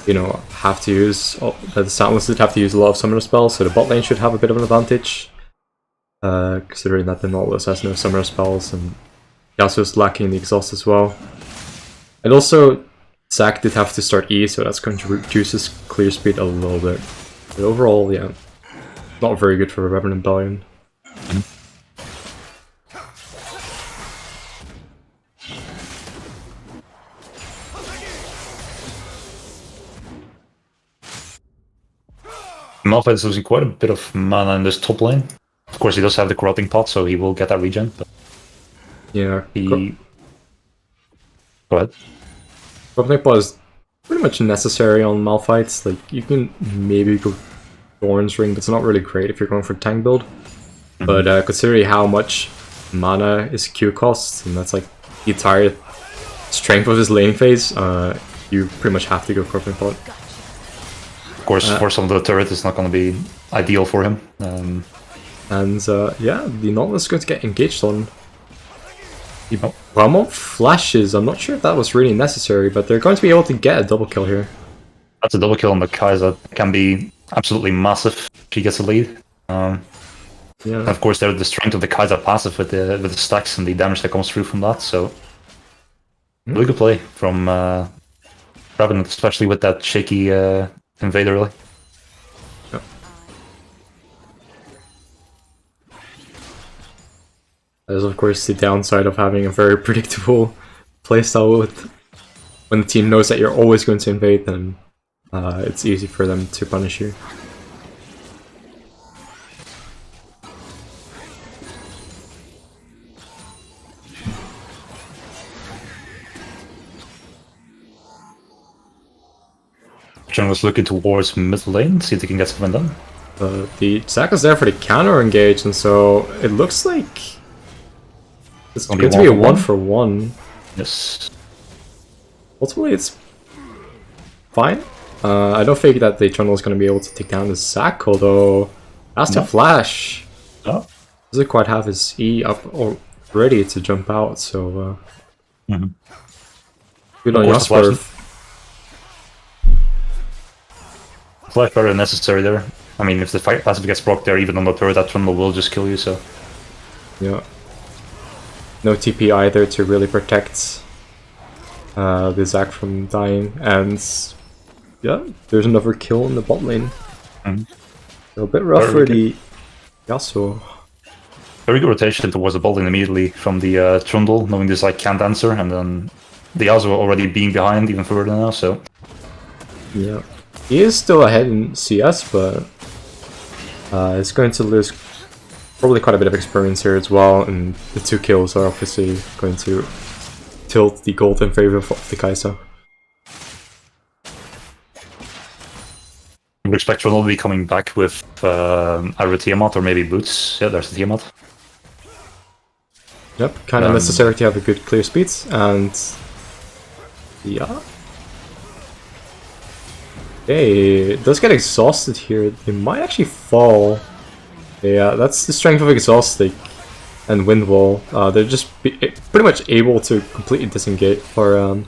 you know, have to use... the Soundless did have to use a lot of summoner spells, so the bot lane should have a bit of an advantage. Considering that the Nautilus has no summoner spells, and Yasuo's lacking the exhaust as well. And also, Zac did have to start E, so that's going to reduce his clear speed a little bit. But overall, yeah, not very good for Revenant Rebellion. Malphite is losing quite a bit of mana in this top lane. Of course, he does have the corrupting pot, so he will get that regen. But Yeah, he... Go ahead. Corrupting Pot is pretty much necessary on Malphites. Like, you can maybe go Thorn's Ring, but it's not really great if you're going for tank build. But considering how much mana is Q cost, and that's like the entire strength of his lane phase, you pretty much have to go Corrupting Pot. Of course, for some of the turret, it's not going to be ideal for him. And yeah, the Nautilus is going to get engaged on. Well, flashes. I'm not sure if that was really necessary, but they're going to be able to get a double kill here. That's a double kill on the Kai'Sa. Can be absolutely massive if he gets a lead. Yeah. And of course, there's the strength of the Kai'Sa passive with the stacks and the damage that comes through from that. So, really good play from Revenant, especially with that shaky invader early. Yep. That is, of course, the downside of having a very predictable playstyle. With when the team knows that you're always going to invade, then it's easy for them to punish you. Jungle's looking towards mid lane, see if they can get something done. The Zac is there for the counter engage, and so it looks like it's going to be a 1-for-1. Yes. Ultimately, it's fine. I don't think that the jungle is going to be able to take down the Zac, although has to flash. Oh. Doesn't quite have his E up or ready to jump out, so good on Jasper. Flash very unnecessary there. I mean, if the fight passive gets proc there, even on the turret, that jungle will just kill you, so... Yeah. No TP either to really protect the Zac from dying, and yeah, there's another kill in the bot lane. So a bit rough for the Yasuo. Very good rotation towards the bot lane immediately from the Trundle, knowing this like can't answer, and then the Yasuo already being behind even further now, so... Yeah. He is still ahead in CS, but he's going to lose probably quite a bit of experience here as well, and the 2 kills are obviously going to tilt the gold in favor of the Kai'Sa. I would expect Trundle to be coming back with either Tiamat or maybe Boots. Yeah, there's the Tiamat. Yep, kind of necessary to have a good clear speeds, and yeah. Okay, it does get exhausted here. They might actually fall. Yeah, that's the strength of Exhaustic and Wind Wall. They're just pretty much able to completely disengage or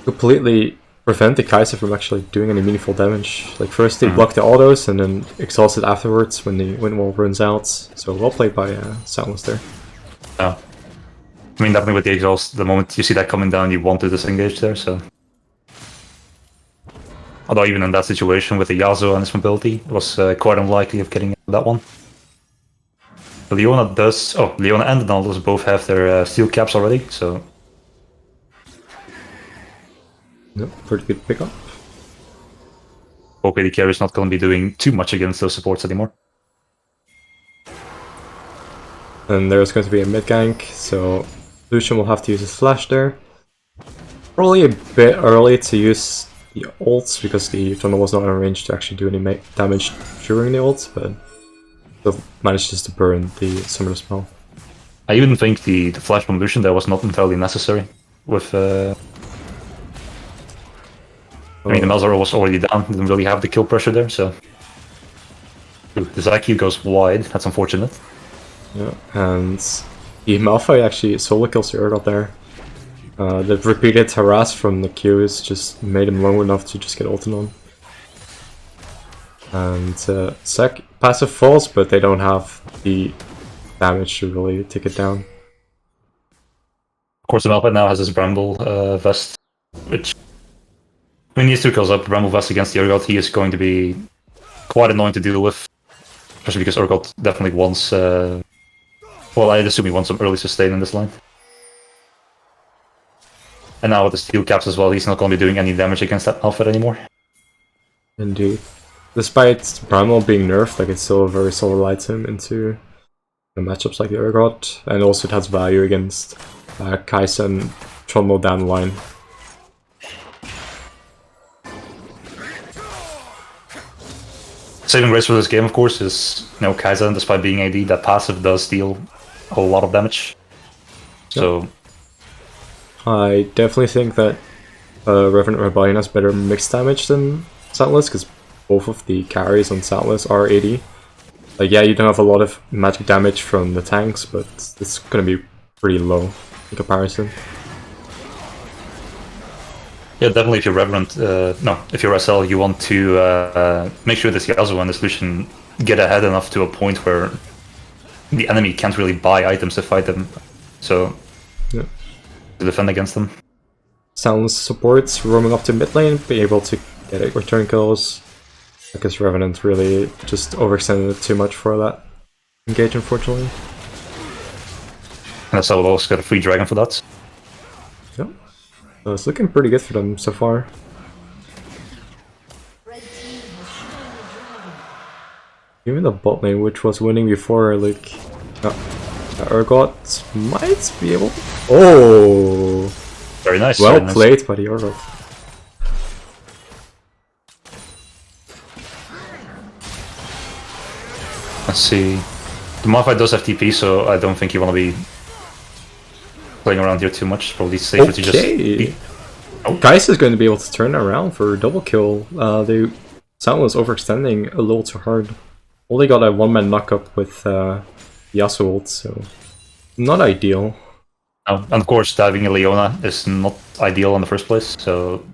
completely prevent the Kaiser from actually doing any meaningful damage. Like first they block the autos and then exhaust it afterwards when the wind wall runs out. So well played by Soundless there. Yeah. I mean, definitely with the exhaust, the moment you see that coming down, you want to disengage there, so... Although even in that situation with the Yasuo and his mobility, it was quite unlikely of getting that one. But Leona does... Oh, Leona and Naldus both have their steel caps already, so... Yep, pretty good pickup. Okay, the carry's not going to be doing too much against those supports anymore. And there's going to be a mid gank, so Lucian will have to use his flash there. Probably a bit early to use the ults because the tunnel was not in range to actually do any damage during the ults, but still manages to burn the summoner spell. I even think the flash from Lucian there was not entirely necessary. With I mean, the Malzahar was already down, didn't really have the kill pressure there, so... Ooh, the IQ goes wide, that's unfortunate. Yeah, and the Malphite actually solo kills the Urgot there. The repeated harass from the Qs just made him low enough to just get ulted on. And Sec passive falls, but they don't have the damage to really take it down. Of course, the Malphite now has his Bramble vest, which... When he 2 kills up Bramble vest against the Urgot, he is going to be quite annoying to deal with. Especially because Urgot definitely wants... well, I'd assume he wants some early sustain in this line. And now with the steel caps as well, he's not going to be doing any damage against that Malphite anymore. Indeed. Despite Bramble being nerfed, like it's still a very solid item into the matchups like the Urgot, and also it has value against Kai'Sa and Trundle down the line. Saving grace for this game, of course, is Kai'Sa, despite being AD, that passive does deal a lot of damage. So I definitely think that Revenant Rebellion has better mixed damage than Soundless, because both of the carries on Soundless are AD. Like, yeah, you don't have a lot of magic damage from the tanks, but it's gonna be pretty low in comparison. yeah, definitely if you're Revenant, no, if you're SL, you want to make sure this Yasuo and this Lucian get ahead enough to a point where the enemy can't really buy items to fight them. So, yeah, to defend against them. Soundless supports roaming up to mid lane, be able to get it return kills. I guess Revenant really just overextended it too much for that engage, unfortunately. And SL will also get a free dragon for that. Yep. So it's looking pretty good for them so far. Even the bot lane, which was winning before, like, Urgot might be able. Oh, Very nice. well very nice. played by the Urgot. Let's see. The Malphite does have TP, so I don't think you want to be playing around here too much. Probably safer to just... Kai'Sa is going to be able to turn around for a double kill. The Soundless overextending a little too hard. Only got a one-man knock-up with Yasuo ult, so not ideal. And of course, diving a Leona is not ideal in the first place, so...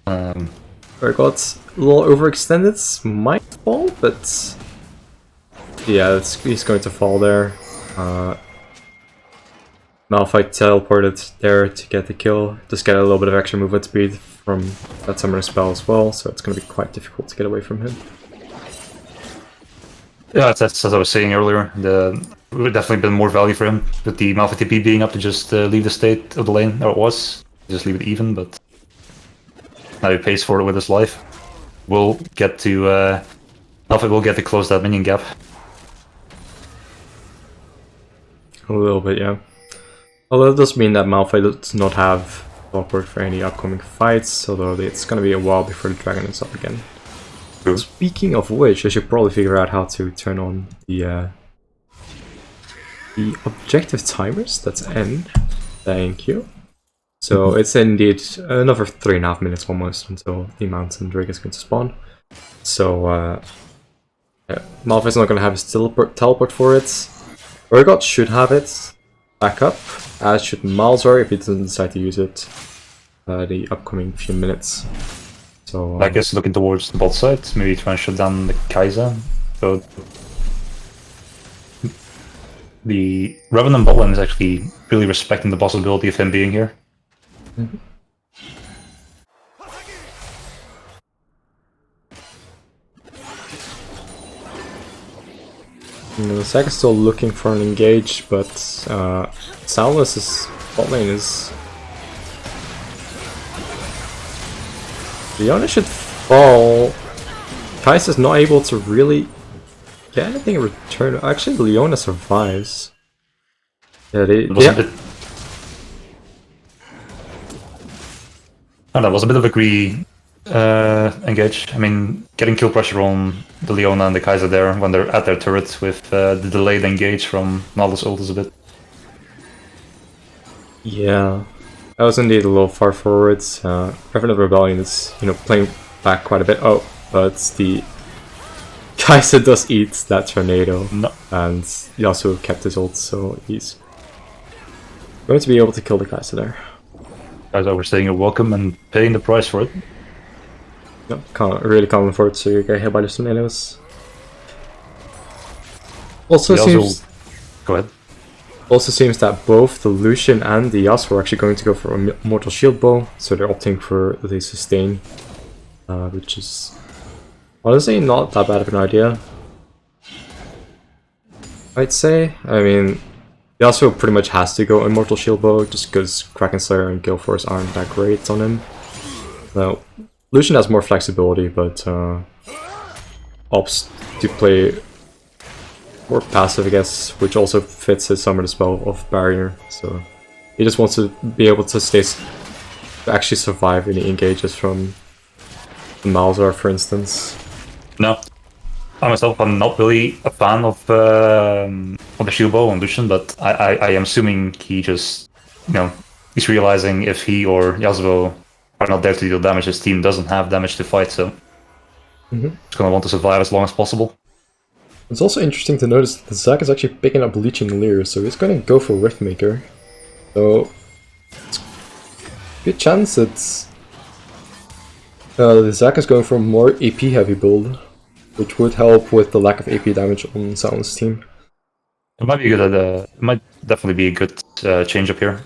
Urgot a little overextended, might fall, but... yeah, he's going to fall there. Malphite teleported there to get the kill. Just get a little bit of extra movement speed from that summoner spell as well, so it's going to be quite difficult to get away from him. Yeah, that's as I was saying earlier. There would definitely been more value for him with the Malphite TP being up to just leave the state of the lane, or it was. Just leave it even, but now he pays for it with his life. We'll get to... Malphite will get to close that minion gap. A little bit, yeah. Although it does mean that Malphite does not have teleport for any upcoming fights, although it's going to be a while before the dragon is up again. True. Speaking of which, I should probably figure out how to turn on the objective timers. That's N. Thank you. So it's indeed another 3.5 minutes almost until the mountain drake is going to spawn. So yeah, Malphite's not going to have his teleport for it. Urgot should have it back up, as should Malzahar if he doesn't decide to use it the upcoming few minutes. So I guess looking towards the bot side, maybe try and shut down the Kai'Sa. So the Revenant bot lane is actually really respecting the possibility of him being here. Zac is still looking for an engage, but Soundless' bot lane is... Leona should fall. Kai'Sa's not able to really get anything in return. Actually, Leona survives. Yeah, It was a bit... I don't know, it was a bit of a greedy engage. I mean, getting kill pressure on the Leona and the Kai'Sa there when they're at their turret with the delayed engage from Nald's ult is a bit... Yeah, that was indeed a little far forward. Revenant Rebellion is, playing back quite a bit. Oh, but the Kai'Sa does eat that tornado, No. and he also kept his ult, so he's going to be able to kill the Kai'Sa there. Kai'Sa were saying you're welcome and paying the price for it. Yep, really can't afford to get hit by the tornadoes. Also Go ahead. Also seems that both the Lucian and the Yasuo are actually going to go for a Mortal Shield Bow, so they're opting for the sustain, which is honestly not that bad of an idea, I'd say. I mean, Yasuo pretty much has to go Immortal Shield Bow just because Kraken Slayer and Gale Force aren't that great on him. Now, Lucian has more flexibility, but opts to play more passive, I guess, which also fits his Summon the Spell of Barrier. So he just wants to be able to actually survive any engages from the Malzahar, for instance. No. I myself am not really a fan of the shield bow on Lucian, but I am assuming he just, he's realizing if he or Yasuo are not there to deal damage, his team doesn't have damage to fight, so he's gonna want to survive as long as possible. It's also interesting to notice that Zac is actually picking up Leeching Leer, so he's going to go for Riftmaker. So, it's a good chance that Zac is going for a more AP heavy build, which would help with the lack of AP damage on Soundless' team. It might be good. It might definitely be a good change up here.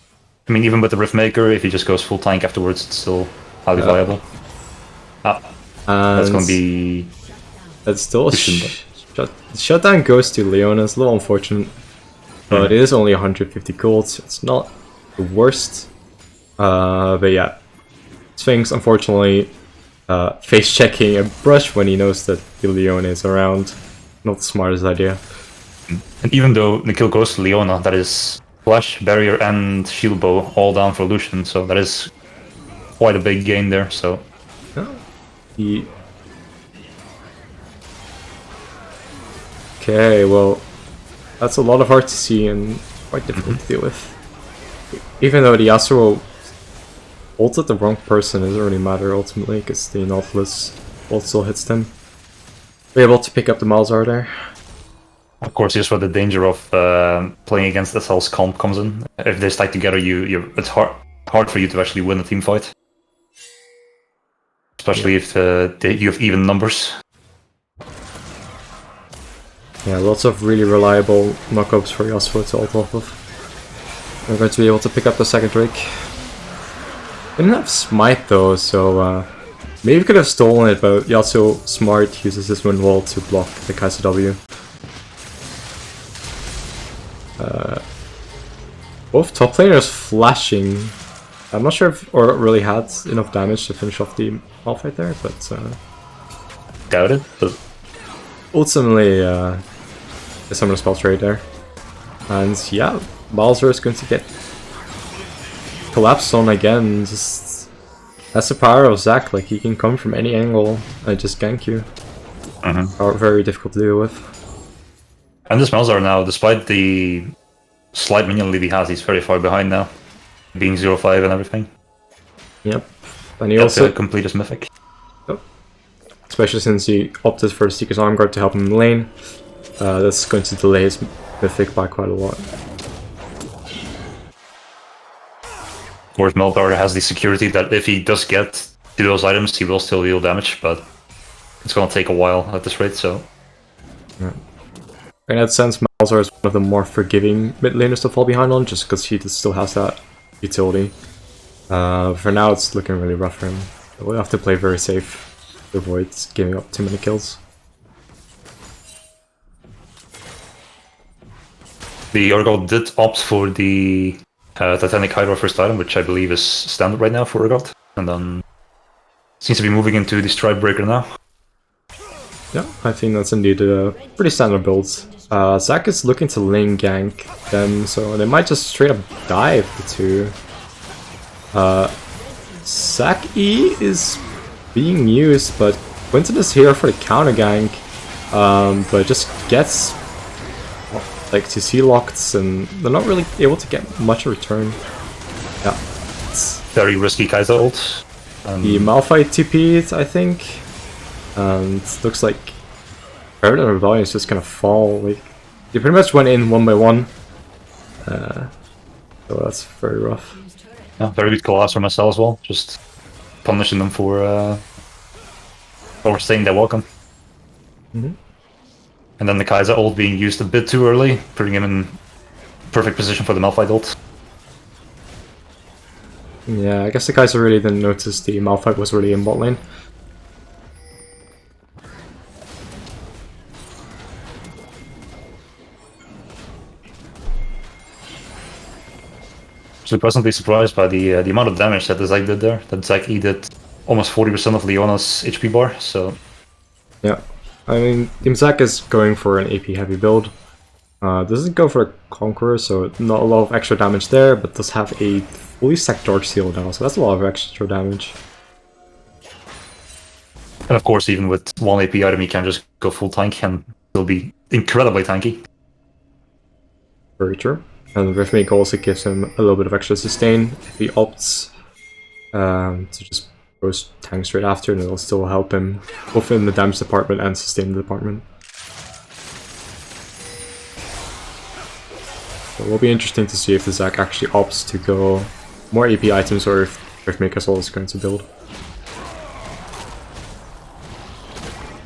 I mean, even with the Riftmaker, if he just goes full tank afterwards, it's still highly viable. That's going to be. That's still shutdown goes to Leona. It's a little unfortunate, but it is only 150 gold. So it's not the worst. But yeah, Sphinx unfortunately face checking a brush when he knows that the Leona is around. Not the smartest idea. And even though the kill goes to Leona, that is Flash, Barrier, and Shield Bow all down for Lucian, so that is quite a big gain there. So okay, well, that's a lot of heart to see and quite difficult to deal with. Even though the Yasuo ulted the wrong person, it doesn't really matter ultimately, because the Nautilus ult still hits them. We're able to pick up the Malzahar there. of course, here's where the danger of playing against SL's comp comes in. If they stack together, it's hard for you to actually win a team fight. Especially if you have even numbers. Yeah, lots of really reliable knockups for Yasuo to ult off of. We're going to be able to pick up the second Drake. Didn't have Smite though, so maybe we could have stolen it, but Yasuo smart uses his wind wall to block the Kai'Sa W. Both top laners flashing. I'm not sure if Aura really had enough damage to finish off the Malphite there, but Doubt it, but ultimately the Summoner Spell trade there. And yeah, Malzahar is going to get collapsed on again. Just that's the power of Zac, like he can come from any angle and just gank you. Very difficult to deal with. And this Malzahar now, despite the slight minion lead he has, he's very far behind now. Being 0-5 and everything. Yep. And he also complete his mythic. Yep. Especially since he opted for the Seeker's Arm Guard to help him in lane. That's going to delay his mythic by quite a lot. Of course, Malzahar has the security that if he does get to those items, he will still deal damage, but it's gonna take a while at this rate, so... In that sense, Malzahar is one of the more forgiving mid laners to fall behind on, just because he still has that utility. For now, it's looking really rough for him. We'll have to play very safe to avoid giving up too many kills. The Urgot did opt for the Titanic Hydra first item, which I believe is standard right now for Urgot, and then seems to be moving into the Stride Breaker now. Yeah, I think that's indeed a pretty standard build. Zac is looking to lane gank them, so they might just straight up dive the two. Zac E is being used, but Quinton is here for the counter gank, but just gets like CC locked, and they're not really able to get much return. Yeah, it's Very risky Kaiser ult. the Malphite TP'd, I think, and looks like Revenant Rebellion is just gonna fall. Like they pretty much went in one by one, so that's very rough. Yeah, very good collapse from SL as well, just punishing them for overstaying their welcome. Mhm. And then the Kaiser ult being used a bit too early, putting him in perfect position for the Malphite ult. Yeah, I guess the guys really didn't notice the Malphite was already in bot lane. So pleasantly surprised by the amount of damage that the Zac did there. That Zac E did almost 40% of Leona's HP bar, so... Yeah, I mean, Team Zac is going for an AP heavy build. Doesn't go for a Conqueror, so not a lot of extra damage there, but does have a fully stacked Dark Seal now, so that's a lot of extra damage. And of course, even with one AP item, you can just go full tank and still be incredibly tanky. Very true. And Riftmake also gives him a little bit of extra sustain if he opts to just go tank straight after, and it'll still help him both in the damage department and sustain the department. So it will be interesting to see if the Zac actually opts to go more AP items or if Riftmake is also going to build.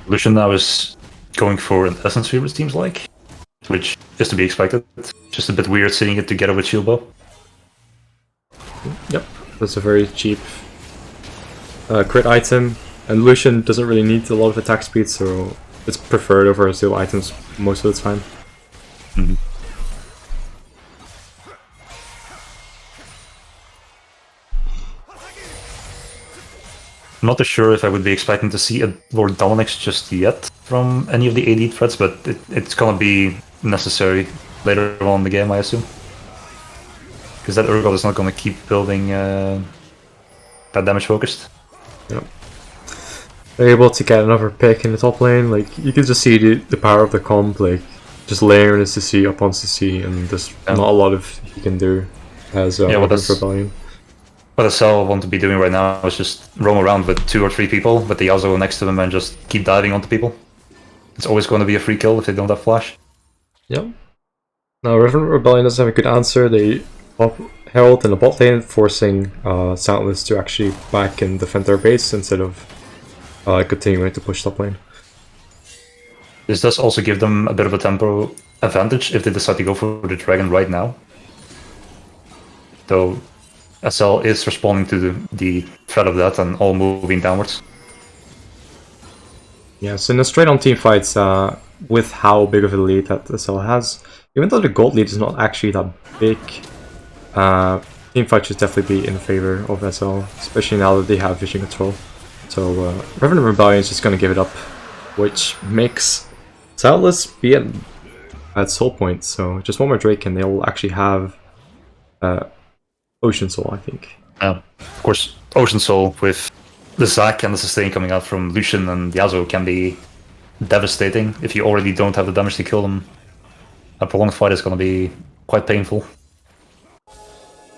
Lucian now is going for an Essence Fever, it seems like, which is to be expected. Just a bit weird seeing it together with Shield Bow. Yep, that's a very cheap crit item, and Lucian doesn't really need a lot of attack speed, so it's preferred over Azul items most of the time. Mm-hmm. I'm not too sure if I would be expecting to see a Lord Dominik's just yet from any of the AD threats, but it's gonna be necessary later on in the game, I assume. Because that Urgot is not gonna keep building that damage focused. Yep. They're able to get another pick in the top lane, like, you can just see the power of the comp, like, just layering the CC upon CC, and there's not a lot of he can do as Rebellion. What SL want to be doing right now is just roam around with 2 or 3 people, with the Yasuo next to them, and just keep diving onto people. It's always going to be a free kill if they don't have flash. Yep. Now Revenant Rebellion doesn't have a good answer. They pop Herald in the bot lane, forcing Soundless to actually back and defend their base instead of continuing to push top lane. This does also give them a bit of a tempo advantage if they decide to go for the dragon right now. Though SL is responding to the threat of that and all moving downwards. Yeah, so in the straight on team fights, with how big of a lead that SL has, even though the gold lead is not actually that big, team fight should definitely be in favor of SL, especially now that they have vision control. So Revenant Rebellion is just going to give it up, which makes Soundless be at soul point, so just one more Drake and they'll actually have Ocean Soul, I think. Of course, Ocean Soul with the Zac and the sustain coming out from Lucian and Yasuo can be devastating if you already don't have the damage to kill them. A prolonged fight is going to be quite painful.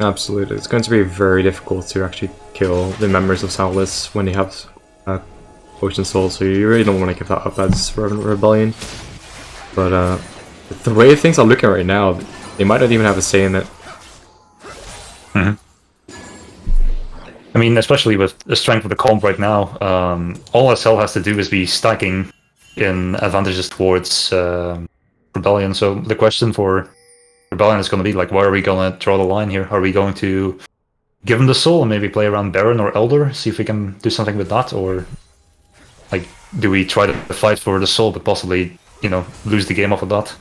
Absolutely, it's going to be very difficult to actually kill the members of Soundless when they have Ocean Soul, so you really don't want to give that up as Revenant Rebellion. But the way things are looking right now, they might not even have a say in it. Mm-hmm. I mean, especially with the strength of the comp right now, all SL has to do is be stacking in advantages towards Rebellion. So the question for Rebellion is going to be like, where are we going to draw the line here? Are we going to give him the soul and maybe play around Baron or Elder, see if we can do something with that, or like, do we try to fight for the soul but possibly, you know, lose the game off of that?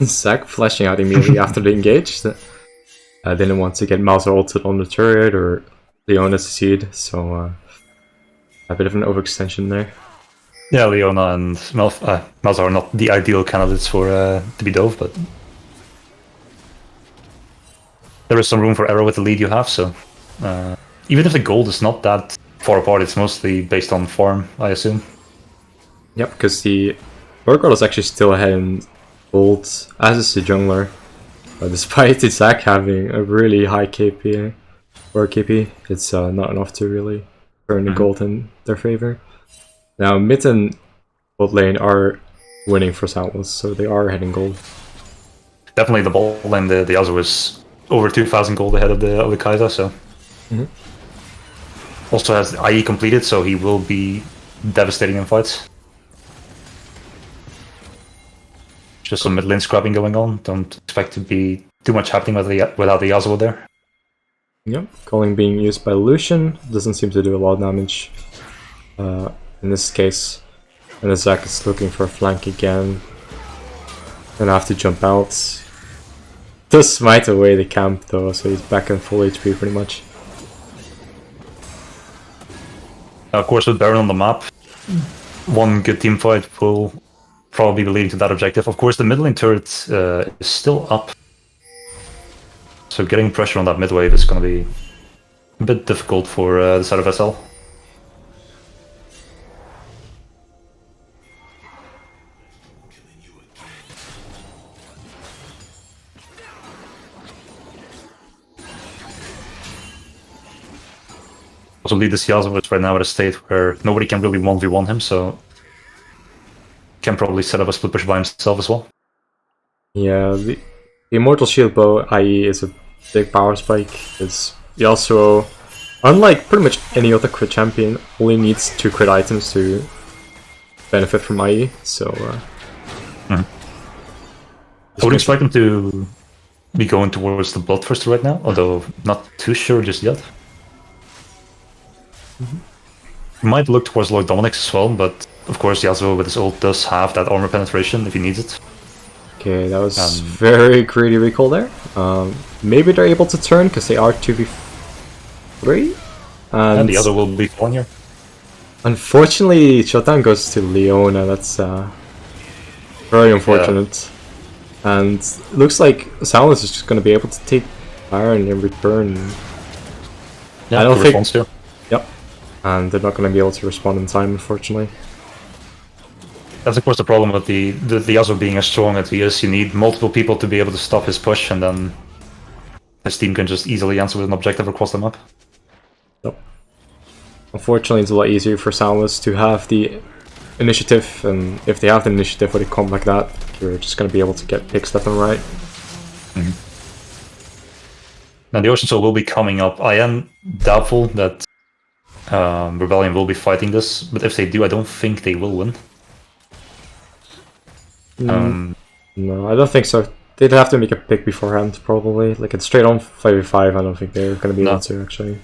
Zac flashing out immediately after the engage. I didn't want to get Mauser ulted on the turret or Leona CC'd, so a bit of an overextension there. Yeah, Leona and Malzahar are not the ideal candidates for to be dove, but there is some room for error with the lead you have, so even if the gold is not that far apart, it's mostly based on farm, I assume. Yep, because the Urgot is actually still ahead in gold, as is the jungler. Despite Zac having a really high KP, or KP, it's not enough to really turn the gold in their favor. Now, mid and bot lane are winning for Soundless, so they are heading gold. Definitely the ball lane, the Yasuo is over 2,000 gold ahead of the Kai'Sa, so... Also has IE completed, so he will be devastating in fights. Just some mid lane scrapping going on, don't expect to be too much happening without the Yasuo there. Yep, calling being used by Lucian, doesn't seem to do a lot of damage. In this case, and the Zac is looking for a flank again. Gonna have to jump out. Does smite away the camp though, so he's back in full HP pretty much. Of course, with Baron on the map, one good team fight will probably be leading to that objective. Of course, the mid lane turret is still up, so getting pressure on that mid wave is going to be a bit difficult for the side of SL. Also, lead this Yasuo is right now at a state where nobody can really 1v1 him, so can probably set up a split push by himself as well. Yeah, the Immortal Shield Bow IE is a big power spike. It's Yasuo, unlike pretty much any other crit champion, only needs 2 crit items to benefit from IE, so... I would expect him to be going towards the Bloodthirster right now, although not too sure just yet. He might look towards Lord Dominic's as well, but of course Yasuo with his ult does have that armor penetration if he needs it. Okay, that was very greedy recall there. Maybe they're able to turn because they are 2v3. And the other will be falling here. Unfortunately, shutdown goes to Leona. That's very unfortunate. Yeah. And looks like Soundless is just going to be able to take Baron in return. Yeah, I don't think. Still. Yep. And they're not going to be able to respond in time, unfortunately. That's of course the problem with the Yasuo being as strong as he is. You need multiple people to be able to stop his push, and then his team can just easily answer with an objective across the map. Yep. Unfortunately, it's a lot easier for Soundless to have the initiative, and if they have the initiative with a comp like that, you're just going to be able to get picks left and right. Now the Ocean Soul will be coming up. I am doubtful that Rebellion will be fighting this, but if they do, I don't think they will win. No, I don't think so. They'd have to make a pick beforehand, probably. Like, it's straight on 5v5, I don't think they're going to be able to actually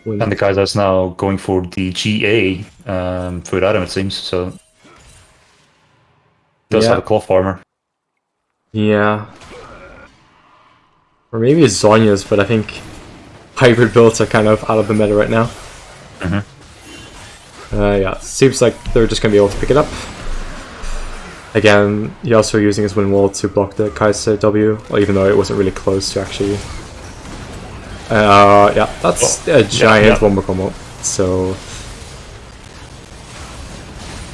win. And the Kai'Sa is now going for the GA for Adam, it seems, so... Does have a cloth armor. Yeah. Or maybe it's Zonya's, but I think hybrid builds are kind of out of the meta right now. Yeah, seems like they're just going to be able to pick it up. Again, Yasuo using his wind wall to block the Kai'Sa W, well, even though it wasn't really close to actually... yeah, that's a giant Wombo combo. So...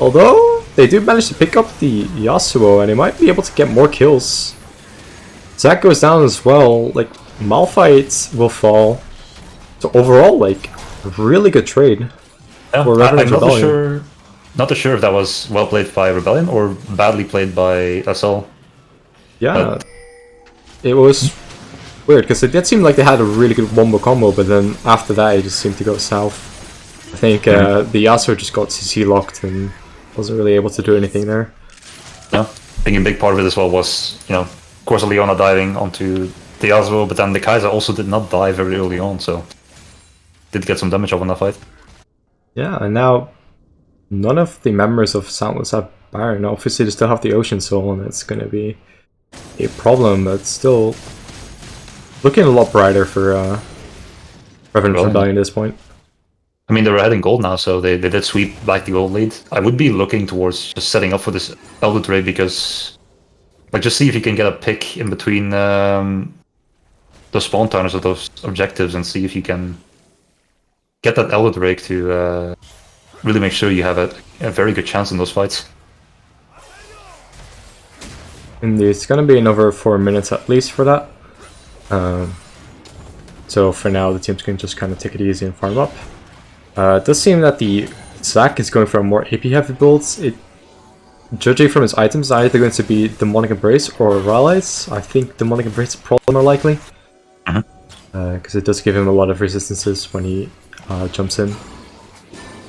Although, they do manage to pick up the Yasuo, and they might be able to get more kills. Zac goes down as well, like, Malphite will fall. So overall, like, really good trade. Yeah, for Revenant I'm not Rebellion. sure not too sure if that was well played by Rebellion or badly played by SL. Yeah, it was weird because it did seem like they had a really good wombo combo, but then after that it just seemed to go south. I think the Yasuo just got CC locked and wasn't really able to do anything there. Yeah, I think a big part of it as well was, of course, Leona diving onto the Yasuo, but then the Kaiser also did not die very early on, so did get some damage off on that fight. Yeah, and now none of the members of Soundless have Baron. Obviously, they still have the Ocean Soul, and it's going to be a problem, but still looking a lot brighter for Revenant Rebellion at this point. I mean, they're ahead in gold now, so they did sweep back the gold lead. I would be looking towards just setting up for this Elder Drake because, like, just see if you can get a pick in between those spawn timers of those objectives and see if you can get that Elder Drake to really make sure you have a very good chance in those fights. Indeed, it's going to be another 4 minutes at least for that. So for now, the teams can just kind of take it easy and farm up. It does seem that the Zac is going for a more AP heavy builds. Judging from his items, it's either going to be Demonic Embrace or Rallies. I think Demonic Embrace is probably more likely. Because it does give him a lot of resistances when he jumps in.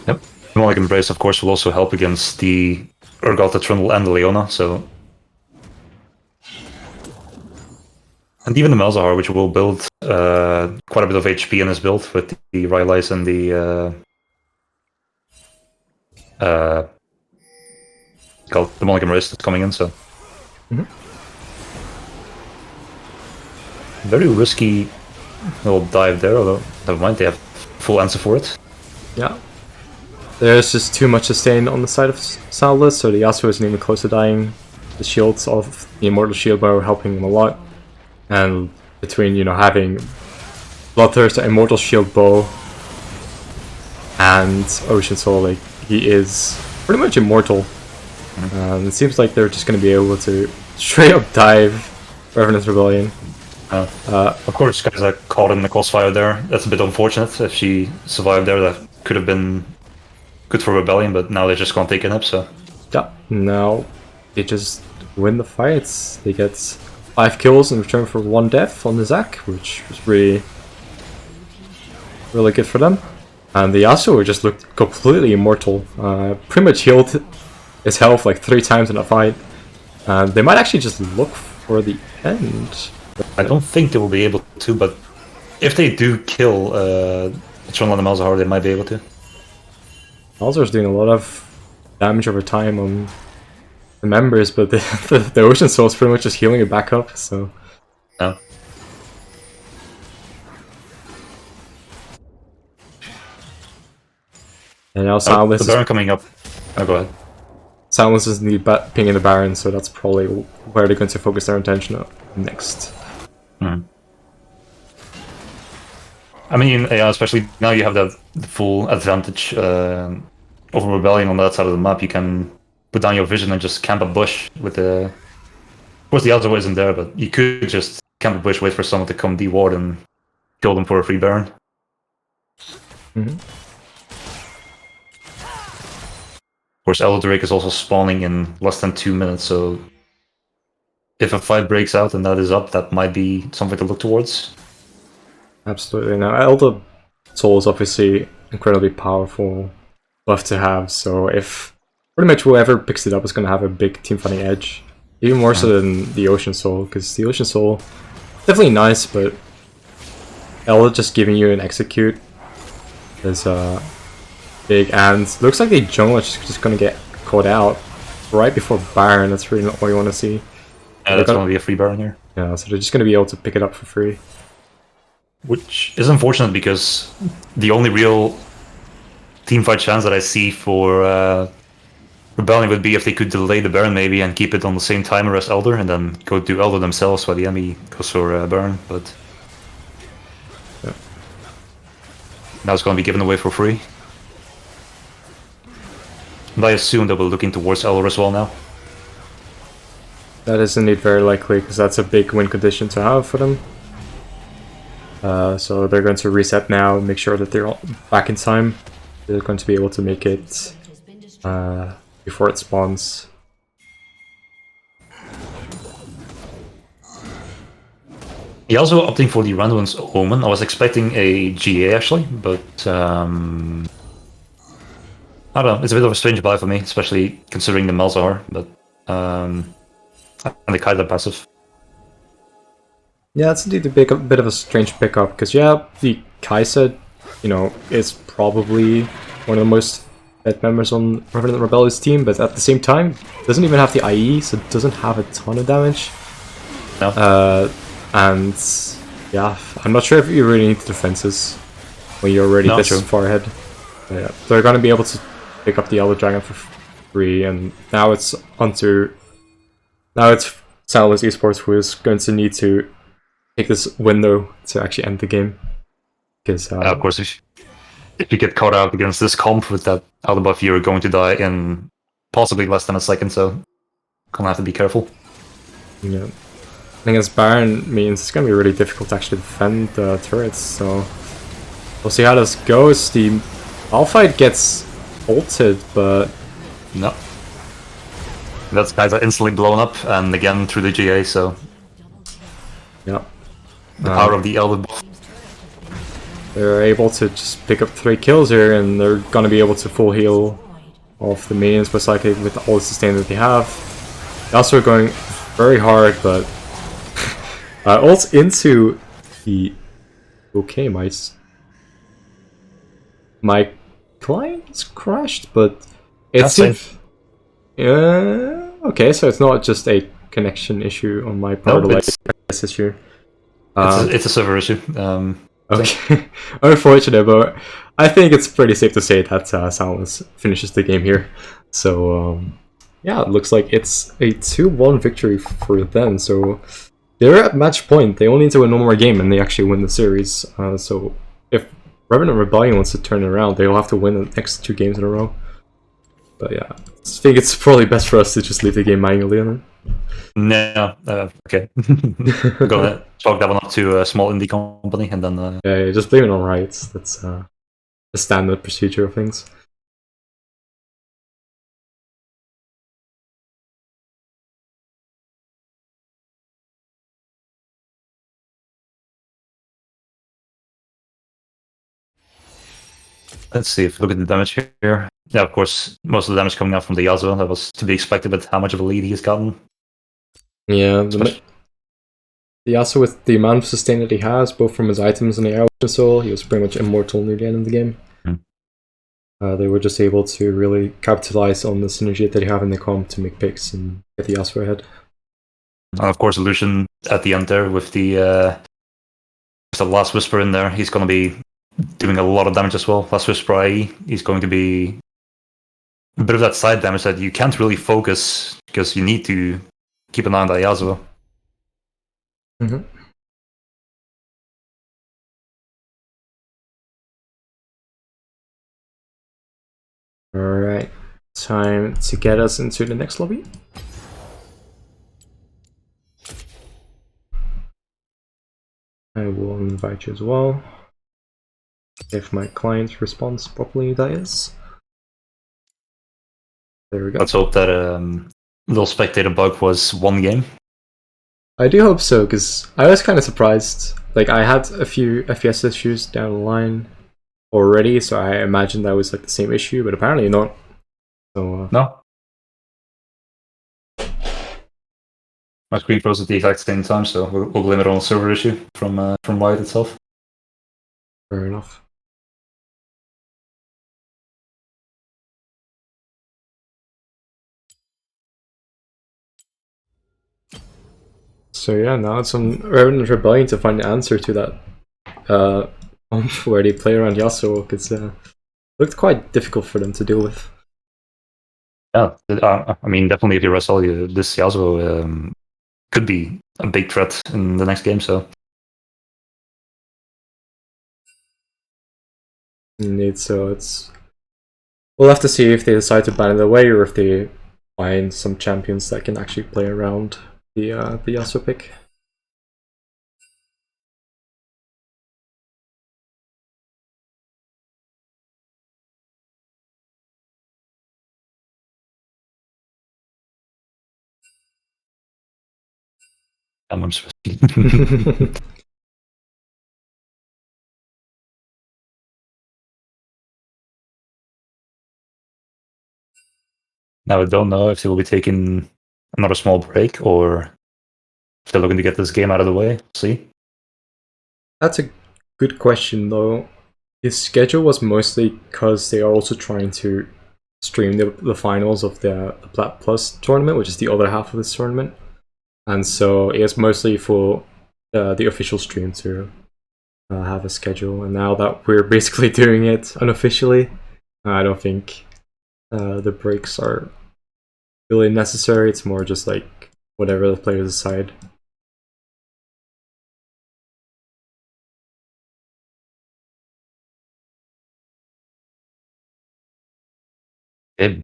Yep. Demonic Embrace, of course, will also help against the Urgot, the Trundle, and the Leona, so... And even the Malzahar, which will build quite a bit of HP in his build with the Rylai's and the Demonic Embrace that's coming in, so... Very risky little dive there, although never mind, they have full answer for it. Yeah. There's just too much sustain on the side of Soundless, so the Yasuo isn't even close to dying. The shields of the Immortal Shield Bow are helping him a lot. And between, having Bloodthirst, Immortal Shield Bow, and Ocean Soul, like, he is pretty much immortal. It seems like they're just going to be able to straight up dive Revenant Rebellion. Of course, Kaiser caught in the crossfire there. That's a bit unfortunate. If she survived there, that could have been good for Rebellion, but now they just can't take it up, so... Yeah, now they just win the fights. They get 5 kills in return for 1 death on the Zac, which was really good for them. And the Yasuo just looked completely immortal. Pretty much healed his health like 3 times in a fight. And they might actually just look for the end. I don't think they will be able to, but if they do kill Trundle and Malzahar, they might be able to. Malzar's doing a lot of damage over time on the members, but the Ocean Soul is pretty much just healing it back up, so... No. And now Soundless the Baron coming up. Oh, go ahead. Soundless is indeed pinging the Baron, so that's probably where they're going to focus their attention on next. I mean, yeah, especially now you have the full advantage over Rebellion on that side of the map. You can put down your vision and just camp a bush with the... Of course, the Yasuo isn't there, but you could just camp a bush, wait for someone to come de-ward and kill them for a free Baron. Of course, Elder Drake is also spawning in less than 2 minutes, so if a fight breaks out and that is up, that might be something to look towards. Absolutely. Now, Elder Soul is obviously incredibly powerful buff to have, so if pretty much whoever picks it up is going to have a big teamfighting edge, even more so than the Ocean Soul, because the Ocean Soul definitely nice, but Elder just giving you an execute is big, and looks like the jungle is just going to get caught out right before Baron. That's really not what you want to see. Yeah, that's going to be a free Baron here. Yeah, so they're just going to be able to pick it up for free. Which is unfortunate because the only real teamfight chance that I see for Rebellion would be if they could delay the Baron maybe and keep it on the same timer as Elder and then go do Elder themselves while the enemy goes for Baron, but yeah. Now it's going to be given away for free. And I assume that we're looking towards Elder as well now. That is indeed very likely, because that's a big win condition to have for them. So they're going to reset now, make sure that they're all back in time. They're going to be able to make it before it spawns. He also opting for the Randuin's Omen. I was expecting a GA actually, but I don't know. It's a bit of a strange buy for me, especially considering the Malzahar, but and the Kaida passive. Yeah, it's indeed a bit of a strange pickup, because yeah, the Kai'Sa, you know, is probably one of the most fed members on Revenant Rebellious team, but at the same time, doesn't even have the IE, so it doesn't have a ton of damage. No. And yeah, I'm not sure if you really need the defenses when you're already this far ahead. But yeah, they're gonna be able to pick up the Elder Dragon for free, and now it's Soundless Esports who is going to need to take this window to actually end the game. Because of course, if you get caught out against this comp with that auto buff, you're going to die in possibly less than a second. So, gonna have to be careful. Yeah. Against Baron means it's going to be really difficult to actually defend the turrets, so we'll see how this goes. The Malphite gets ulted, but no. Those guys are instantly blown up, and again through the GA, so yeah. The power of the Elder buff. They're able to just pick up 3 kills here, and they're going to be able to full heal off the minions, most likely with all the sustain that they have. They're also going very hard, but ult into the... Okay, my client's crashed, but it's... okay, so it's not just a connection issue on my part, like this issue. It's a server issue. Okay, unfortunate, but I think it's pretty safe to say that Soundless finishes the game here. So, yeah, it looks like it's a 2-1 victory for them, so... They're at match point. They only need to win one more game and they actually win the series. So if Revenant Rebellion wants to turn it around, they'll have to win the next 2 games in a row. But yeah, I think it's probably best for us to just leave the game manually on it. No, okay. We're gonna chalk that one up to a small indie company and then... Yeah, just blame it on rights. That's the standard procedure of things. Let's see if we look at the damage here. Yeah, of course, most of the damage coming out from the Yasuo. That was to be expected with how much of a lead he's gotten. Yeah, the Yasuo, with the amount of sustain that he has, both from his items and the arrow soul, he was pretty much immortal near the end of the game. They were just able to really capitalize on the synergy that they have in the comp to make picks and get the Yasuo ahead. And of course, Lucian at the end there with the Last Whisper in there. He's going to be doing a lot of damage as well. Last Whisper IE, he's going to be a bit of that side damage that you can't really focus because you need to keep an eye on the Yasuo. Alright, time to get us into the next lobby. I will invite you as well. If my client responds properly, that is. There we go. Let's hope that little spectator bug was one game. I do hope so, because I was kind of surprised. Like, I had a few FPS issues down the line already, so I imagined that was like the same issue, but apparently not. So no. My screen froze at the exact same time, so we'll blame it on a server issue from Riot itself. Fair enough. So yeah, now it's on Revenant Rebellion to find the answer to that where they play around Yasuo, because it looked quite difficult for them to deal with. Yeah, I mean, definitely if you're Russell, this Yasuo could be a big threat in the next game, so... Indeed, so it's... We'll have to see if they decide to ban it away, or if they find some champions that can actually play around the Yasuo pick. I'm obsessed. Now I don't know if they will be taking another small break or if they're looking to get this game out of the way. See? That's a good question, though. His schedule was mostly because they are also trying to stream the finals of the Plat Plus tournament, which is the other half of this tournament. And so it's mostly for the official stream to have a schedule. And now that we're basically doing it unofficially, I don't think the breaks are really necessary. It's more just like whatever the players decide.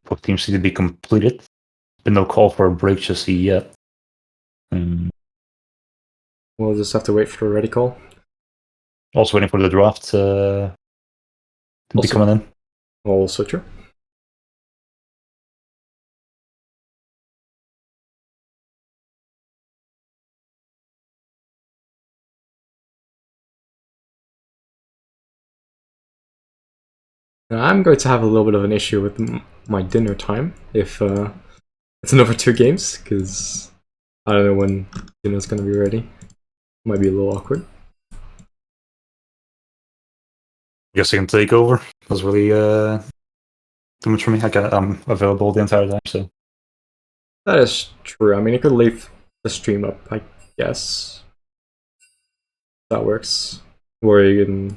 Both teams seem to be completed. Been no call for a break just yet. We'll just have to wait for the ready call. Also waiting for the draft to be coming in. Also true. I'm going to have a little bit of an issue with my dinner time if it's another 2 games, because I don't know when dinner's going to be ready. Might be a little awkward. I guess I can take over. That's really too much for me. I'm available the entire time, so. That is true. I mean, you could leave the stream up, I guess. That works. Or you can...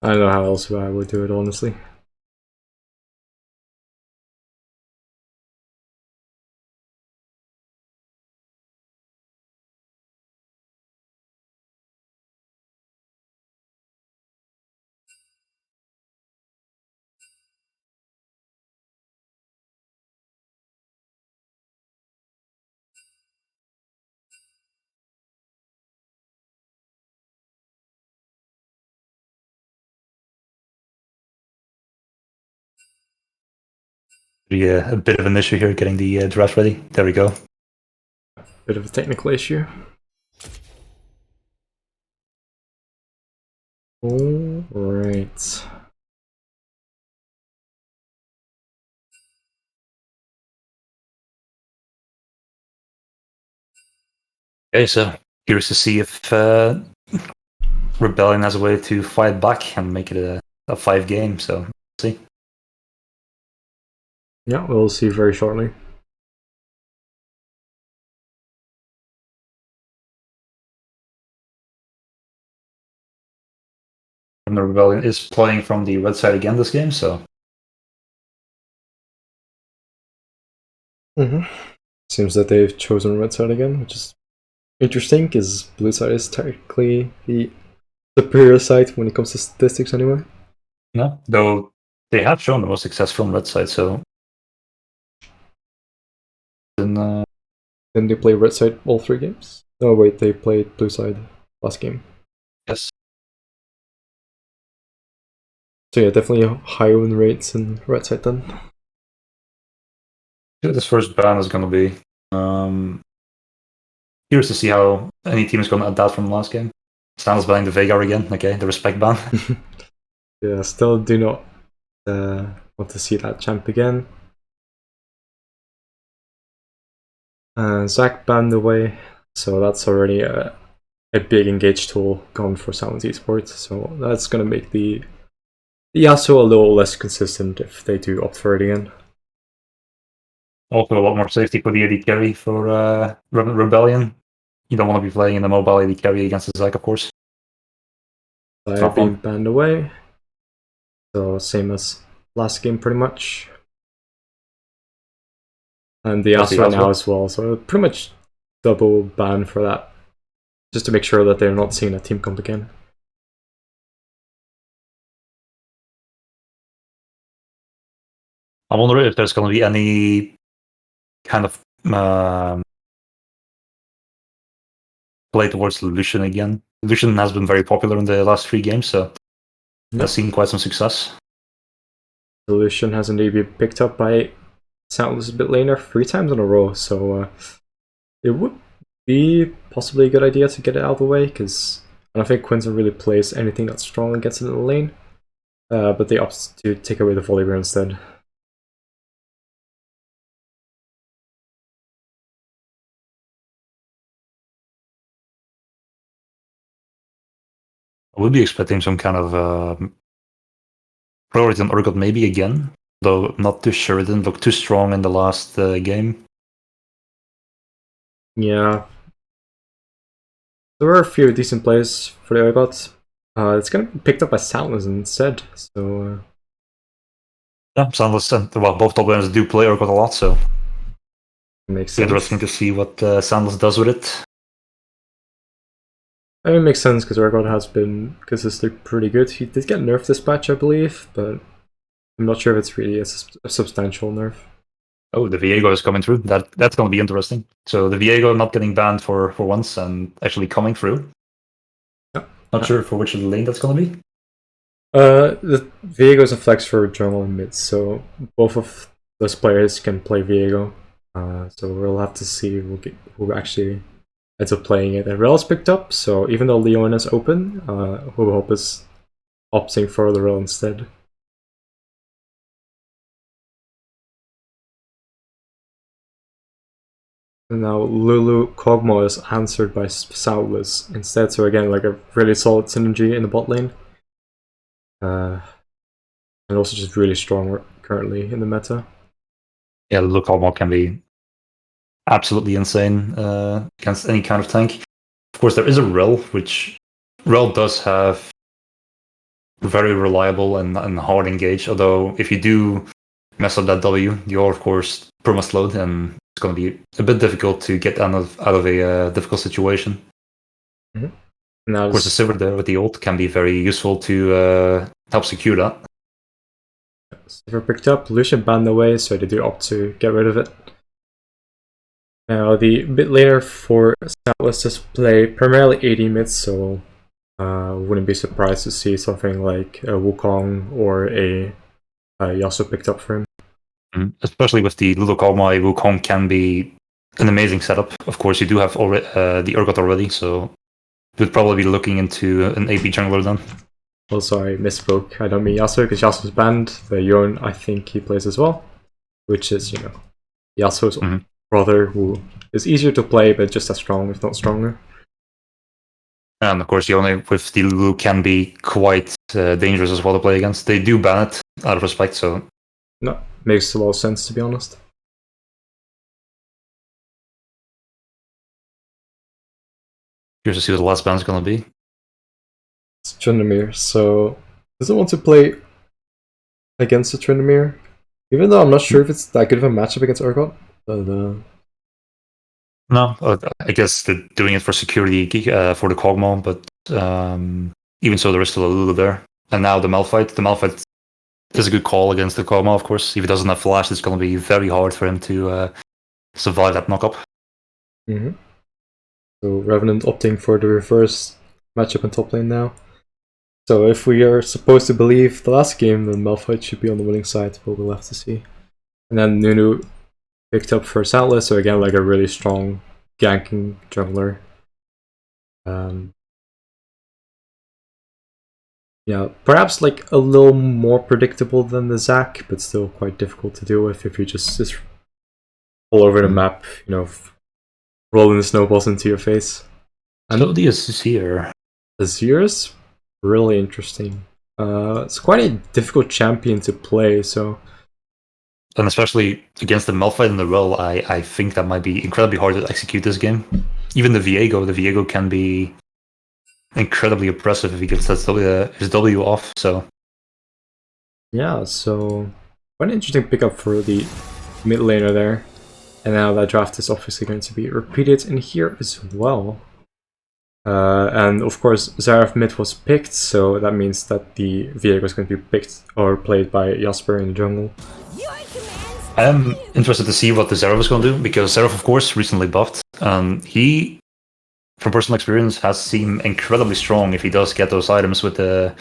I don't know how else I would do it, honestly. Be a bit of an issue here getting the draft ready. There we go. Bit of a technical issue. Alright. Okay, so curious to see if Rebellion has a way to fight back and make it a 5 game, so see. Yeah, we'll see very shortly. And the Rebellion is playing from the red side again this game, so. Seems that they've chosen red side again, which is interesting, because blue side is technically the superior side when it comes to statistics anyway. No, though they have shown the most successful on red side, so. Then, Then they play red side all 3 games? Oh wait, they played blue side last game. yes. So yeah, definitely higher win rates in red side then. See what this first ban is going to be. Curious to see how any team is going to adapt from the last game. Soundless banning the Veigar again, okay, the respect ban. Yeah, still do not want to see that champ again. Zac banned away, so that's already a big engage tool gone for Soundless Esports, so that's going to make the Yasuo a little less consistent if they do opt for it again. Also a lot more safety for the AD carry for Rebellion. You don't want to be playing in the mobile AD carry against the Zac, of course. They're being banned away, so same as last game pretty much. And the Yasuo now as well, so pretty much double ban for that, just to make sure that they're not seeing a team comp again. I wonder if there's going to be any kind of play towards Lucian again. Lucian has been very popular in the last 3 games, so has seen quite some success. Lucian has indeed been picked up by Soundless a bit later 3 times in a row, so it would be possibly a good idea to get it out of the way, because I don't think Quinton really plays anything that's strong and gets it in the lane. But they opt to take away the Volibear instead. I would be expecting some kind of priority on Urgot maybe again, though not too sure. It didn't look too strong in the last game. Yeah. There were a few decent plays for the Urgot. It's gonna be picked up by Soundless instead, so... Yeah, Soundless and well, both top laners do play Urgot a lot, so makes it's sense. interesting to see what Soundless does with it. It makes sense because Urgot has been consistently pretty good. He did get nerfed this patch, I believe, but I'm not sure if it's really a substantial nerf. Oh, the Viego is coming through. That's going to be interesting. So the Viego not getting banned for once and actually coming through. Yeah. Not sure for which lane that's going to be. The Viego is a flex for jungle and mid, so both of those players can play Viego. So we'll have to see who actually ends up playing it. And Rel's picked up, so even though Leon is open, who hope is opting for the Rel instead. And now Lulu Kog'Maw is answered by Soundless instead, so again, like a really solid synergy in the bot lane. And also just really strong currently in the meta. Yeah, Lulu Kog'Maw can be absolutely insane against any kind of tank. Of course, there is a Rel, which Rel does have very reliable and hard engage, although if you do mess up that W, you're of course perma-slowed, and it's going to be a bit difficult to get out of a difficult situation. Mm-hmm. Now, of course, the Sivir there with the ult can be very useful to help secure that. Sivir picked up, Lucian banned away, so they do opt to get rid of it. Now, the mid laner for Soundless is play primarily AD mid, so wouldn't be surprised to see something like a Wukong or a Yasuo picked up for him. Especially with the Lulu Kog'Maw, Wukong can be an amazing setup. Of course, you do have already the Urgot already, so you would probably be looking into an AP jungler then. Also, I misspoke. I don't mean Yasuo, because Yasuo's banned. The Yon, I think he plays as well, which is, you know, Yasuo's brother, who is easier to play, but just as strong, if not stronger. And of course, Yone with the Lulu can be quite dangerous as well to play against. They do ban it out of respect, so... No, makes a lot of sense, to be honest. Curious to see what the last ban is going to be. It's Tryndamere, so does it want to play against the Tryndamere? Even though I'm not sure if it's that good of a matchup against Urgot, but no, I guess they're doing it for security for the Kog'Maw, but even so, there is still a Lulu there. And now the Malphite. The Malphite is a good call against the Kog'Maw, of course. If he doesn't have flash, it's going to be very hard for him to survive that knockup. So Revenant opting for the reverse matchup in top lane now. So if we are supposed to believe the last game, then Malphite should be on the winning side, but we'll have to see. And then Nunu picked up for Soundless, so again, like a really strong ganking jungler. Yeah, perhaps like a little more predictable than the Zac, but still quite difficult to deal with if you just all over the map, you know, rolling the snowballs into your face. And so the Azir. Azir is really interesting. It's quite a difficult champion to play, so... And especially against the Malphite and the Rel, I think that might be incredibly hard to execute this game. Even the Viego can be incredibly oppressive if he gets his W off, so... Yeah, so... quite an interesting pickup for the mid laner there. And now that draft is obviously going to be repeated in here as well. And of course, Xerath mid was picked, so that means that the Viego is going to be picked or played by Jasper in the jungle. I am interested to see what the Xerath is going to do, because Xerath, of course, recently buffed. He, from personal experience, has seemed incredibly strong if he does get those items with the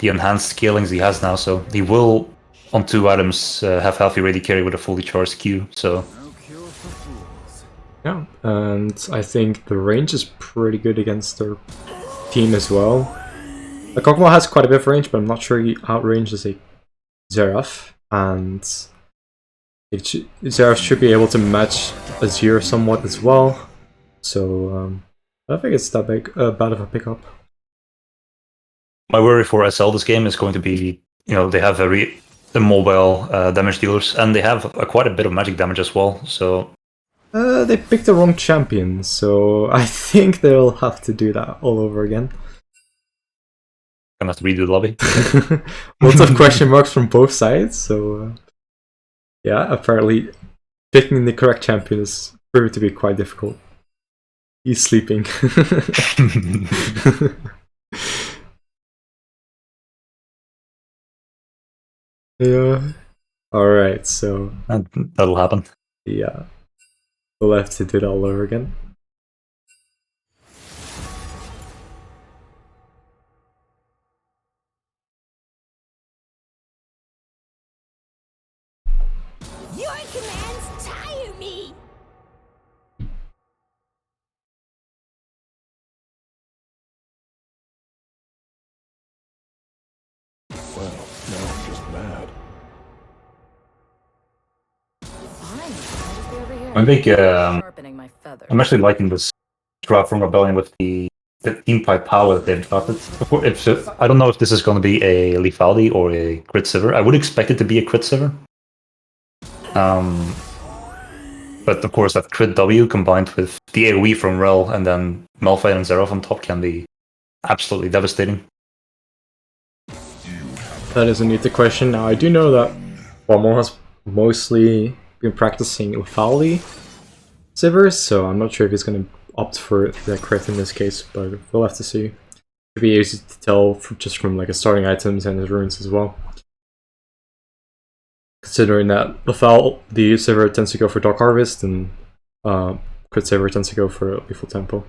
enhanced scalings he has now. So he will, on 2 items, have healthy ready carry with a fully charged Q. So Yeah, and I think the range is pretty good against their team as well. Kokmo has quite a bit of range, but I'm not sure he outranges a Zeraf, and Zeraf should be able to match Azir somewhat as well. So I don't think it's that bad of a pickup. My worry for SL this game is going to be, they have very immobile damage dealers, and they have quite a bit of magic damage as well. So they picked the wrong champion, so I think they'll have to do that all over again. gonna have to redo the lobby. Lots of question marks from both sides, so yeah, apparently picking the correct champion is proved to be quite difficult. He's sleeping. Yeah. Alright, so That'll happen. yeah. We'll have to do it all over again. Your commands tire me! Well, now I'm just mad. Fine, I'll just be over here. I think Sharpening my feathers. I'm actually liking this draft from Rebellion with the team fight power that they've drafted. I don't know if this is going to be a lethality or a crit siver. I would expect it to be a crit siver. But of course, that crit W combined with the AoE from Rel and then Malphite and Zerov on top can be absolutely devastating. That is indeed the question. Now, I do know that Walmart has mostly been practicing lethality sivers, so I'm not sure if he's going to opt for the crit in this case, but we'll have to see. It'd be easy to tell just from like his starting items and his runes as well. Considering that the Siver tends to go for Dark Harvest and Crit Siver tends to go for Lethal Tempo.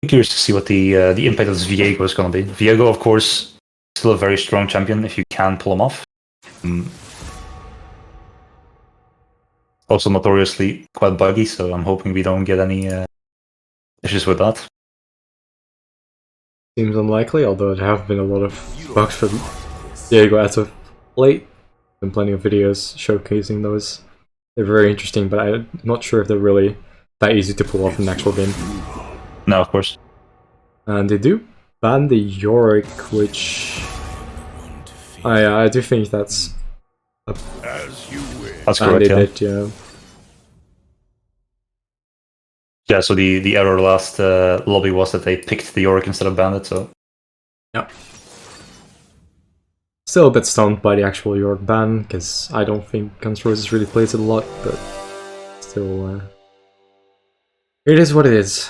Curious to see what the impact of this Viego is going to be. Viego, of course, still a very strong champion if you can pull him off. Also notoriously quite buggy, so I'm hoping we don't get any issues with that. Seems unlikely, although there have been a lot of bugs for Diego as of late. Been plenty of videos showcasing those. They're very interesting, but I'm not sure if they're really that easy to pull off in an actual game. No, of course. And they do ban the Yorick, which I do think that's As you wish. That's and correct, they yeah. did, yeah. Yeah, so the error last lobby was that they picked the Yorick instead of Bandit, so... Yeah. Still a bit stunned by the actual Yorick ban, because I don't think Guns N' Roses really plays it a lot, but still, it is what it is.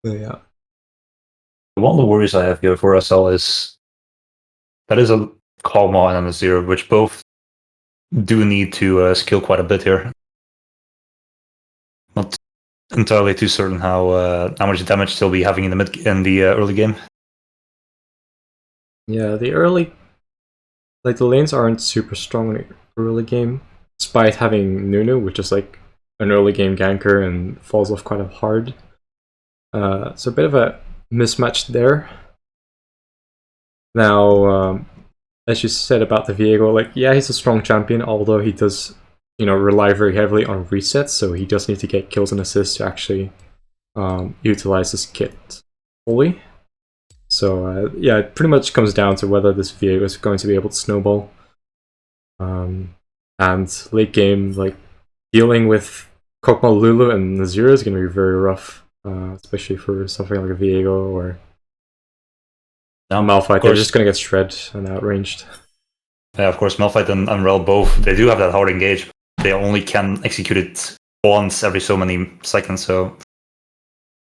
But yeah. One of the worries I have here for SL is that is a Kalma and a Zero, which both do need to skill quite a bit here. Not entirely too certain how much damage they'll be having in the early game. Yeah, the lanes aren't super strong in the early game, despite having Nunu, which is like an early game ganker and falls off quite hard. So a bit of a mismatch there. Now, as you said about the Viego, like, yeah, he's a strong champion, although he does, rely very heavily on resets, so he does need to get kills and assists to actually utilize his kit fully. So, yeah, it pretty much comes down to whether this Viego is going to be able to snowball. And late game, like, dealing with Kokmo, Lulu, and Nazira is going to be very rough. Especially for something like a Viego or Malphite, they're just going to get shredded and outranged. Yeah, of course, Malphite and Rel both, they do have that hard engage. They only can execute it once every so many seconds, so...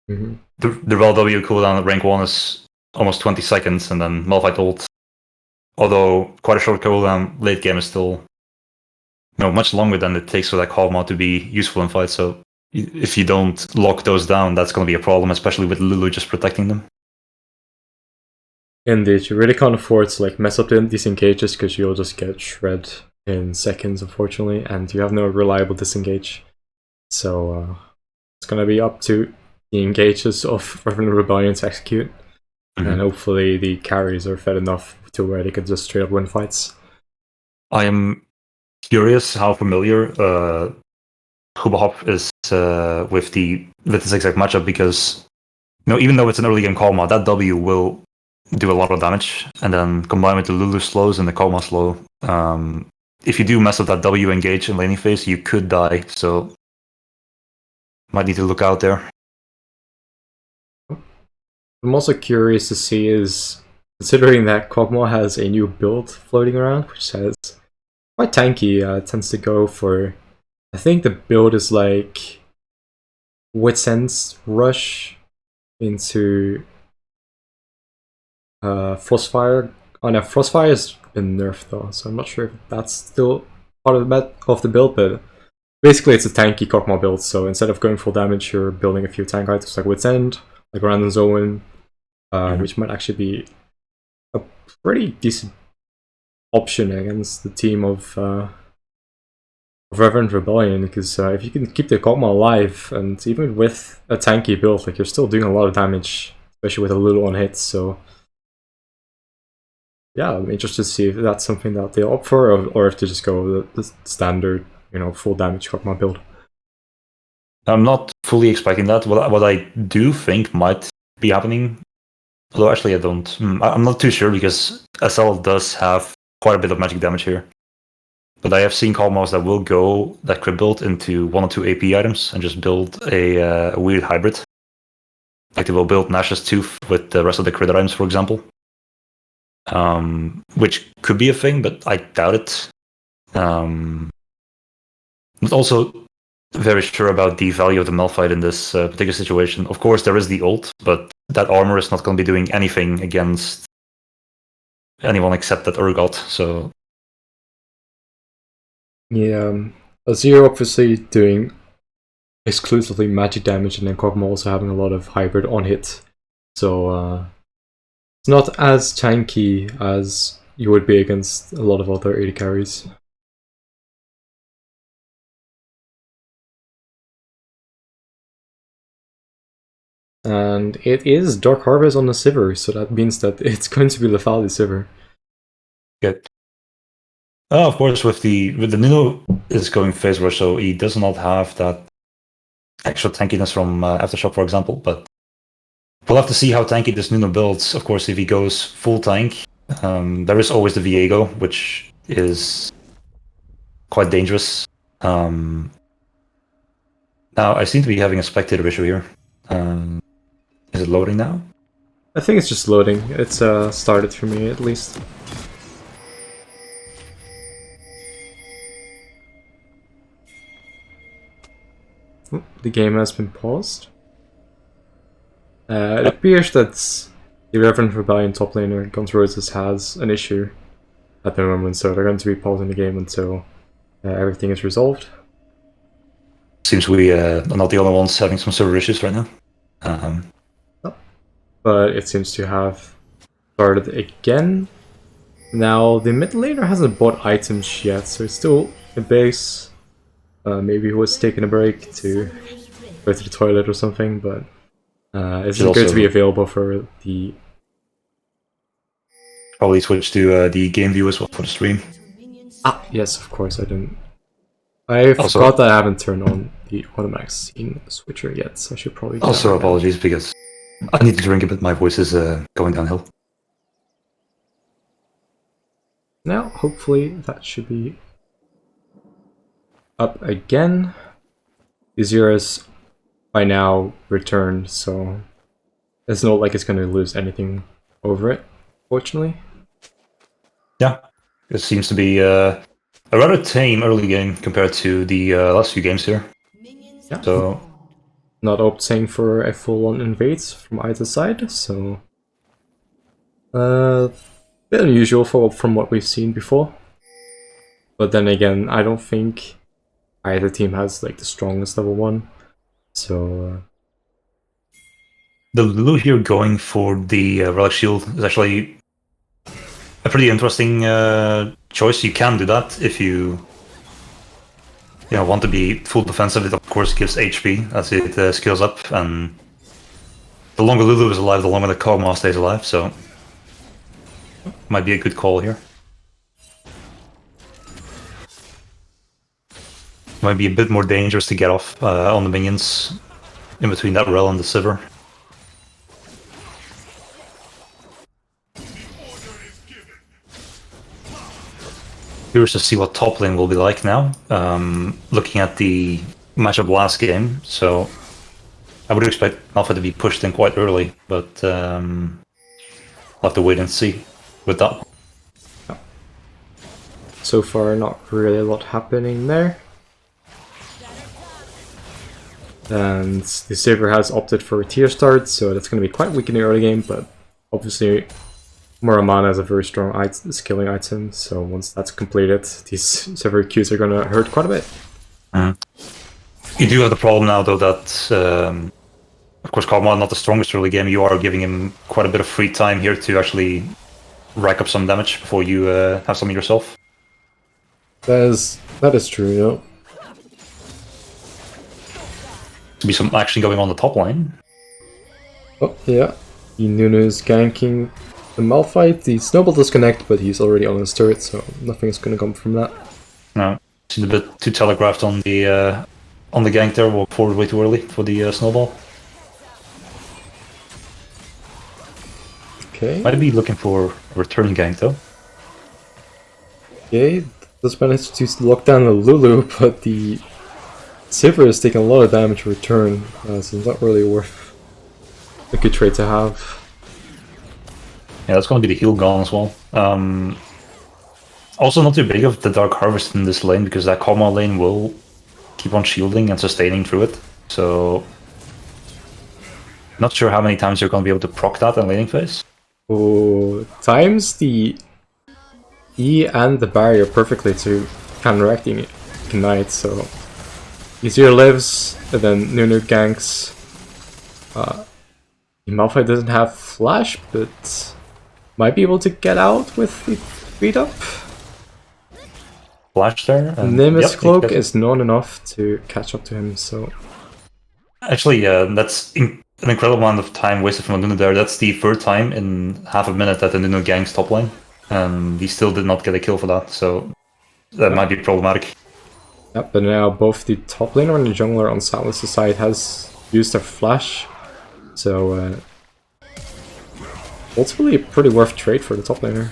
The Rel W cooldown at rank 1 is almost 20 seconds, and then Malphite ult. Although quite a short cooldown, late game is still much longer than it takes for that Kog'Maw to be useful in fights. So if you don't lock those down, that's going to be a problem, especially with Lulu just protecting them. Indeed, you really can't afford to like mess up these engages because you'll just get shred in seconds, unfortunately, and you have no reliable disengage. So it's gonna be up to the engages of Revenant Rebellion to execute, and hopefully the carries are fed enough to where they can just straight up win fights. I am curious how familiar Hubahop is with this exact matchup, because even though it's an early game Kog'Maw, that W will do a lot of damage, and then combined with the Lulu slows and the Kog'Maw slow, if you do mess up that W engage in laning phase, you could die, so might need to look out there. I'm also curious to see is, considering that Kog'Maw has a new build floating around, which says quite tanky, tends to go for, I think the build is like Wit's End Rush into Frostfire. Oh no, Frostfire has been nerfed though, so I'm not sure if that's still part of the build, but basically it's a tanky Kog'Maw build, so instead of going full damage, you're building a few tank items like Wit's End, like Random Zone, which might actually be a pretty decent option against the team of Revenant Rebellion, because if you can keep the Kog'Maw alive, and even with a tanky build, like you're still doing a lot of damage, especially with a little on hit, so yeah, I'm interested to see if that's something that they'll opt for, or if they just go the standard, full damage Kog'Maw build. I'm not fully expecting that. What I do think might be happening, although actually I don't, I'm not too sure, because SL does have quite a bit of magic damage here. But I have seen Kog'Maws that will go that crit build into 1 or 2 AP items and just build a weird hybrid. Like they will build Nash's Tooth with the rest of the crit items, for example. Which could be a thing, but I doubt it. But also very sure about the value of the Malphite in this particular situation. Of course, there is the ult, but that armor is not going to be doing anything against anyone except that Urgot, so... Yeah, Azir obviously doing exclusively magic damage, and then Kog'Maw also having a lot of hybrid on hit. So it's not as tanky as you would be against a lot of other AD carries. And it is Dark Harvest on the Sivir, so that means that it's going to be Lethality Sivir. Good. Of course, with the Nuno is going phase rush, so he does not have that extra tankiness from Aftershock, for example. But we'll have to see how tanky this Nuno builds. Of course, if he goes full tank, there is always the Viego, which is quite dangerous. Now, I seem to be having a spectator issue here. Is it loading now? I think it's just loading. It's started for me, at least. The game has been paused. It appears that the Revenant Rebellion top laner, Guns Roses, has an issue at the moment, so they're going to be pausing the game until everything is resolved. Seems we are not the only ones having some server issues right now. But it seems to have started again. Now, the mid laner hasn't bought items yet, so it's still a base. Maybe he was taking a break to go to the toilet or something, but it's going to be available for the... Probably switch to the game view as well for the stream. Ah, yes, of course, I didn't... I forgot that I haven't turned on the automatic scene switcher yet, so I should probably do Also, that apologies, because I need to drink a bit, my voice is going downhill. now. Hopefully that should be up again. Azira's by now returned, so it's not like it's going to lose anything over it, fortunately. Yeah, it seems to be a rather tame early game compared to the last few games here. Yeah. So not opting for a full-on invade from either side, so Bit unusual from what we've seen before. But then again, I don't think either team has like the strongest level 1. So The Lulu here going for the Relic Shield is actually a pretty interesting choice. You can do that if you want to be full defensive. It of course gives HP as it scales up, and the longer Lulu is alive, the longer the Kog'Maw stays alive. So might be a good call here. Might be a bit more dangerous to get off on the minions in between that Rel and the Sivir. Curious to see what top lane will be like now. Looking at the matchup last game, so I would expect Alpha to be pushed in quite early, but I'll have to wait and see with that. so far, not really a lot happening there. And the Saber has opted for a tier start, so that's going to be quite weak in the early game, but obviously Muramana is a very strong skilling item, so once that's completed, these Saber Qs are going to hurt quite a bit. You do have the problem now, though, that of course Kog'Maw not the strongest early game. You are giving him quite a bit of free time here to actually rack up some damage before you have some yourself. That is true, yeah. To be some action going on the top lane. Oh, yeah. Nunu is ganking the Malphite. The Snowball does connect, but he's already on his turret, so nothing's going to come from that. No, seems a bit too telegraphed on the gank there. Walk forward way too early for the Snowball. Okay. Might be looking for a return gank though. Okay, does manage to lock down the Lulu, but the Sivir is taking a lot of damage in return, so it's not really worth a good trade to have. Yeah, that's going to be the heal gone as well. Also not too big of the Dark Harvest in this lane, because that Kog'Maw lane will keep on shielding and sustaining through it. So not sure how many times you're going to be able to proc that in laning phase. Oh, times the E and the barrier perfectly to counteract Ignite, so Easier lives, and then Nunu ganks. Malphite doesn't have flash, but might be able to get out with the beat up. Flash there. Nimbus Cloak is not enough to catch up to him, so... Actually, that's an incredible amount of time wasted from Nunu there. That's the third time in half a minute that the Nunu ganks top lane. And he still did not get a kill for that, so that might be problematic. Yep, but now both the top laner and the jungler on Soundless' side has used their flash, so ultimately a pretty worth trade for the top laner.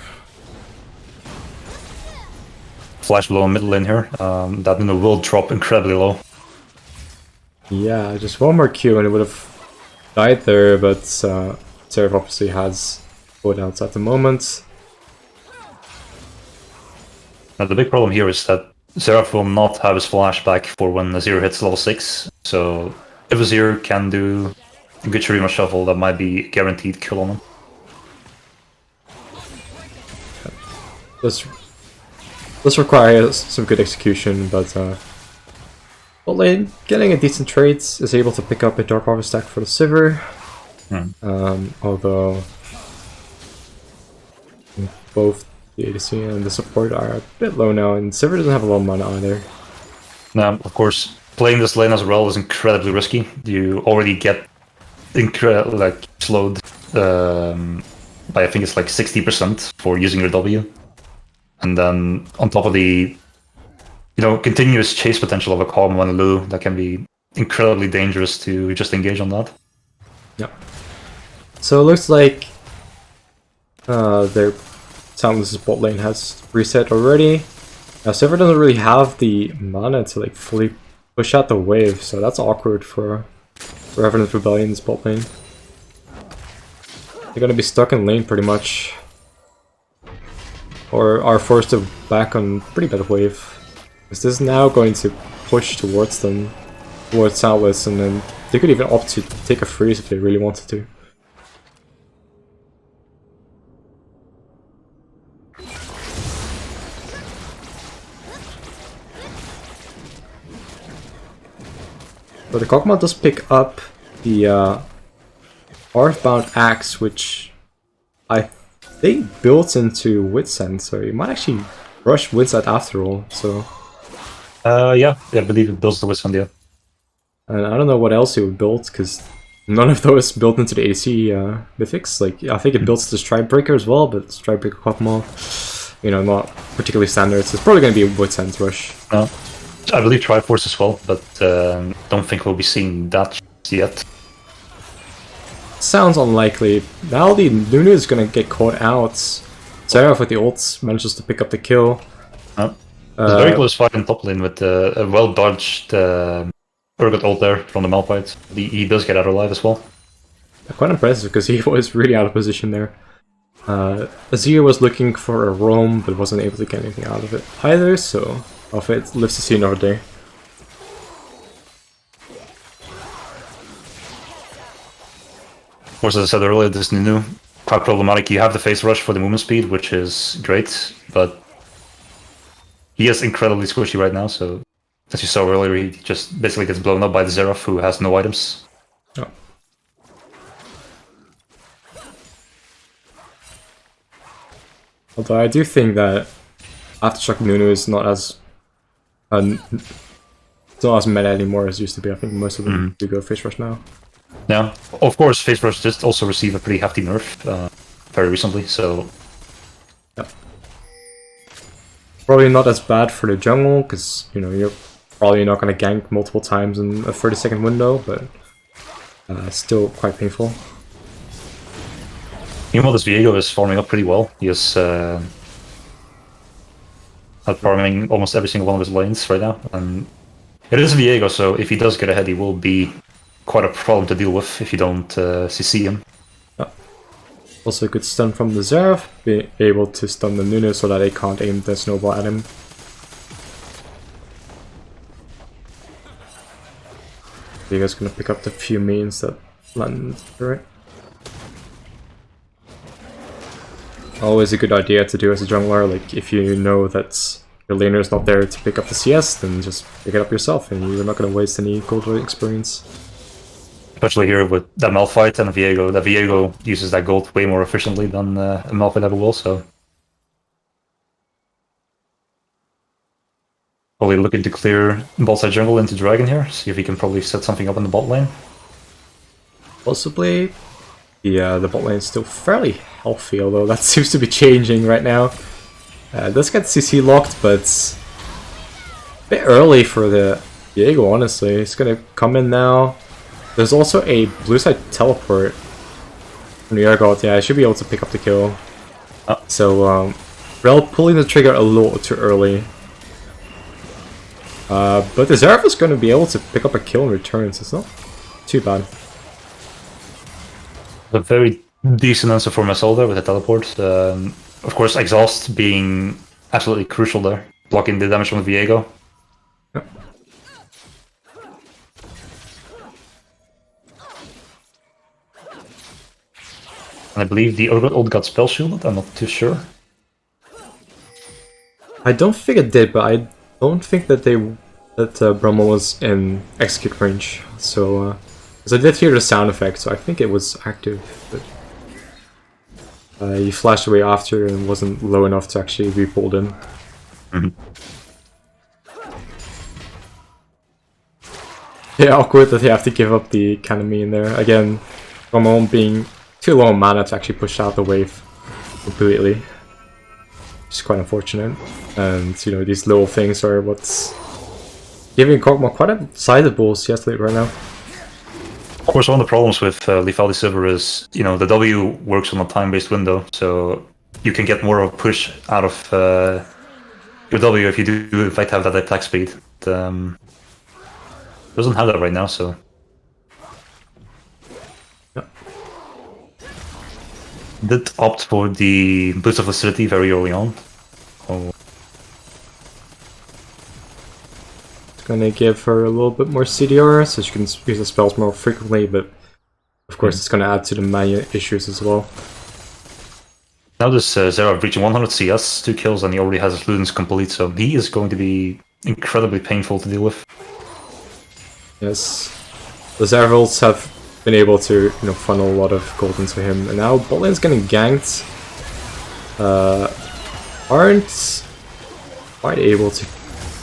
Flash below mid lane here. That Nunu will drop incredibly low. Yeah, just one more Q and it would have died there, but Seraph obviously has loadouts at the moment. Now the big problem here is that Seraph will not have his flash back for when Azir hits level 6, so if Azir can do a good Shurima shuffle, that might be a guaranteed kill on him. This requires some good execution, but bot lane getting a decent trade is able to pick up a Dark Harvest stack for the Sivir. Although both the ADC and the support are a bit low now, and Sivir doesn't have a lot of mana either. Now, of course, playing this lane as well is incredibly risky. You already get slowed by I think it's like 60% for using your W. And then on top of the continuous chase potential of a Kog'Maw and a Lulu, that can be incredibly dangerous to just engage on that. Yeah. So it looks like their Soundless' bot lane has reset already. Now Sivir doesn't really have the mana to like fully push out the wave, so that's awkward for Revenant Rebellion's bot lane. They're gonna be stuck in lane pretty much, or are forced to back on pretty bad wave. Because this is now going to push towards them, towards Soundless, and then they could even opt to take a freeze if they really wanted to. But the Kog'Maw does pick up the Earthbound Axe, which I think builds into Witsend, so you might actually rush Witsend after all. So Yeah, I believe it builds the Wisdom, yeah. and I don't know what else it would build, because none of those built into the AC mythics. Like, I think it builds the Strikebreaker as well, but Strikebreaker Kog'Maw, you know, not particularly standard. So it's probably going to be a Witsend rush. No. I believe Triforce as well, but don't think we'll be seeing that yet. Sounds unlikely. Now the Nunu is going to get caught out. Seraph with the ults manages to pick up the kill. No. It's a very close fight in top lane with a well-dodged Urgot ult there from the Malphite. He does get out alive as well. Quite impressive, because he was really out of position there. Azir was looking for a roam, but wasn't able to get anything out of it either, so it lives to see another day. Of course, as I said earlier, this Nunu, quite problematic. You have the phase rush for the movement speed, which is great, but he is incredibly squishy right now, so as you saw earlier, he just basically gets blown up by the Xerath, who has no items. Oh. Although I do think that Aftershock Nunu is not as it's not as meta anymore as it used to be. I think most of them do go face rush now. Yeah, of course, phase rush did also receive a pretty hefty nerf very recently, so yeah. Probably not as bad for the jungle, because you know you're probably not going to gank multiple times in a 30-second window, but still quite painful. Meanwhile, this Viego is farming up pretty well. He is farming almost every single one of his lanes right now, and it is Viego, so if he does get ahead, he will be quite a problem to deal with if you don't CC him. Yeah. Also a good stun from the Xerath, being able to stun the Nunu so that they can't aim the snowball at him. Viego's gonna pick up the few minions that land through it. Always a good idea to do as a jungler, like if you know that your laner is not there to pick up the CS, then just pick it up yourself and you're not gonna waste any gold experience. Especially here with that Malphite and a Viego. The Viego uses that gold way more efficiently than a Malphite ever will, so... Probably looking to clear bot side jungle into Dragon here, see if he can probably set something up in the bot lane. Possibly. The bot lane is still fairly healthy, although that seems to be changing right now. It does get CC locked, but it's a bit early for the Viego, honestly. It's gonna come in now. There's also a blue side teleport from the Urgot. Yeah, I should be able to pick up the kill. So, Rel pulling the trigger a little too early. But the Xerath is going to be able to pick up a kill in return, so it's not too bad. A very decent answer for Marcel there with the teleport. Of course, Exhaust being absolutely crucial there, blocking the damage from the Viego. Yep. And I believe the Urgot ult got spell shielded, I'm not too sure. I don't think it did, but I don't think that Brummel was in execute range. So, because I did hear the sound effect, so I think it was active. But he flashed away after and wasn't low enough to actually be pulled in. Yeah, awkward that they have to give up the Kanami in there. Again, Brummel being too low on mana to actually push out the wave completely. Which is quite unfortunate. And, you know, these little things are what's giving Kog'Maw quite a sizable CS lead right now. Of course, one of the problems with Lethality Silver is, you know, the W works on a time-based window, so you can get more of a push out of your W if you do in fact have that attack speed. It doesn't have that right now, so... Yep. Did opt for the booster facility very early on. Oh. Gonna give her a little bit more CDR so she can use the spells more frequently, but of course it's gonna add to the mana issues as well. Now this Xerath reaching 100 CS, 2 kills, and he already has his Ludens complete, so he is going to be incredibly painful to deal with. Yes, The Zervalds have been able to, funnel a lot of gold into him, and now bot lane's getting ganked. Aren't quite able to.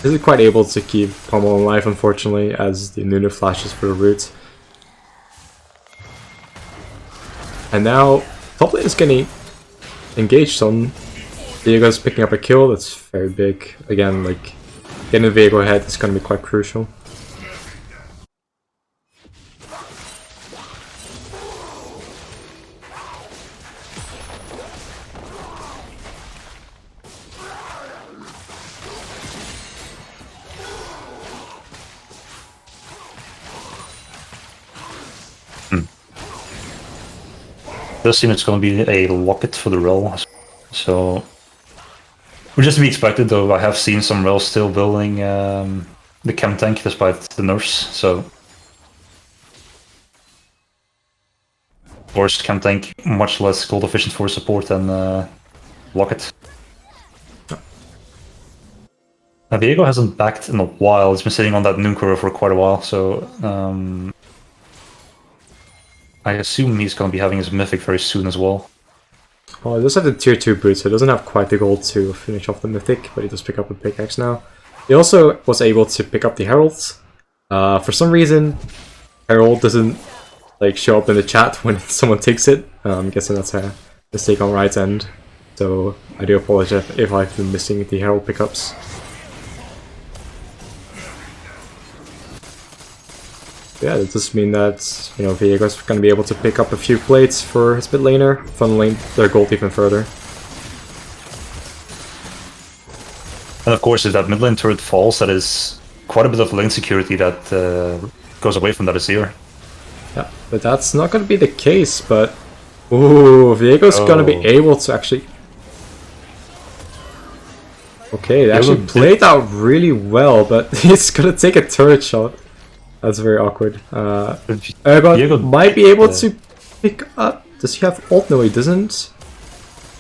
Isn't quite able to keep Pommel alive, unfortunately, as the Nunu flashes for the root. And now top lane is getting engaged on. Diego's picking up a kill. That's very big. Again, like getting the Viego ahead is going to be quite crucial. Does seem it's going to be a locket for the rel, so which is to be expected. Though I have seen some rels still building the chem tank despite the nerfs. So of course, chem tank much less gold efficient for support than locket. Now, Viego hasn't backed in a while. He's been sitting on that Nuncoro for quite a while, so I assume he's going to be having his mythic very soon as well. Well, he does have the tier 2 boot, so he doesn't have quite the gold to finish off the mythic, but he does pick up a pickaxe now. He also was able to pick up the heralds. For some reason, herald doesn't show up in the chat when someone takes it. I'm guessing that's a mistake on right end. So I do apologize if I've been missing the herald pickups. Yeah, it does mean that, Viego's going to be able to pick up a few plates for his mid laner, funneling their gold even further. And of course, if that mid lane turret falls, that is quite a bit of lane security that goes away from that Azir. Yeah, but that's not going to be the case, but... Ooh, Viego's going to be able to actually... Okay, they actually played out really well, but he's going to take a turret shot. That's very awkward. Diego might be able to pick up... Does he have ult? No, he doesn't.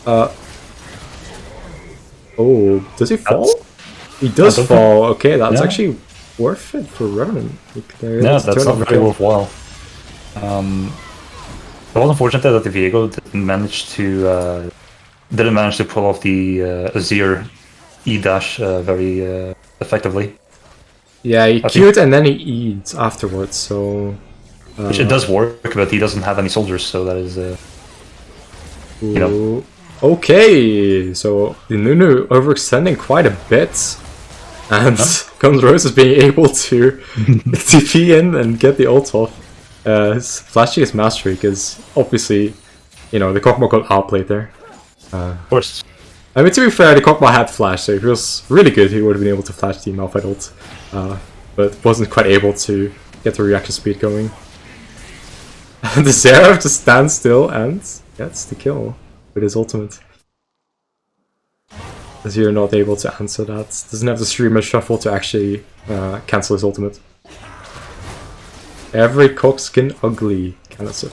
Oh, does he fall? He does fall. Okay, that's actually worth it for Revenant. Yeah, that's not very worthwhile. It was unfortunate that the Viego didn't manage to pull off the Azir E-dash very effectively. Yeah, he queued and then he eats afterwards, so... Which it does work, but he doesn't have any soldiers, so that is... Okay, so the Nunu overextending quite a bit. And Guns Roses being able to TP in and get the ult off. Flashing his mastery, because obviously, the Kokma got outplayed there. Of course. I mean, to be fair, the Kokma had flash, so if he was really good, he would have been able to flash the Malphite ult. But wasn't quite able to get the reaction speed going. And the Seraph just stands still and gets the kill with his ultimate. As you're not able to answer that. Doesn't have the streamer shuffle to actually cancel his ultimate. Every cockskin ugly, cancel.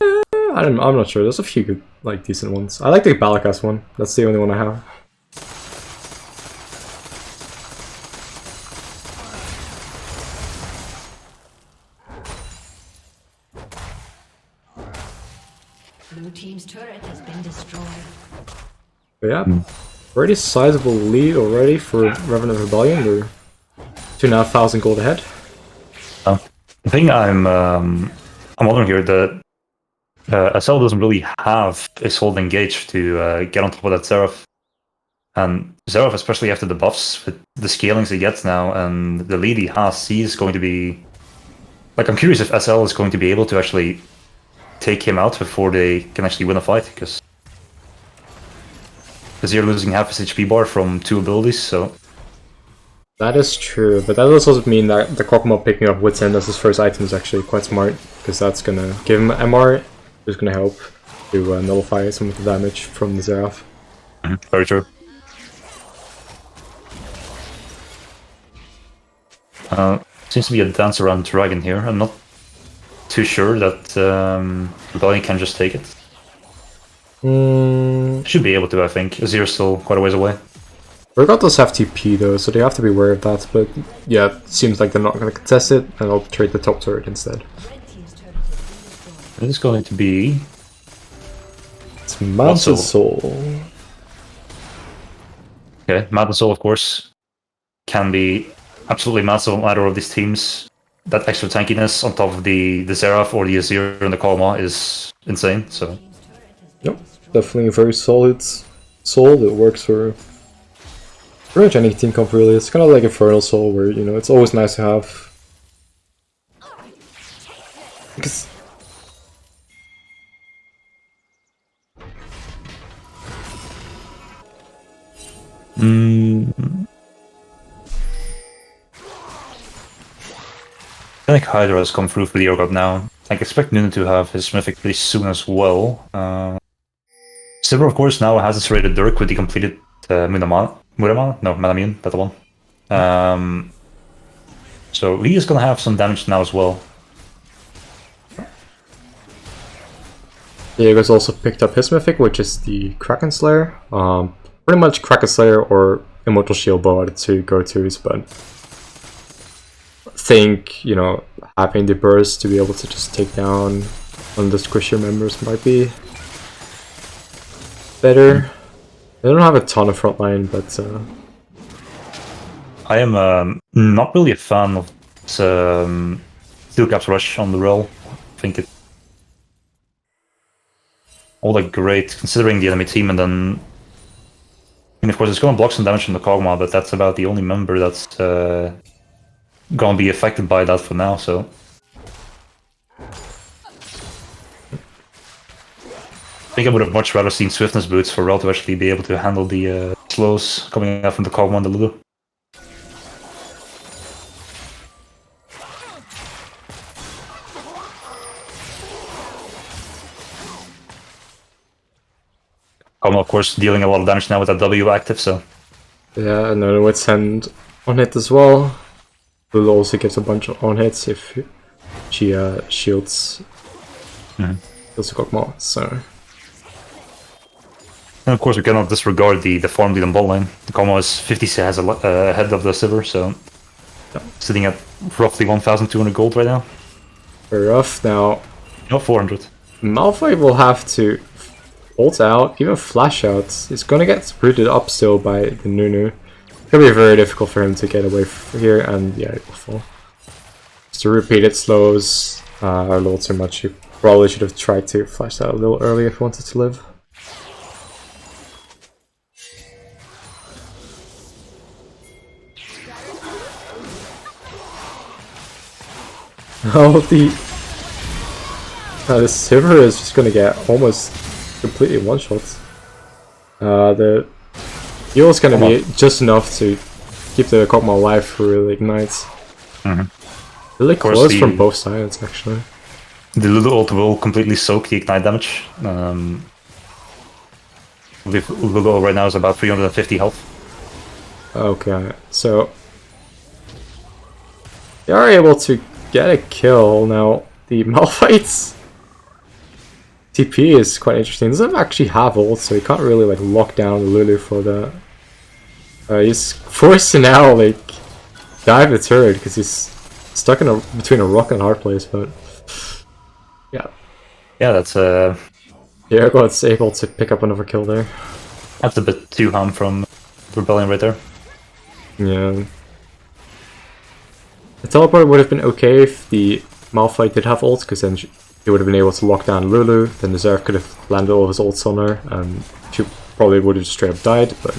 I'm not sure. There's a few good, decent ones. I like the Balakas one. That's the only one I have. Blue team's turret has been destroyed. But yeah, pretty sizable lead already for Revenant Rebellion. They're 2,500 gold ahead. The thing I'm wondering here that SL doesn't really have a Soul Engage to get on top of that Seraph. And Seraph, especially after the buffs, with the scalings he gets now and the lead he has, he's going to be... I'm curious if SL is going to be able to actually take him out before they can actually win a fight, because you're losing half his HP bar from 2 abilities, so... That is true, but that does also mean that the Kokma picking up Wits End as his first item is actually quite smart, because that's gonna give him MR, which is gonna help to nullify some of the damage from the Seraph. Very true. Seems to be a dance around Dragon here. I'm not too sure that Rebellion can just take it. Should be able to, I think. Azir's still quite a ways away. Urgot does have TP though, so they have to be aware of that, but yeah, it seems like they're not going to contest it, and I'll trade the top turret instead. It is going to be... It's Mountain Soul. Okay, Mountain Soul, of course, can be absolutely massive on either of these teams. That extra tankiness on top of the Seraph or the Azir and the Kalma is insane, so... Yep, definitely a very solid soul that works for pretty much any team comp really. It's kind of like Infernal Soul where, you know, it's always nice to have. Because... I think Hydra has come through for the Urgot now. I expect Nuna to have his Mythic pretty soon as well. Silver, of course, now has its rated Dirk with the completed Muramana? No, Manamune, that's the one. So he is going to have some damage now as well. Diego's also picked up his Mythic, which is the Kraken Slayer. Pretty much Kraken Slayer or Immortal Shield Bow are the two go-tos, but I think, you know, having the burst to be able to just take down one of the squishier members might be better. They don't have a ton of frontline, but I am not really a fan of Steel Caps Rush on the roll. I think it all like great considering the enemy team, and then I mean, of course it's going to block some damage from the Kog'Maw, but that's about the only member that's going to be affected by that for now. So I think I would have much rather seen Swiftness boots for Rel to actually be able to handle the slows coming out from the Kog'Maw and the Lulu. Kog'Maw, of course, dealing a lot of damage now with that W active, so... yeah, and then with Send on hit as well. Lulu also gets a bunch of on hits if she shields the Kog'Maw, so... And of course we cannot disregard the farm lead on bot lane. The Kog'Maw is 50 CS ahead of the Silver, so... yeah, sitting at roughly 1,200 gold right now. Very rough. Now... no, 400. Malphite will have to ult out, even flash out. He's gonna get rooted up still by the Nunu. It's gonna be very difficult for him to get away from here, and yeah, it will fall. Just to repeat, it slows a little too much. He probably should have tried to flash that a little earlier if he wanted to live. Oh, the Silver is just gonna get almost completely one-shot. The heal is gonna be just enough to keep the Kog'Maw alive for ignites. Really close from both sides, actually. The Lulu ult will completely soak the ignite damage. Lulu right now is about 350 health. Okay, so they are able to get a kill. Now, the Malphite's TP is quite interesting. He doesn't actually have ult, so he can't really like lock down the Lulu for that. He's forced to now like dive the turret because he's stuck in between a rock and a hard place. But yeah, that's Ergot's able to pick up another kill there. That's a bit too harm from Rebellion right there. Yeah, the teleport would have been okay if the Malphite did have ult, because then he would have been able to lock down Lulu, then the Zerf could have landed all of his ults on her, and she probably would have straight up died, but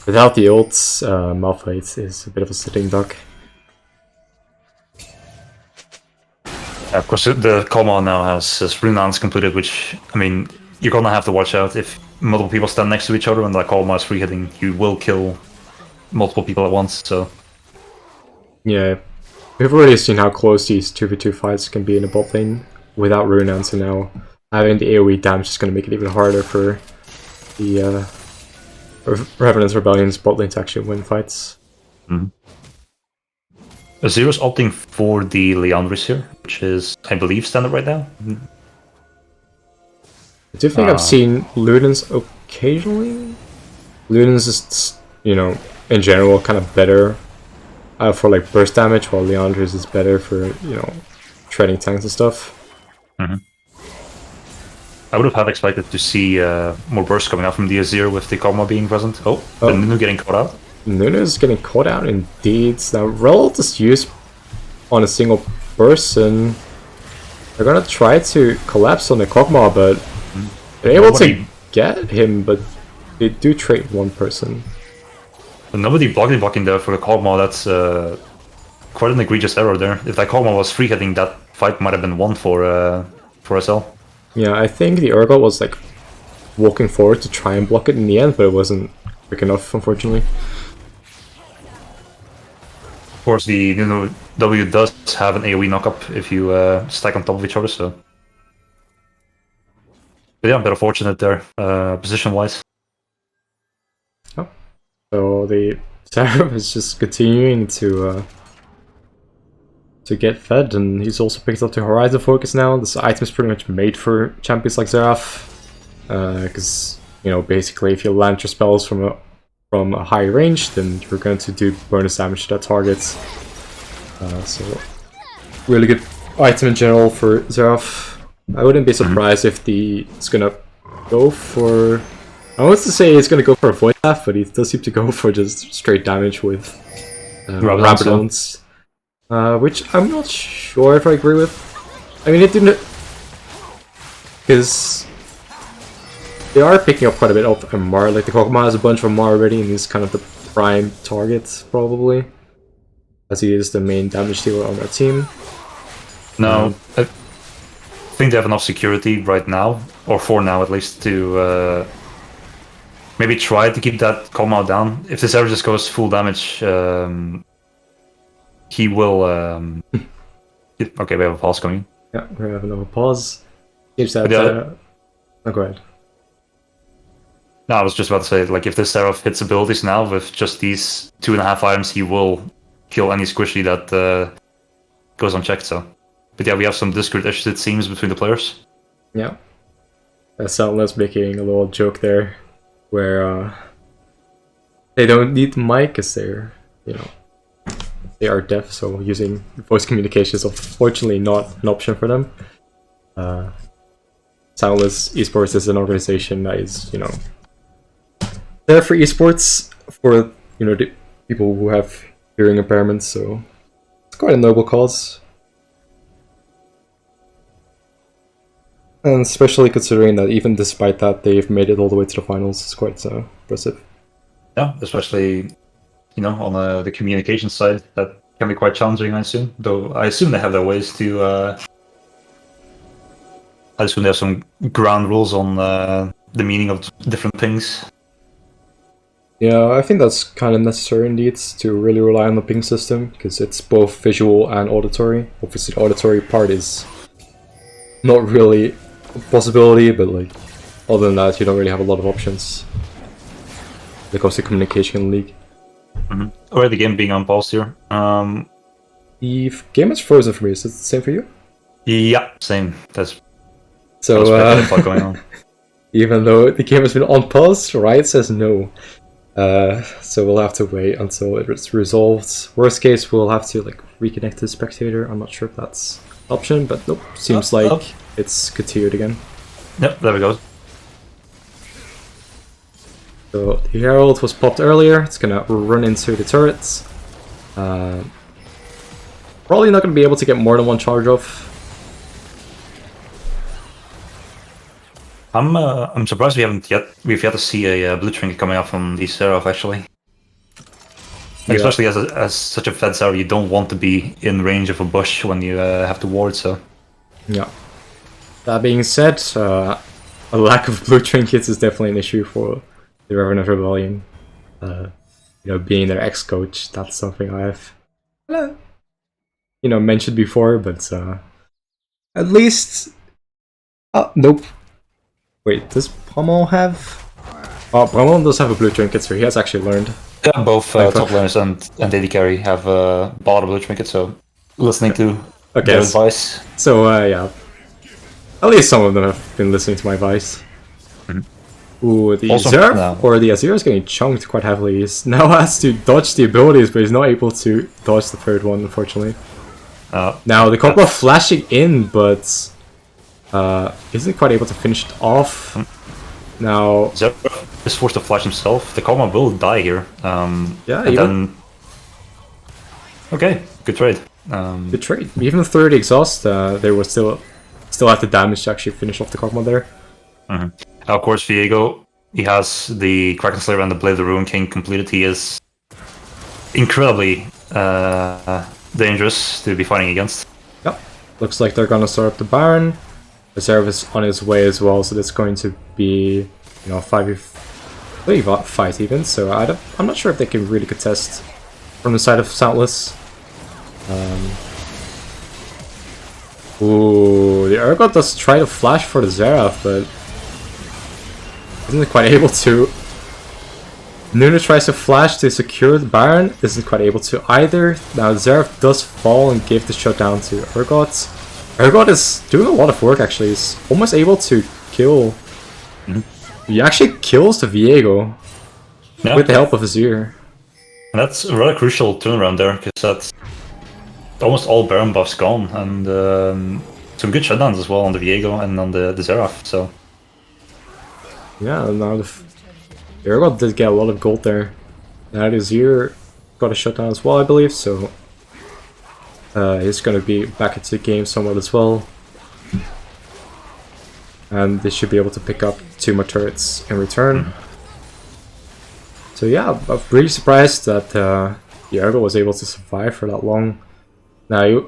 without the ults, Malphite is a bit of a sitting duck. Of course, the Kog'Maw now has his Revenant completed, which, I mean, you're gonna have to watch out. If multiple people stand next to each other and the Kog'Maw is free hitting, you will kill multiple people at once, so... yeah. We've already seen how close these 2v2 fights can be in the bot lane without Revenant, so now having the AoE damage is going to make it even harder for the Revenant's Rebellion's bot lane to actually win fights. Zero's opting for the Leandris here, which is, I believe, standard right now. I do think I've seen Ludens occasionally. Lunen's is, in general kind of better for like burst damage, while Leandra's is better for, treading tanks and stuff. I would have expected to see more bursts coming out from DS0 with the Kog'Maw being present. Oh, the Nunu getting caught out. Nunu's getting caught out indeed. Now, Rel just used on a single person. They're gonna try to collapse on the Kog'Maw, but they're able to get him, but they do trade one person. But nobody blocking there for the Kog'Maw. That's quite an egregious error there. If that Kog'Maw was free hitting, that fight might have been won for SL. Yeah, I think the Urgot was like walking forward to try and block it in the end, but it wasn't quick enough, unfortunately. Of course, the Nunu W does have an AoE knockup if you stack on top of each other, so... But yeah, a bit unfortunate there, position-wise. Oh. So the Seraph is just continuing to get fed, and he's also picked up the Horizon Focus now. This item is pretty much made for champions like Seraph, because basically if you land your spells from a high range, then you're going to do bonus damage to that target. So really good item in general for Seraph. I wouldn't be surprised if it's gonna go for... I want to say it's gonna go for a Void Staff, but he does seem to go for just straight damage with Rabadons. Which I'm not sure if I agree with. I mean, it didn't... Because they are picking up quite a bit of MR. Like, the Kog'Maw has a bunch of MR already, and he's kind of the prime target, probably. As he is the main damage dealer on their team. No, I think they have enough security right now, or for now at least, to maybe try to keep that Kog'Maw down. If this ever just goes full damage, he will... Okay, we have a pause coming. Yeah, we have another pause. Seems that... Oh, go ahead. No, I was just about to say, like, if this Seraph hits abilities now with just these 2.5 items, he will kill any squishy that goes unchecked, so... But yeah, we have some Discord issues, it seems, between the players. Yeah. Soundless making a little joke there, where they don't need mic because they're, they are deaf, so using voice communication is unfortunately not an option for them. Soundless Esports is an organization that is, there for esports, for, the people who have hearing impairments, so it's quite a noble cause. And especially considering that even despite that, they've made it all the way to the finals. It's quite impressive. Yeah, especially, on the communication side, that can be quite challenging, I assume. Though I assume they have their ways to... I assume they have some ground rules on the meaning of different things. Yeah, I think that's kind of necessary indeed, to really rely on the ping system, because it's both visual and auditory. Obviously the auditory part is not really a possibility, but like, other than that, you don't really have a lot of options when it comes to communication in League. Alright, the game being unpaused here. The game is frozen for me, is it the same for you? Yeah, same. That's so, going on. Even though the game has been unpaused, Riot says no. So we'll have to wait until it's resolved. Worst case, we'll have to like reconnect to the spectator. I'm not sure if that's an option, but nope. Seems like it's continued again. Yep, there we go. So the Herald was popped earlier. It's gonna run into the turrets. Probably not gonna be able to get more than one charge off. I'm surprised we've yet to see a blue trinket coming out from the Seraph actually. Yeah. Especially as such a fed Seraph, you don't want to be in range of a bush when you have to ward. So yeah. That being said, a lack of blue trinkets is definitely an issue for the Revenant Rebellion. Being their ex-coach, that's something I've mentioned before, but at least nope. Wait, does Pommel have... Oh, Pommel does have a blue trinket, so he has actually learned. yeah, both top laners and AD carry have bought a blue trinket, so listening to their advice. So yeah, at least some of them have been listening to my advice. Ooh, the Also, Zerf no. or the Azir is getting chunked quite heavily. He now has to dodge the abilities, but he's not able to dodge the third one, unfortunately. Now the Kog'Maw flashing in, but isn't quite able to finish it off. Now Zerf is forced to flash himself. The Kog'Maw will die here. yeah, and then... Okay, good trade. good trade. Even through the exhaust, there was still have the damage to actually finish off the Kog'Maw there. Of course, Viego, he has the Kraken Slayer and the Blade of the Ruin King completed. He is incredibly dangerous to be fighting against. Yep. Looks like they're gonna start up the Baron. The Zerf is on his way as well, so it's going to be, 5v3 fight even. So I'm not sure if they can really contest from the side of Soundless. Ooh, the Urgot does try to flash for the Zeraf, but isn't quite able to. Nuna tries to flash to secure the Baron, isn't quite able to either. Now Zeraf does fall and give the shutdown to Urgot. Urgot is doing a lot of work actually, he's almost able to kill. He actually kills the Viego with the help of Azir. And that's a rather crucial turnaround there, because that's almost all Baron buffs gone, and some good shutdowns as well on the Viego and on the Zeraf, so... Yeah, now the Urgot did get a lot of gold there. Now the Azir got a shutdown as well, I believe, so... he's gonna be back into the game somewhat as well. And they should be able to pick up 2 more turrets in return. So yeah, I'm really surprised that the Urgot was able to survive for that long. Now,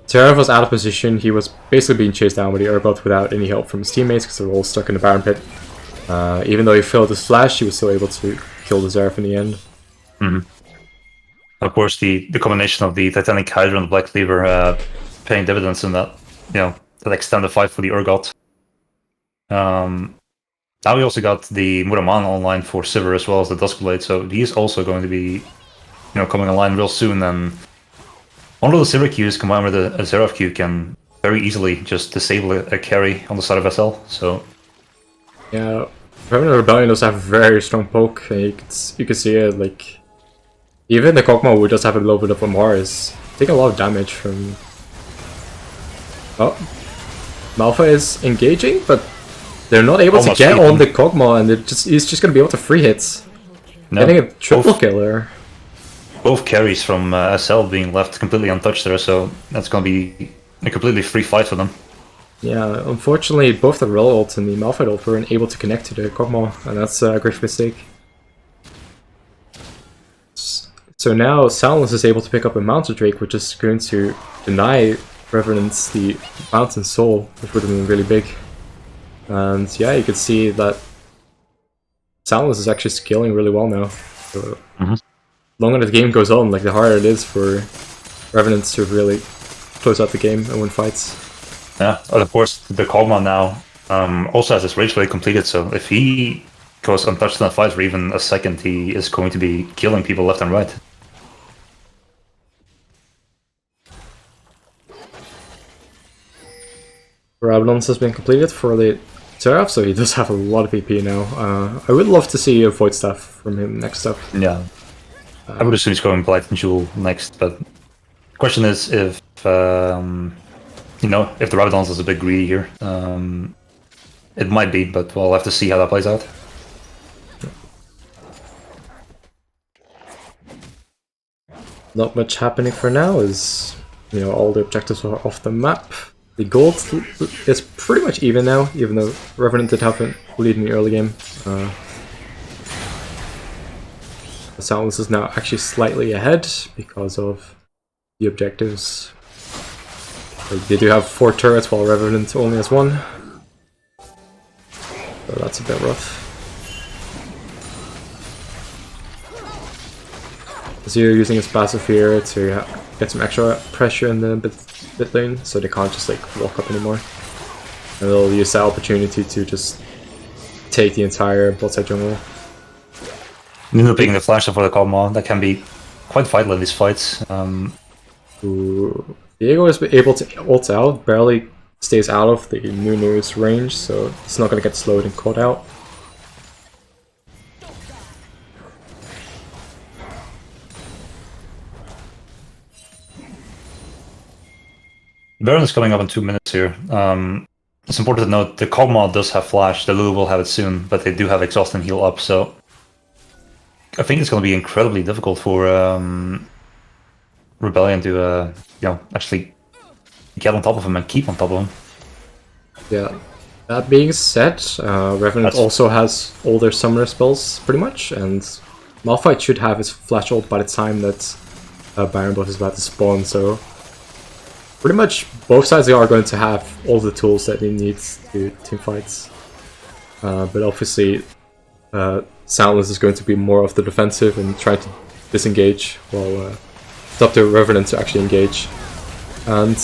Zeraf was out of position, he was basically being chased down by the Urgot without any help from his teammates because they were all stuck in the Baron pit. Even though he failed his flash, he was still able to kill the Zeraf in the end. Of course, the combination of the Titanic Hydra and the Black Cleaver paying dividends in that, that extended fight for the Urgot. Now we also got the Muraman online for Sivir as well as the Duskblade, so he's also going to be, coming online real soon. And one of the Sivir Qs combined with a Zeraf Q can very easily just disable a carry on the side of SL. So yeah, Revenant Rebellion does have a very strong poke, and you can see it. Like even the Kog'Maw, who does have a little bit of MR, is taking a lot of damage from. Oh, Malphite is engaging, but they're not able to get on the Kog'Maw, and he's just going to be able to free hits. Getting a triple killer. Both carries from SL being left completely untouched there, so that's going to be a completely free fight for them. Yeah, unfortunately, both the Rel ult and the Malphite ult weren't able to connect to the Kog'Maw, and that's a great mistake. So now Soundless is able to pick up a Mountain Drake, which is going to deny Revenant the Mountain Soul, which would have been really big. And yeah, you can see that Soundless is actually scaling really well now. So, the longer the game goes on, like the harder it is for Revenant to really close out the game and win fights. Yeah, and of course the Kog'Maw now also has his Rage Blade completed, so if he goes untouched in a fight for even a second, he is going to be killing people left and right. Revenant has been completed for the Zeraf, so he does have a lot of AP now. I would love to see a Void Staff from him next up. Yeah, I would assume he's going Blight and Jewel next, but the question is if if the Rabadons is a bit greedy here. It might be, but we'll have to see how that plays out. Not much happening for now, as all the objectives are off the map. The gold is pretty much even now, even though Revenant did have a lead in the early game. The Soundless is now actually slightly ahead because of the objectives. They do have 4 turrets while Revenant only has 1. So that's a bit rough. Azir using his passive here to get some extra pressure in the bit lane, so they can't just walk up anymore. And they'll use that opportunity to just take the entire bot side jungle. Picking the flash for the Kog'Maw, that can be quite vital in these fights. Diego is able to ult out, barely stays out of the Nunu's range, so it's not going to get slowed and caught out. Baron is coming up in 2 minutes here. It's important to note the Kog'Maw does have flash. The Lulu will have it soon, but they do have exhaust and heal up. So I think it's going to be incredibly difficult for Rebellion to actually get on top of him and keep on top of him. Yeah. That being said, Revenant also has all their summoner spells pretty much, and Malphite should have his flash ult by the time that Baron buff is about to spawn. So pretty much both sides are going to have all the tools that they need to team fights. But obviously, Soundless is going to be more of the defensive and trying to disengage, while it's up to Revenant to actually engage. And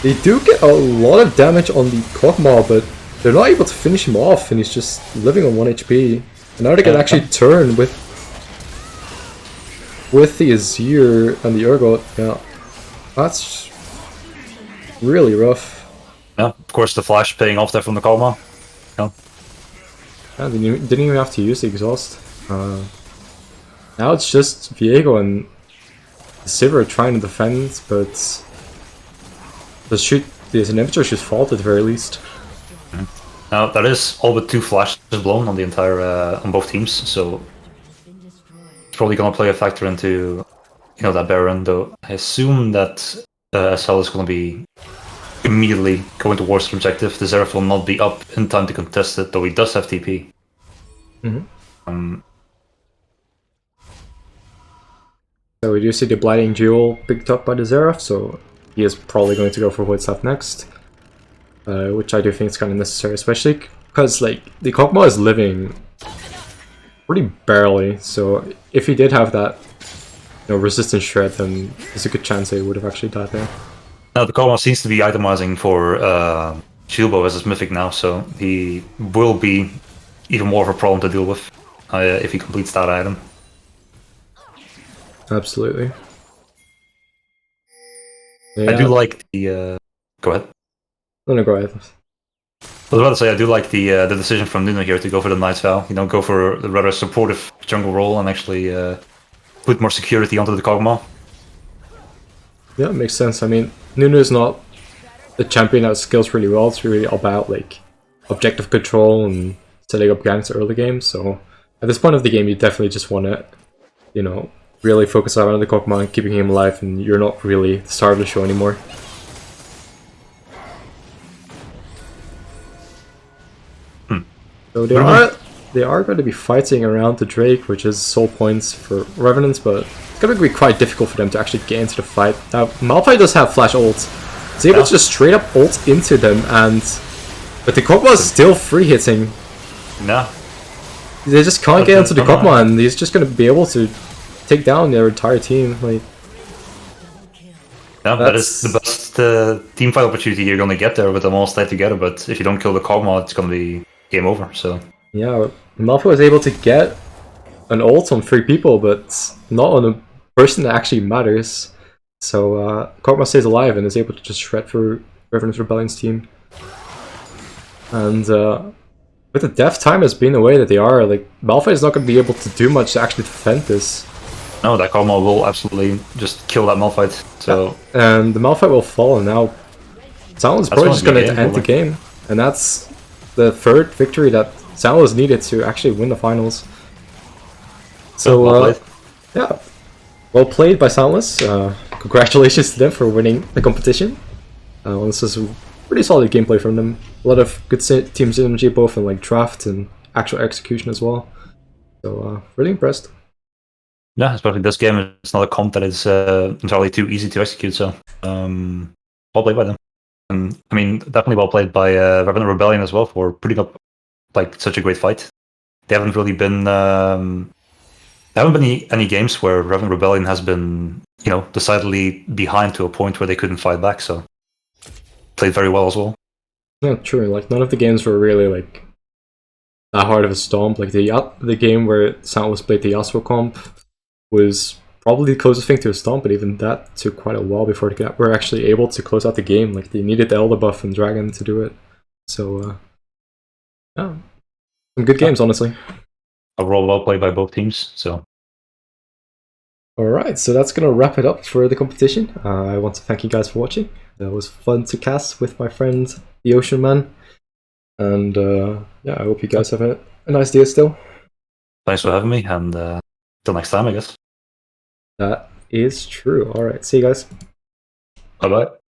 they do get a lot of damage on the Kog'Maw, but they're not able to finish him off, and he's just living on 1 HP. And now they can actually turn with the Azir and the Urgot. Yeah, that's really rough. Yeah, of course the flash paying off there from the Kog'Maw. Yeah. Yeah, they didn't even have to use the exhaust. Now it's just Viego and Sivir trying to defend, but the inhibitor should fall at the very least. Now that is all but 2 flashes blown on the entire on both teams, so it's probably gonna play a factor into that Baron. Though I assume that SL is gonna be immediately going towards the objective. The Zeref will not be up in time to contest it, though he does have TP. So we do see the Blighting Jewel picked up by the Zeref, so he is probably going to go for what's up next. Which I do think is kind of necessary, especially because like the Kog'Maw is living pretty barely. So if he did have that resistance shred, then there's a good chance he would have actually died there. Now the Kog'Maw seems to be itemizing for Shieldbow as his mythic now, so he will be even more of a problem to deal with if he completes that item. Absolutely. Yeah. I do like the. Go ahead. No, go ahead. I was about to say I do like the decision from Nuno here to go for the Knight's Vow. Go for the rather supportive jungle role and actually put more security onto the Kog'Maw. Yeah, it makes sense. I mean, Nuno is not a champion that scales really well. It's really about like objective control and setting up ganks early game. So at this point of the game, you definitely just want to, really focus on the Kog'Maw and keeping him alive, and you're not really the star of the show anymore. So they are going to be fighting around the Drake, which is soul points for Revenants, but it's going to be quite difficult for them to actually get into the fight. Now, Malphite does have flash ult. He's able to just straight up ult into them, but the Kog'Maw is still free hitting. No. They just can't get into the Kog'Maw, and he's just going to be able to take down their entire team. Like, yeah, that is the best team fight opportunity you're going to get there with them all stayed together, but if you don't kill the Kog'Maw, it's going to be game over. So yeah, Malphite was able to get an ult on 3 people, but not on a person that actually matters. So Kog'Maw stays alive and is able to just shred through Revenant Rebellion's team. And with the death time as being the way that they are, like Malphite is not going to be able to do much to actually defend this. No, that Kog'Maw will absolutely just kill that Malphite. So and the Malphite will fall, and now Soundless is probably just going to end the game, and that's the 3rd victory that Soundless needed to actually win the finals. So yeah, well played by Soundless. Congratulations to them for winning the competition. This is pretty solid gameplay from them. A lot of good team synergy, both in like draft and actual execution as well. So really impressed. Yeah, especially this game. It's not a comp that is entirely too easy to execute. So well played by them. And I mean, definitely well played by Revenant Rebellion as well for putting up like such a great fight. They haven't really been there haven't been any games where Revenant Rebellion has been decidedly behind to a point where they couldn't fight back. So played very well as well. Yeah, true. Like none of the games were really like that hard of a stomp. Like the game where Soundless played the Yasuo comp was probably the closest thing to a stomp, but even that took quite a while before they were actually able to close out the game. Like they needed the Elder buff and Dragon to do it. So yeah, some good games, honestly. Overall, well played by both teams. So Alright, so that's going to wrap it up for the competition. I want to thank you guys for watching. It was fun to cast with my friend, the Ocean Man. And yeah, I hope you guys have a nice day still. Thanks for having me, and till next time, I guess. That is true. Alright, see you guys. Bye bye.